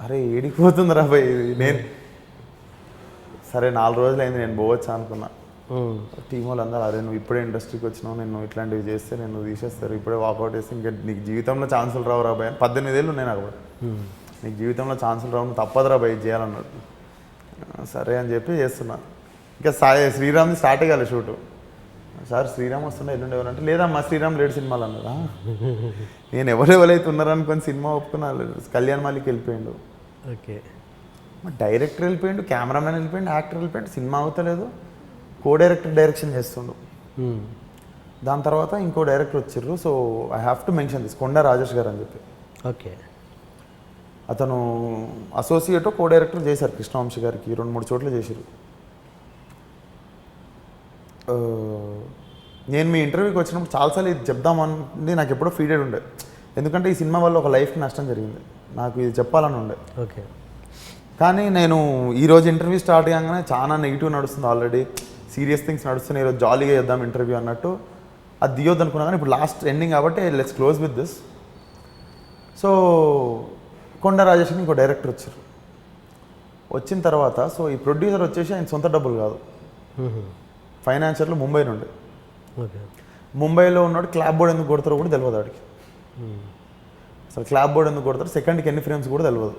అరే ఏడిపోతుందిరా భయ్ నేను. సరే 4 రోజులు అయింది, నేను పోవచ్చా అనుకున్నా. టీం వాళ్ళు అందరూ అరే నువ్వు ఇప్పుడే ఇండస్ట్రీకి వచ్చినావు, నేను ఇట్లాంటివి చేస్తే నేను తీసేస్తారు, ఇప్పుడే వాకౌట్ చేస్తే ఇంకా నీకు జీవితంలో ఛాన్సులు రావు రా భయ్. 18 ఏళ్ళు ఉన్నాయి నాకు. నీకు జీవితంలో ఛాన్సులు రావు, తప్పదురా భయ్ చేయాలన్నాడు. సరే అని చెప్పి చేస్తున్నా. ఇంకా శ్రీరామ్ది స్టార్ట్ కాలే షూటు. సార్ శ్రీరామ్ వస్తుండే ఎల్లుండి ఎవరంటే లేదమ్మా శ్రీరామ్ లేడు సినిమాలు అన్నారా. నేను ఎవరెవరైతే ఉన్నారనుకొని సినిమా ఒప్పుకున్నా కళ్యాణ్ మాలిక్ వెళ్ళిపోయిండు, ఓకే, డైరెక్టర్ వెళ్ళిపోయిండు, కెమెరామెన్ వెళ్ళిపోయిండు, యాక్టర్ వెళ్ళిపోయిండు, సినిమా అవుతలేదు, కో డైరెక్టర్ డైరెక్షన్ చేస్తుండు. దాని తర్వాత ఇంకో డైరెక్టర్ వచ్చిర్రు. So I have to mention this, Konda Rajesh garu అని చెప్పి. ఓకే, అతను అసోసియేట్ కో డైరెక్టర్ చేశారు కృష్ణవంశీ గారికి, 2-3 చోట్ల చేశారు. నేను మీ ఇంటర్వ్యూకి వచ్చినప్పుడు చాలాసార్లు ఇది చెప్దామని నాకు ఎప్పుడో ఫీడెడ్ ఉండే, ఎందుకంటే ఈ సినిమా వల్ల ఒక లైఫ్కి నష్టం జరిగింది, నాకు ఇది చెప్పాలని ఉండే. ఓకే, కానీ నేను ఈరోజు ఇంటర్వ్యూ స్టార్ట్ కాగానే చాలా నెగిటివ్ నడుస్తుంది, ఆల్రెడీ సీరియస్ థింగ్స్ నడుస్తున్నాయి, ఈరోజు జాలీగా చేద్దాం ఇంటర్వ్యూ అన్నట్టు అది దిగొద్దు అనుకున్నా. కానీ ఇప్పుడు లాస్ట్ ఎండింగ్ కాబట్టి let's close with this. So Konda రాజేష్ని ఇంకో డైరెక్టర్ వచ్చారు. వచ్చిన తర్వాత సో ఈ ప్రొడ్యూసర్ వచ్చేసి ఆయన సొంత డబ్బులు కాదు, ఫైనాన్షియర్లు ముంబై నుండి. ఓకే, ముంబైలో ఉన్నాడు, క్లాప్ బోర్డ్ ఎందుకు కొడతారో కూడా తెలియదు వాడికి. అసలు క్లాప్ బోర్డ్ ఎందుకు కొడతారు, సెకండ్కి ఎన్ని ఫ్రేమ్స్ కూడా తెలియదు.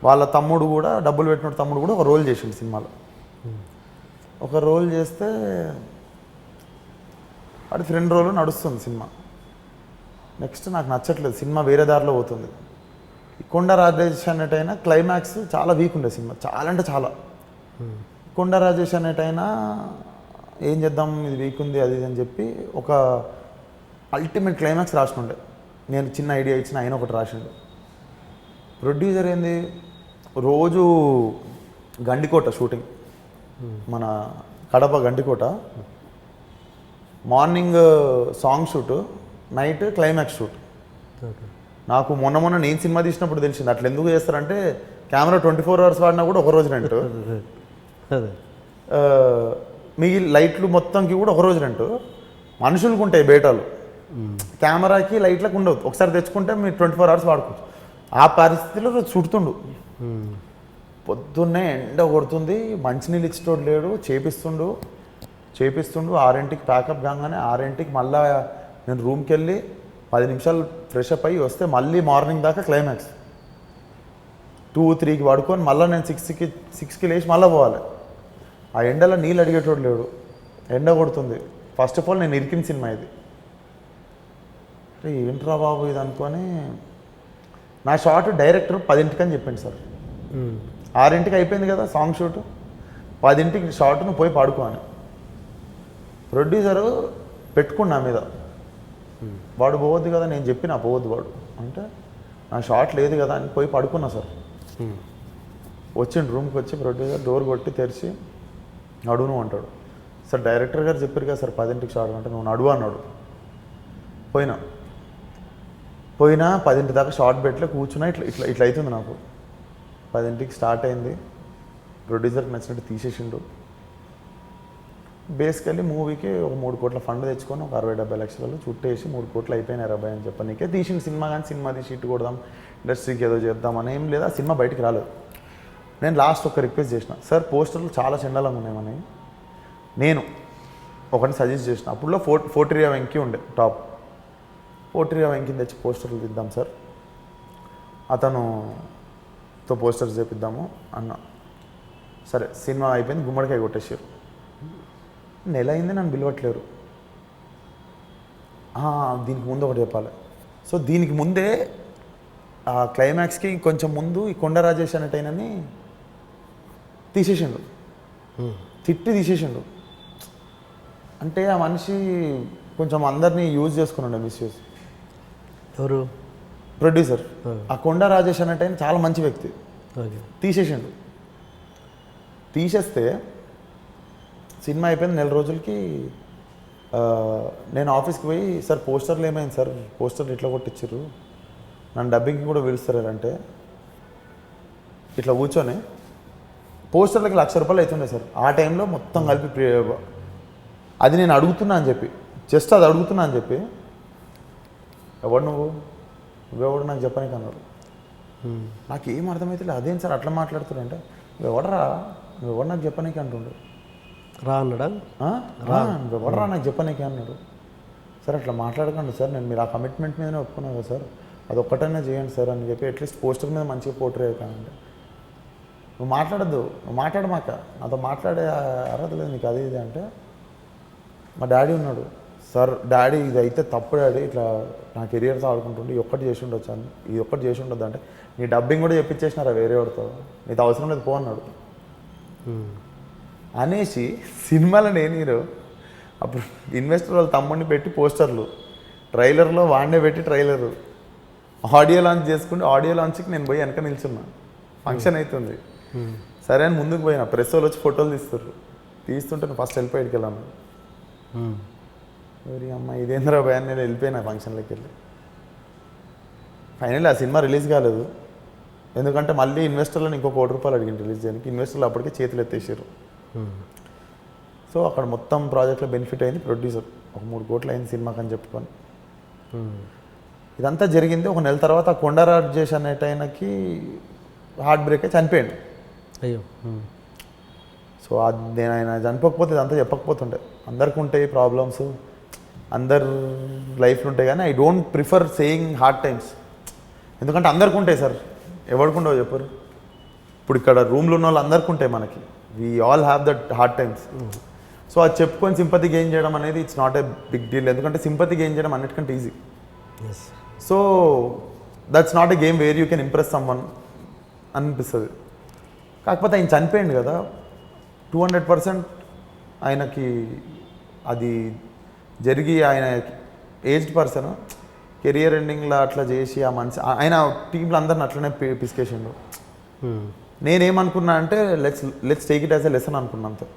వాళ్ళ తమ్ముడు కూడా, డబ్బులు పెట్టిన తమ్ముడు కూడా ఒక రోల్ చేసిండు సినిమాలో. ఒక రోల్ చేస్తే వాడి ఫ్రెండ్ రోల్ నడుస్తుంది సినిమా. నెక్స్ట్ నాకు నచ్చట్లేదు, సినిమా వేరే దారిలో పోతుంది. కొండా రాజేష్ అనేటైనా క్లైమాక్స్ చాలా వీక్ ఉండే సినిమా, చాలా అంటే చాలా. కొండా రాజేష్ అనేటైనా ఏం చేద్దాం ఇది వీక్ ఉంది అది అని చెప్పి ఒక అల్టిమేట్ క్లైమాక్స్ రాసినుండే. నేను చిన్న ఐడియా ఇచ్చిన, ఆయన ఒకటి రాసిండు. ప్రొడ్యూసర్ ఏంది, రోజు గండికోట షూటింగ్, మన Kadapa Gandikota, morning song shoot, night climax shoot. నాకు మొన్న నేను సినిమా తీసినప్పుడు తెలిసింది అట్లా ఎందుకు చేస్తారంటే కెమెరా 24 hours వాడినా కూడా ఒక రోజు రెంట్, మిగిలిన లైట్లు మొత్తంకి కూడా ఒక రోజు రెంట్. మనుషులకు ఉంటాయి బేటాలు, కెమెరాకి లైట్లకు ఉండవు, ఒకసారి తెచ్చుకుంటే మీరు 24 hours వాడుకోవచ్చు. ఆ పరిస్థితిలో చుడుతుండు. పొద్దున్నే ఎండ కొడుతుంది, మంచినీళ్ళు ఇచ్చేటోడు లేడు, చేపిస్తుండు 6ంటికి ప్యాకప్ కాగానే 6ంటికి మళ్ళీ నేను రూమ్కి వెళ్ళి 10 నిమిషాలు ఫ్రెష్ అప్ అయ్యి వస్తే మళ్ళీ మార్నింగ్ దాకా క్లైమాక్స్. 2-3కి పడుకొని మళ్ళీ నేను 6కి లేచి మళ్ళీ పోవాలి. ఆ ఎండలో నీళ్ళు అడిగేటోడు లేడు, ఎండ కొడుతుంది. ఫస్ట్ ఆఫ్ ఆల్ నేను ఇరికిన సినిమా ఇది. అంటే ఏంట్రా బాబు ఇది అనుకొని నా షాట్ డైరెక్టర్ 10ంటికి అని చెప్పింది సార్. 6ంటికి అయిపోయింది కదా సాంగ్ షూట్, 10ంటికి షాట్ నువ్వు పోయి పడుకో అని. ప్రొడ్యూసరు పెట్టుకున్నా మీద, వాడు పోవద్దు కదా, నేను చెప్పినా పోవద్దు వాడు అంటే, నా షాట్ లేదు కదా అని పోయి పడుకున్నా సార్. వచ్చిండు రూమ్కి వచ్చి ప్రొడ్యూసర్ డోర్ కొట్టి తెరిచి నడును అంటాడు. సార్ డైరెక్టర్ గారు చెప్పారు కదా సార్ 10ంటికి షాట్ అంటే, నువ్వు నడువు అన్నాడు. పోయినా 10ంటి దాకా షార్ట్ పెట్టలే, కూర్చున్నా ఇట్లా అవుతుంది నాకు. 10ంటికి స్టార్ట్ అయింది, ప్రొడ్యూసర్కి నచ్చినట్టు తీసేసిండు. బేసికల్లీ మూవీకి ఒక 3 కోట్ల ఫండ్ తెచ్చుకొని ఒక 60-70 లక్షలు చుట్టేసి 3 కోట్లు అయిపోయినాయి అబ్బాయి అని చెప్పనీకే తీసిన సినిమా. కానీ సినిమా తీసి ఇట్టు కొడదాం, ఇండస్ట్రీకి ఏదో చేద్దామని ఏం లేదా, సినిమా బయటికి రాలేదు. నేను లాస్ట్ ఒక రిక్వెస్ట్ చేసిన, సార్ పోస్టర్లు చాలా చండాలంగా ఉన్నాయని నేను ఒకటి సజెస్ట్ చేసిన. అప్పుడులో ఫోర్ట్రియా వెంకీ ఉండే టాప్, ఫోర్ట్రియా వెంకీని తెచ్చి పోస్టర్లు తీద్దాం సార్, అతనుతో పోస్టర్స్ చేపిద్దాము అన్న. సరే సినిమా అయిపోయింది, గుమ్మడికాయ కొట్టేసారు. నెల అయింది నన్ను పిలవట్లేరు. దీనికి ముందు ఒకటి చెప్పాలి. సో దీనికి ముందే ఆ క్లైమాక్స్కి కొంచెం ముందు ఈ కొండా రాజేష్ అనేటైనని తీసేసిండు, తిట్టి తీసేసిండు. అంటే ఆ మనిషి కొంచెం అందరినీ యూజ్ చేసుకున్నాడు, మిస్యూజ్. ఎవరు? ప్రొడ్యూసర్. ఆ కొండా రాజేష్ అనేటైన చాలా మంచి వ్యక్తి, తీసేసిండు. తీసేస్తే సినిమా అయిపోయింది, 4 రోజులకి నేను ఆఫీస్కి పోయి, సార్ పోస్టర్లు ఏమైంది సార్, పోస్టర్లు ఇట్లా కొట్టించారు, నన్ను డబ్బింగ్కి కూడా పిలుస్తారంటే, ఇట్లా కూర్చొని పోస్టర్లకి ₹1,00,000 అవుతుండే సార్ ఆ టైంలో మొత్తం కలిపి. అది నేను అడుగుతున్నా అని చెప్పి, జస్ట్ అది అడుగుతున్నా అని చెప్పి, ఎవడు నువ్వెవడు నాకు చెప్పనీకి అన్నాడు. నాకు ఏం అర్థమవుతుంది, అదేం సార్ అట్లా మాట్లాడుతున్నారంటే, నువ్వెవడు నాకు చెప్పనీకి అంటుండే. రా అన్నాడా? నువ్వెవడరా నాకు చెప్పనీకి అన్నాడు. సార్ అట్లా మాట్లాడకండి సార్, నేను మీరు ఆ కమిట్మెంట్ మీదనే ఒప్పుకున్నాను కదా సార్, అది ఒక్కటైనా చేయండి సార్ అని చెప్పి, అట్లీస్ట్ పోస్టర్ మీద మంచిగా పోర్ట్రే అవుతానంటే, నువ్వు మాట్లాడద్దు, నువ్వు మాట్లాడమాక, నాతో మాట్లాడే అర్హత లేదు నీకు అది ఇది అంటే, మా డాడీ ఉన్నాడు, సార్ డాడీ ఇది అయితే తప్పు డాడీ, ఇట్లా నా కెరియర్తో ఆడుకుంటుండే ఈ ఒక్కటి చేసి ఉండొచ్చు అని, ఇది ఒక్కటి చేసి ఉండొద్దు అంటే నీ డబ్బింగ్ కూడా చెప్పించేసినారా వేరే వాడితో, నీకు అవసరం లేదు పో అన్నాడు అనేసి సినిమాలో నేను హీరో. అప్పుడు ఇన్వెస్టర్ వాళ్ళ తమ్ముడిని పెట్టి పోస్టర్లు, ట్రైలర్లో వాడినే పెట్టి ట్రైలరు, ఆడియో లాంచ్ చేసుకుంటే ఆడియో లాంచ్కి నేను పోయి వెనక నిల్చున్నా, ఫంక్షన్ అవుతుంది. సరే అని ముందుకు పోయినా, ప్రెస్ వాళ్ళు వచ్చి ఫోటోలు తీస్తుంటే నేను ఫస్ట్ వెళ్ళిపోయాడికి వెళ్ళాను. ఎవరి అమ్మ ఇదేంద్రా భయాన్ని నేను వెళ్ళిపోయినా ఫంక్షన్లోకి వెళ్ళి. ఫైనల్లీ ఆ సినిమా రిలీజ్ కాలేదు, ఎందుకంటే మళ్ళీ ఇన్వెస్టర్లను ఇంకో ₹1,00,00,000 అడిగింది రిలీజ్ చేయడానికి. ఇన్వెస్టర్లు అప్పటికే చేతులు ఎత్తేసారు. సో అక్కడ మొత్తం ప్రాజెక్ట్లో బెనిఫిట్ అయింది ప్రొడ్యూసర్, ఒక 3 కోట్లు అయింది సినిమాకి అని చెప్పుకొని. ఇదంతా జరిగింది. ఒక నెల తర్వాత ఆ కొండ రాజేష్ అనేటైనకి హార్ట్ బ్రేక్ అయి చనిపోయాడు. అయ్యో. సో అది నేను ఆయన చనిపోకపోతే ఇదంతా చెప్పకపోతుండే. అందరికి ఉంటాయి ప్రాబ్లమ్స్, అందరు లైఫ్లో ఉంటాయి, కానీ I don't prefer saying hard times. ఎందుకంటే అందరికి ఉంటాయి సార్, ఎవరికి ఉండవు చెప్పరు. ఇప్పుడు ఇక్కడ రూమ్లో ఉన్న వాళ్ళు అందరికి ఉంటాయి, మనకి we all have that hard times. So అది చెప్పుకొని సింపతి గెయిన్ చేయడం అనేది it's not a big deal, ఎందుకంటే సింపతి గెయిన్ చేయడం అన్నిటికంటే easy. So that's not a game where you can impress someone అనిపిస్తుంది. కాకపోతే ఆయన చనిపోయింది కదా, 200% ఆయనకి అది జరిగి, ఆయన ఏజ్డ్ పర్సన్ కెరియర్ ఎండింగ్లో అట్లా చేసి ఆ మనిషి ఆయన టీంలో అందరిని అట్లనే పిసికేసిండు. నేనేమనుకున్నా అంటే let's take it as a lesson అనుకున్నా అంతే.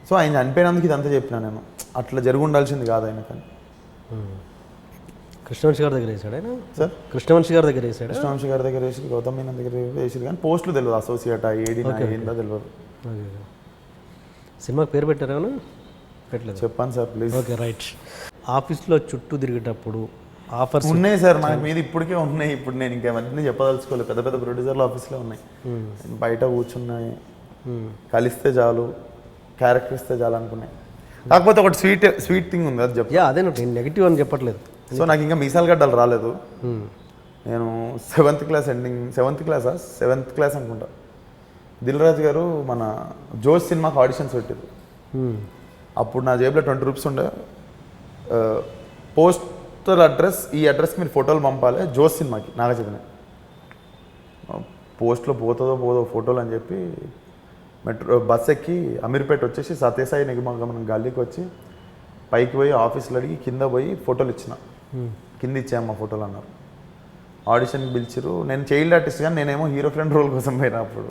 సో ఆయన చనిపోయినందుకు ఇదంతా చెప్పినా నేను, అట్లా జరిగి ఉండాల్సింది కాదు ఆయన. కానీ కృష్ణవంశీ గారి దగ్గర వేసాడు ఆయన సార్, కృష్ణవంశీ గారి దగ్గర వేసాడు, కృష్ణవంశీ గారి దగ్గర వేసి, గౌతమ్ మీనన్ దగ్గర వేసి, కానీ పోస్టులు తెలియదు, అసోసియేట్ ఏడీ ఏందో తెలియదు. సినిమాకి పేరు పెట్టారేమన్నా? పెట్టలేదు. చెప్పాను సార్ ప్లీజ్. Okay right. ఆఫీస్లో చుట్టూ తిరిగేటప్పుడు ఆఫర్స్ ఉన్నాయి సార్ మన మీద, ఇప్పటికే ఉన్నాయి. ఇప్పుడు నేను ఇంకేమన్నీ చెప్పదలుచుకోలేదు, పెద్ద పెద్ద ప్రొడ్యూసర్లు ఆఫీస్లో ఉన్నాయి, బయట కూర్చున్నాయి, కలిస్తే చాలు, క్యారెక్టర్ ఇస్తే చాలు అనుకున్నాయి. కాకపోతే ఒకటి స్వీట్ థింగ్ ఉంది, అది చెప్పా. అదే నేను నెగిటివ్ అని చెప్పట్లేదు. సో నాకు ఇంకా మీసాలు గడ్డలు రాలేదు. నేను 7th క్లాస్ అనుకుంటా, దిల్ రాజు గారు మన జోష్ సినిమాకి ఆడిషన్స్ పెట్టారు. అప్పుడు నా జేబులో 20 రూపీస్ ఉండే, పోస్టల్ అడ్రస్, ఈ అడ్రస్కి మీరు ఫోటోలు పంపాలి జోష్ సినిమాకి, నాగా చదివిన పోస్ట్లో పోదో ఫోటోలు అని చెప్పి బస్ ఎక్కి అమీర్పేట వచ్చేసి సత్యసాయి నిగమగమనం గల్లీకి వచ్చి పైకి పోయి ఆఫీస్లో అడిగి కింద పోయి ఫోటోలు ఇచ్చిన. కింద ఇచ్చాము ఆ ఫోటోలు అన్నారు. ఆడిషన్కి పిలిచారు. నేను చైల్డ్ ఆర్టిస్ట్, కానీ నేనేమో హీరో ఫ్రెండ్ రోల్ కోసం పోయినా అప్పుడు.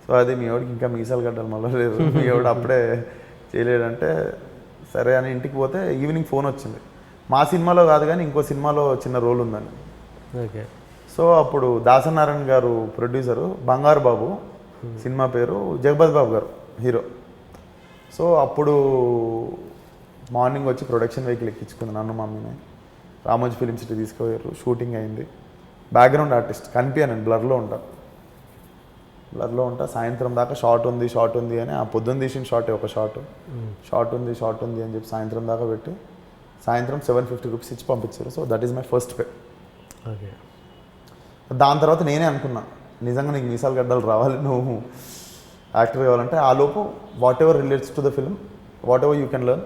సో అది మీ ఎవడికి ఇంకా మీసాలు గడ్డలు మళ్ళీ లేదు, మీ ఎవడు అప్పుడే చేయలేడంటే సరే అని ఇంటికి పోతే ఈవినింగ్ ఫోన్ వచ్చింది. మా సినిమాలో కాదు కానీ ఇంకో సినిమాలో చిన్న రోల్ ఉందని. ఓకే. సో అప్పుడు దాసనారాయణ గారు ప్రొడ్యూసరు, బంగారు బాబు సినిమా పేరు, జగపతి బాబు గారు హీరో. సో అప్పుడు మార్నింగ్ వచ్చి ప్రొడక్షన్ వెహికల్ ఎక్కించుకుంది నన్ను మమ్మీని, రామోజీ ఫిలిం సిటీ తీసుకుపోయారు. షూటింగ్ అయింది. బ్యాక్గ్రౌండ్ ఆర్టిస్ట్ కనిపించాను, బ్లర్లో ఉంటా. సాయంత్రం దాకా షార్ట్ ఉంది అని, ఆ పొద్దున్న తీసిన షార్ట్ ఒక షార్ట్ ఉంది అని చెప్పి సాయంత్రం దాకా పెట్టి, సాయంత్రం 750 రూపీస్ ఇచ్చి పంపించారు. So that is my first pay. Okay. దాని తర్వాత నేనే అనుకున్నా, నిజంగా నీకు మీసాలు గడ్డలు రావాలి, నువ్వు యాక్టర్ కావాలంటే ఆ లోపు whatever relates to the film, whatever you can learn,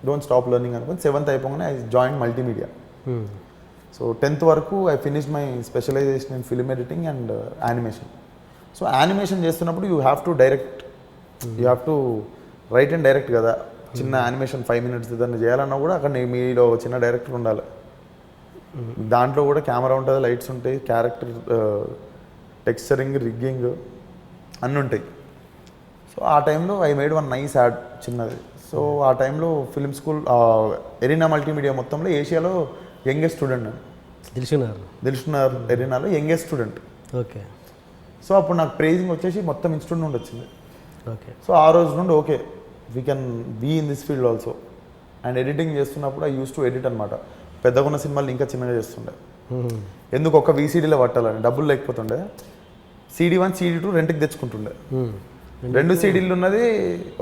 don't stop learning అనుకుని 7th అయిపోగానే I join multimedia. So 10th వరకు I finished my specialisation in film editing and animation. So animation చేస్తున్నప్పుడు you have to direct, you have to write and direct కదా. చిన్న యానిమేషన్ 5 minutes ఏదైనా చేయాలన్నా కూడా అక్కడ మీలో చిన్న డైరెక్టర్ ఉండాలి. దాంట్లో కూడా కెమెరా ఉంటుంది, లైట్స్ ఉంటాయి, క్యారెక్టర్ టెక్స్చరింగ్, రిగ్గింగ్ అన్నీ ఉంటాయి. సో ఆ టైంలో I made one nice add చిన్నది. సో ఆ టైంలో ఫిల్మ్ స్కూల్ ఎరీనా మల్టీమీడియా మొత్తంలో ఏషియాలో యంగెస్ట్ స్టూడెంట్ నేను. దిల్షునార్ ఎరీనాలో యంగెస్ట్ స్టూడెంట్. ఓకే. సో అప్పుడు నాకు ప్రైజింగ్ వచ్చేసి మొత్తం ఇన్స్టిట్యూట్ నుండి వచ్చింది. ఓకే. సో ఆ రోజు నుండి okay we can be in this field also. And editing చేస్తున్నప్పుడు ఐ యూస్ టు ఎడిట్ అనమాట. పెద్దగున్న సినిమాలు ఇంకా చిన్నగా చేస్తుండే, ఎందుకు ఒక VCDలో పట్టాలని, డబ్బులు లేకపోతుండే. CD1 CD2 రెంట్కి తెచ్చుకుంటుండే. 2 CDలు ఉన్నది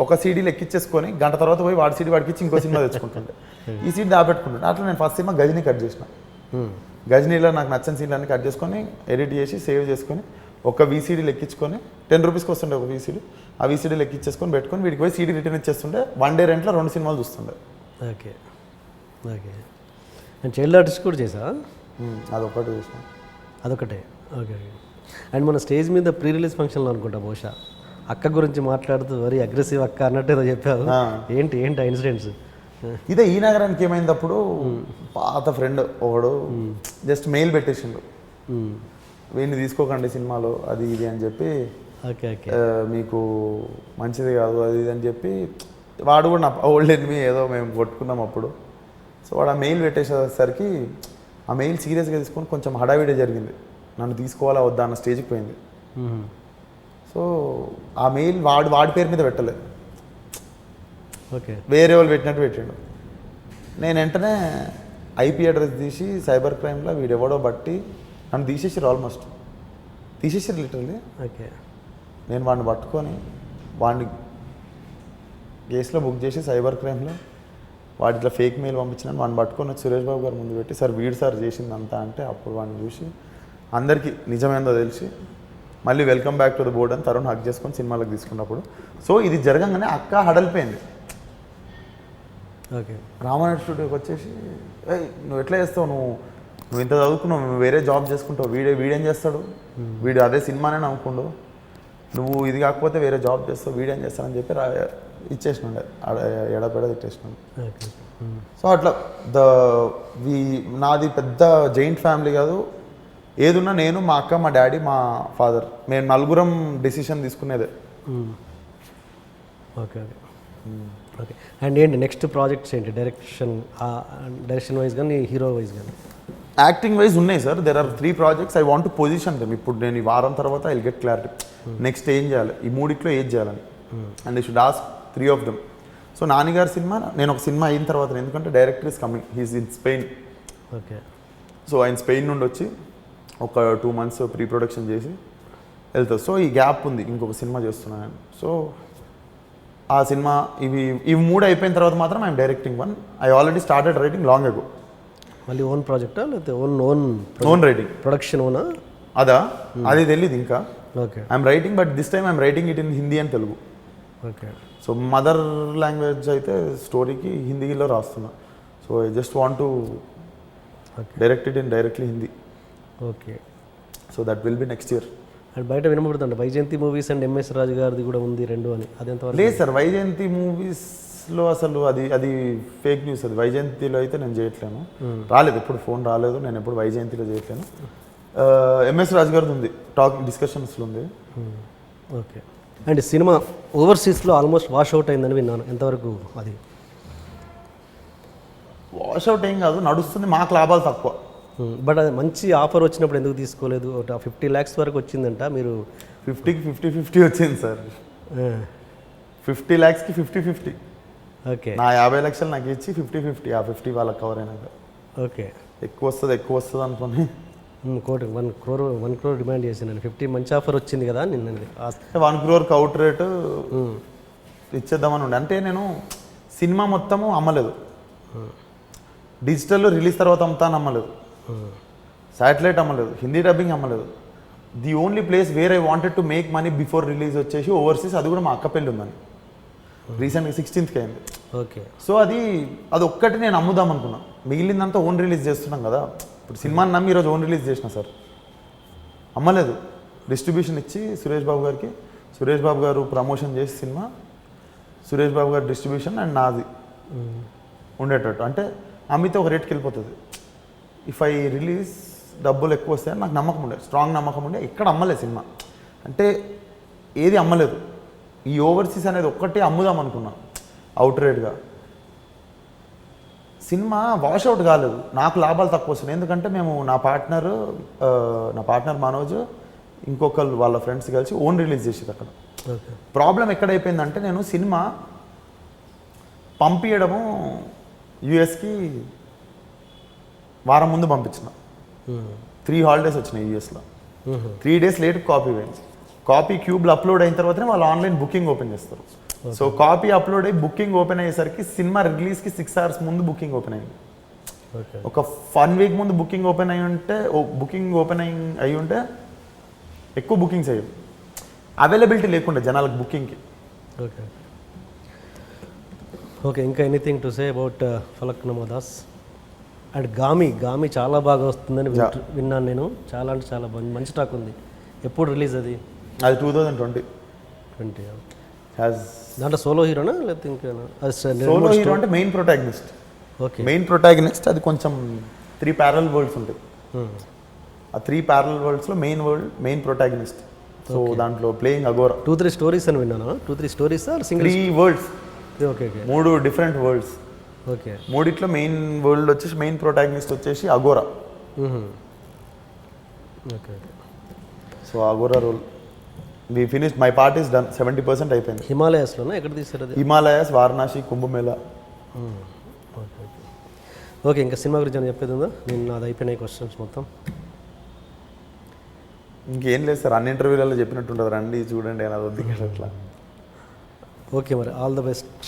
ఒక CDలో ఎక్కించేసుకొని గంట తర్వాత పోయి వాడి CD వాడికి ఇచ్చి ఇంకో సినిమా తెచ్చుకుంటుండే. ఈ CD దాపెట్టుకుంటుండే. అట్లా నేను ఫస్ట్ సినిమా గజనీ కట్ చేసిన. గజనీలో నాకు నచ్చిన సీన్లన్నీ కట్ చేసుకొని ఎడిట్ చేసి సేవ్ చేసుకొని ఒక వీసీడీలు ఎక్కించుకొని 10 రూపీస్కి వస్తుండే ఒక వీసీడీ, ఆ వీసీడీలు ఎక్కించేసుకొని పెట్టుకొని వీడికి పోయి సీడీ రిటర్న్ ఇచ్చేస్తుండే. 1 డే రెంట్లో 2 సినిమాలు చూస్తుండే. Okay okay. And child artist కూడా చేసా? అదొకటి చూసాను. అదొకటే. Okay okay. అండ్ మన స్టేజ్ మీద ప్రీ రిలీజ్ ఫంక్షన్లో అనుకుంటా బహుశా అక్క గురించి మాట్లాడుతూ వెరీ అగ్రెసివ్ అక్క అన్నట్టు ఏదో చెప్పావు. ఏంటి ఏంటి ఆ ఇన్సిడెంట్స్? ఇదే ఈ నగరానికి ఏమైందప్పుడు పాత ఫ్రెండ్ ఒకడు జస్ట్ మెయిల్ పెట్టేసిండు, వీడిని తీసుకోకండి సినిమాలో అది ఇది అని చెప్పి, ఓకే ఓకే, మీకు మంచిది కాదు అది ఇది అని చెప్పి. వాడు కూడా నా ఓల్డ్ ఎనిమి, ఏదో మేము కొట్టుకున్నాం అప్పుడు. సో వాడు ఆ మెయిల్ పెట్టేసేసరికి ఆ మెయిల్ సీరియస్గా తీసుకొని కొంచెం హడావిడే జరిగింది. నన్ను తీసుకోవాలా వద్దా అన్న స్టేజ్కి పోయింది. సో ఆ మెయిల్ వాడి పేరు మీద పెట్టలేదు, ఓకే, వేరే వాళ్ళు పెట్టినట్టు పెట్టిండు. నేను వెంటనే ఐపీ అడ్రస్ తీసి సైబర్ క్రైమ్లో వీడెవడో బట్టి నన్ను తీసేసారు, ఆల్మోస్ట్ తీసేసారు లిటరల్లీ. ఓకే. నేను వాడిని పట్టుకొని వాడిని కేసులో బుక్ చేసి సైబర్ క్రైమ్లో వాడి ఇట్లా ఫేక్ మెయిల్ పంపించినాను. వాడిని పట్టుకొని వచ్చి సురేష్ బాబు గారు ముందు పెట్టి, సార్ వీడు సార్ చేసింది అంతా అంటే, అప్పుడు వాడిని చూసి అందరికీ నిజమేందో తెలిసి మళ్ళీ welcome back to the board అని తరుణ్ హక్ చేసుకొని సినిమాలకు తీసుకున్నప్పుడు. సో ఇది జరగంగానే అక్క హడలిపోయింది. ఓకే. రామానాయుడు స్టూడియోకి వచ్చేసి, ఏయ్ నువ్వు ఎట్లా చేస్తావు, నువ్వు ఇంత చదువుకున్నావు, నువ్వు వేరే జాబ్ చేసుకుంటావు, వీడేం చేస్తాడు, వీడు అదే సినిమానే నమ్ముకుండు, నువ్వు ఇది కాకపోతే వేరే జాబ్ చేస్తావు, వీడేం చేస్తానని చెప్పి ఇచ్చేసినాడు, ఎడపెడ ఇచ్చేసినాడు. సో అట్లా నాది పెద్ద జైంట్ ఫ్యామిలీ కాదు, ఏదున్నా నేను, మా అక్క, మా డాడీ, మా ఫాదర్, మేము నలుగురం డెసిషన్ తీసుకునేదే. Okay okay okay. అండ్ ఏంటి నెక్స్ట్ ప్రాజెక్ట్స్ ఏంటి? డైరెక్షన్ వైజ్ కానీ హీరో వైజ్ కానీ? యాక్టింగ్ వైజ్ ఉన్నాయి sir, there are 3 projects. I want to position them. ఇప్పుడు నేను ఈ వారం తర్వాత I will get clarity next ఏం చేయాలి, ఈ మూడిట్లో ఏం చేయాలని. And I should ask 3 of them. So నాన్నగారి సినిమా, నేను ఒక సినిమా అయిన తర్వాత, ఎందుకంటే director is coming, he's in Spain. Okay. So ఆయన స్పెయిన్ నుండి వచ్చి ఒక 2 మంత్స్ ప్రీ ప్రొడక్షన్ చేసి వెళ్తారు. సో ఈ గ్యాప్ ఉంది, ఇంకొక సినిమా చేస్తున్నాను. సో ఆ సినిమా ఇవి 3 అయిపోయిన తర్వాత మాత్రం I'm directing one. I already started writing long ago. మళ్ళీ ఓన్ ప్రాజెక్టా లేకపోతే ఓన్ రైటింగ్ ప్రొడక్షన్ ఓనా? అది తెలియదు ఇంకా. Okay. I'm writing, but this time I'm writing it in Hindi and Telugu. Okay. So mother language అయితే స్టోరీకి హిందీలో రాస్తున్నా. So I just want to direct it in directly Hindi. Okay. So that will be next year. And బయట వినబడుతుంది వైజయంతి మూవీస్ అండ్ ఎంఎస్ రాజు గారిది కూడా ఉంది 2 అని, అదెంత? లేదు సార్, వైజయంతి మూవీస్లో అసలు అది ఫేక్ న్యూస్. అది వైజయంతిలో అయితే నేను చేయట్లేను, రాలేదు, ఎప్పుడు ఫోన్ రాలేదు, నేను ఎప్పుడు వైజయంతిలో చేయట్లేను. ఎంఎస్ రాజు గారిది ఉంది, డిస్కషన్స్లో ఉంది. ఓకే. అండ్ సినిమా ఓవర్సీస్లో ఆల్మోస్ట్ వాష్ అవుట్ అయిందని విన్నాను, ఎంతవరకు అది? వాష్ అవుట్ ఏం కాదు, నడుస్తుంది, మాకు లాభాలు తక్కువ. బట్ అది మంచి ఆఫర్ వచ్చినప్పుడు ఎందుకు తీసుకోలేదు? 50 lakhs వరకు వచ్చిందంట, మీరు 50కి 50-50 వచ్చింది సార్. 50 lakhsకి 50-50. ఓకే. నా 50 లక్షలు నాకు ఇచ్చి 50-50, ఆ 50 వాళ్ళకి కవర్ అయినాక. ఓకే. ఎక్కువ వస్తుంది అనుకుని 1 crore డిమాండ్ చేసినాను. 50 మంచి ఆఫర్ వచ్చింది కదా నిన్న. 1 crore అవుట్ రేటు ఇచ్చేద్దామని ఉండే. అంటే నేను సినిమా మొత్తము అమ్మలేదు, డిజిటల్లో రిలీజ్ తర్వాత అమ్ముతాను అమ్మలేదు, శాటిలైట్ అమ్మలేదు, హిందీ డబ్బింగ్ అమ్మలేదు. The only place where I wanted to make money before release వచ్చేసి ఓవర్సీస్. అది కూడా మా అక్క పెళ్ళి ఉందని, రీసెంట్గా 16th అయింది. ఓకే. సో అది ఒక్కటి నేను అమ్ముదాం అనుకున్నాను, మిగిలిందంతా ఓన్ రిలీజ్ చేస్తున్నాం కదా. ఇప్పుడు సినిమాని నమ్మి ఈరోజు ఓన్ రిలీజ్ చేసిన సార్, అమ్మలేదు. డిస్ట్రిబ్యూషన్ ఇచ్చి సురేష్ బాబు గారికి, సురేష్ బాబు గారు ప్రమోషన్ చేసి సినిమా, సురేష్ బాబు గారు డిస్ట్రిబ్యూషన్ అండ్ నాది ఉండేటట్టు. అంటే అమ్మితే ఒక రేట్కి వెళ్ళిపోతుంది. ఇఫ్ ఐ రిలీజ్ డబ్బులు ఎక్కువ వస్తాయని నాకు నమ్మకం ఉండే, స్ట్రాంగ్ నమ్మకం ఉండే. ఎక్కడ అమ్మలేదు సినిమా, అంటే ఏది అమ్మలేదు. ఈ ఓవర్సీస్ అనేది ఒక్కటే అమ్ముదాం అనుకున్నా అవుట్ రేట్గా. సినిమా వాష్అవుట్ కాలేదు, నాకు లాభాలు తక్కువ వస్తున్నాయి. ఎందుకంటే మేము నా పార్ట్నర్ మనోజ్, ఇంకొకరు వాళ్ళ ఫ్రెండ్స్ కలిసి ఓన్ రిలీజ్ చేసేది అక్కడ. ప్రాబ్లం ఎక్కడైపోయిందంటే, నేను సినిమా పంపించడము యూఎస్కి వారం ముందు పంపించిన, 3 హాలిడేస్ వచ్చినాయి యూఎస్లో. 3 days లేట్ కాపీ పోయింది. కాపీ క్యూబ్లో అప్లోడ్ అయిన తర్వాతనే వాళ్ళు ఆన్లైన్ బుకింగ్ ఓపెన్ చేస్తారు. సో కాపీ అప్లోడ్ అయ్యి బుకింగ్ ఓపెన్ అయ్యేసరికి సినిమా రిలీజ్కి 6 hours ముందు బుకింగ్ ఓపెన్ అయింది. ఒక 1 week ముందు బుకింగ్ ఓపెన్ అయి ఉంటే ఎక్కువ బుకింగ్స్ అయ్యాయి, అవైలబిలిటీ లేకుండా జనాలకు బుకింగ్కి. ఓకే ఓకే, ఇంకా anything to say about Falaknuma Das and Gaami చాలా బాగా వస్తుందని విన్నాను నేను. చాలా అంటే చాలా మంచి టాక్ ఉంది. ఎప్పుడు రిలీజ్ అది? అది 2020. దాంట్లో సోలో హీరోనా లేకపోతే ఇంకేనా? సోలో హీరో అంటే main protagonist. Okay, main protagonist. అది కొంచెం 3 ప్యారల్ వరల్డ్స్ ఉంటాయి. ఆ 3 ప్యారల్ వరల్డ్స్లో మెయిన్ ప్రొటాగనిస్ట్. సో దాంట్లో ప్లేయింగ్ అగోరా. 2-3 స్టోరీస్ అని విన్నాను. 2-3 stories single? 3 worlds. Okay okay, 3 different worlds. Okay, మూడిట్లో మెయిన్ వరల్డ్ వచ్చేసి మెయిన్ ప్రొటాగనిస్ట్ వచ్చేసి Aghora. Okay. So Aghora role we finish, my part is done, 70% అయిపోయింది. హిమాలయాస్లోనా? ఎక్కడ తీసారు అది? Himalayas, Varanasi, Kumbh Mela. Okay okay okay, ఇంకా సినిమా గురించి అని చెప్పేది ఉందా? నేను నాది అయిపోయినాయి క్వశ్చన్స్ మొత్తం. ఇంకేం లేదు సార్, అన్ని ఇంటర్వ్యూలలో చెప్పినట్టుంటుంది, రండి చూడండి అని. అది వద్దు అట్లా. ఓకే, మరి all the best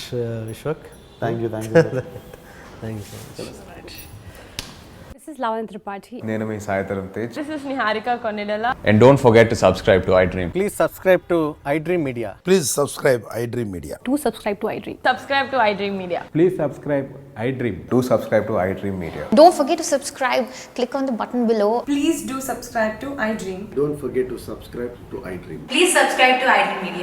Vishwak. Thank you thank you so much. This is Lavan Tripathi. నేను మీ Sai Dharam Tej. This is Niharika Konilala. And don't forget to subscribe to iDream. Please subscribe to iDream Media. Please subscribe iDream Media. Do subscribe to iDream. Subscribe to iDream Media. Please subscribe iDream. Do subscribe to iDream Media. Don't forget to subscribe. Click on the button below. Please do subscribe to iDream. Don't forget to subscribe to iDream. Please subscribe to iDream Media.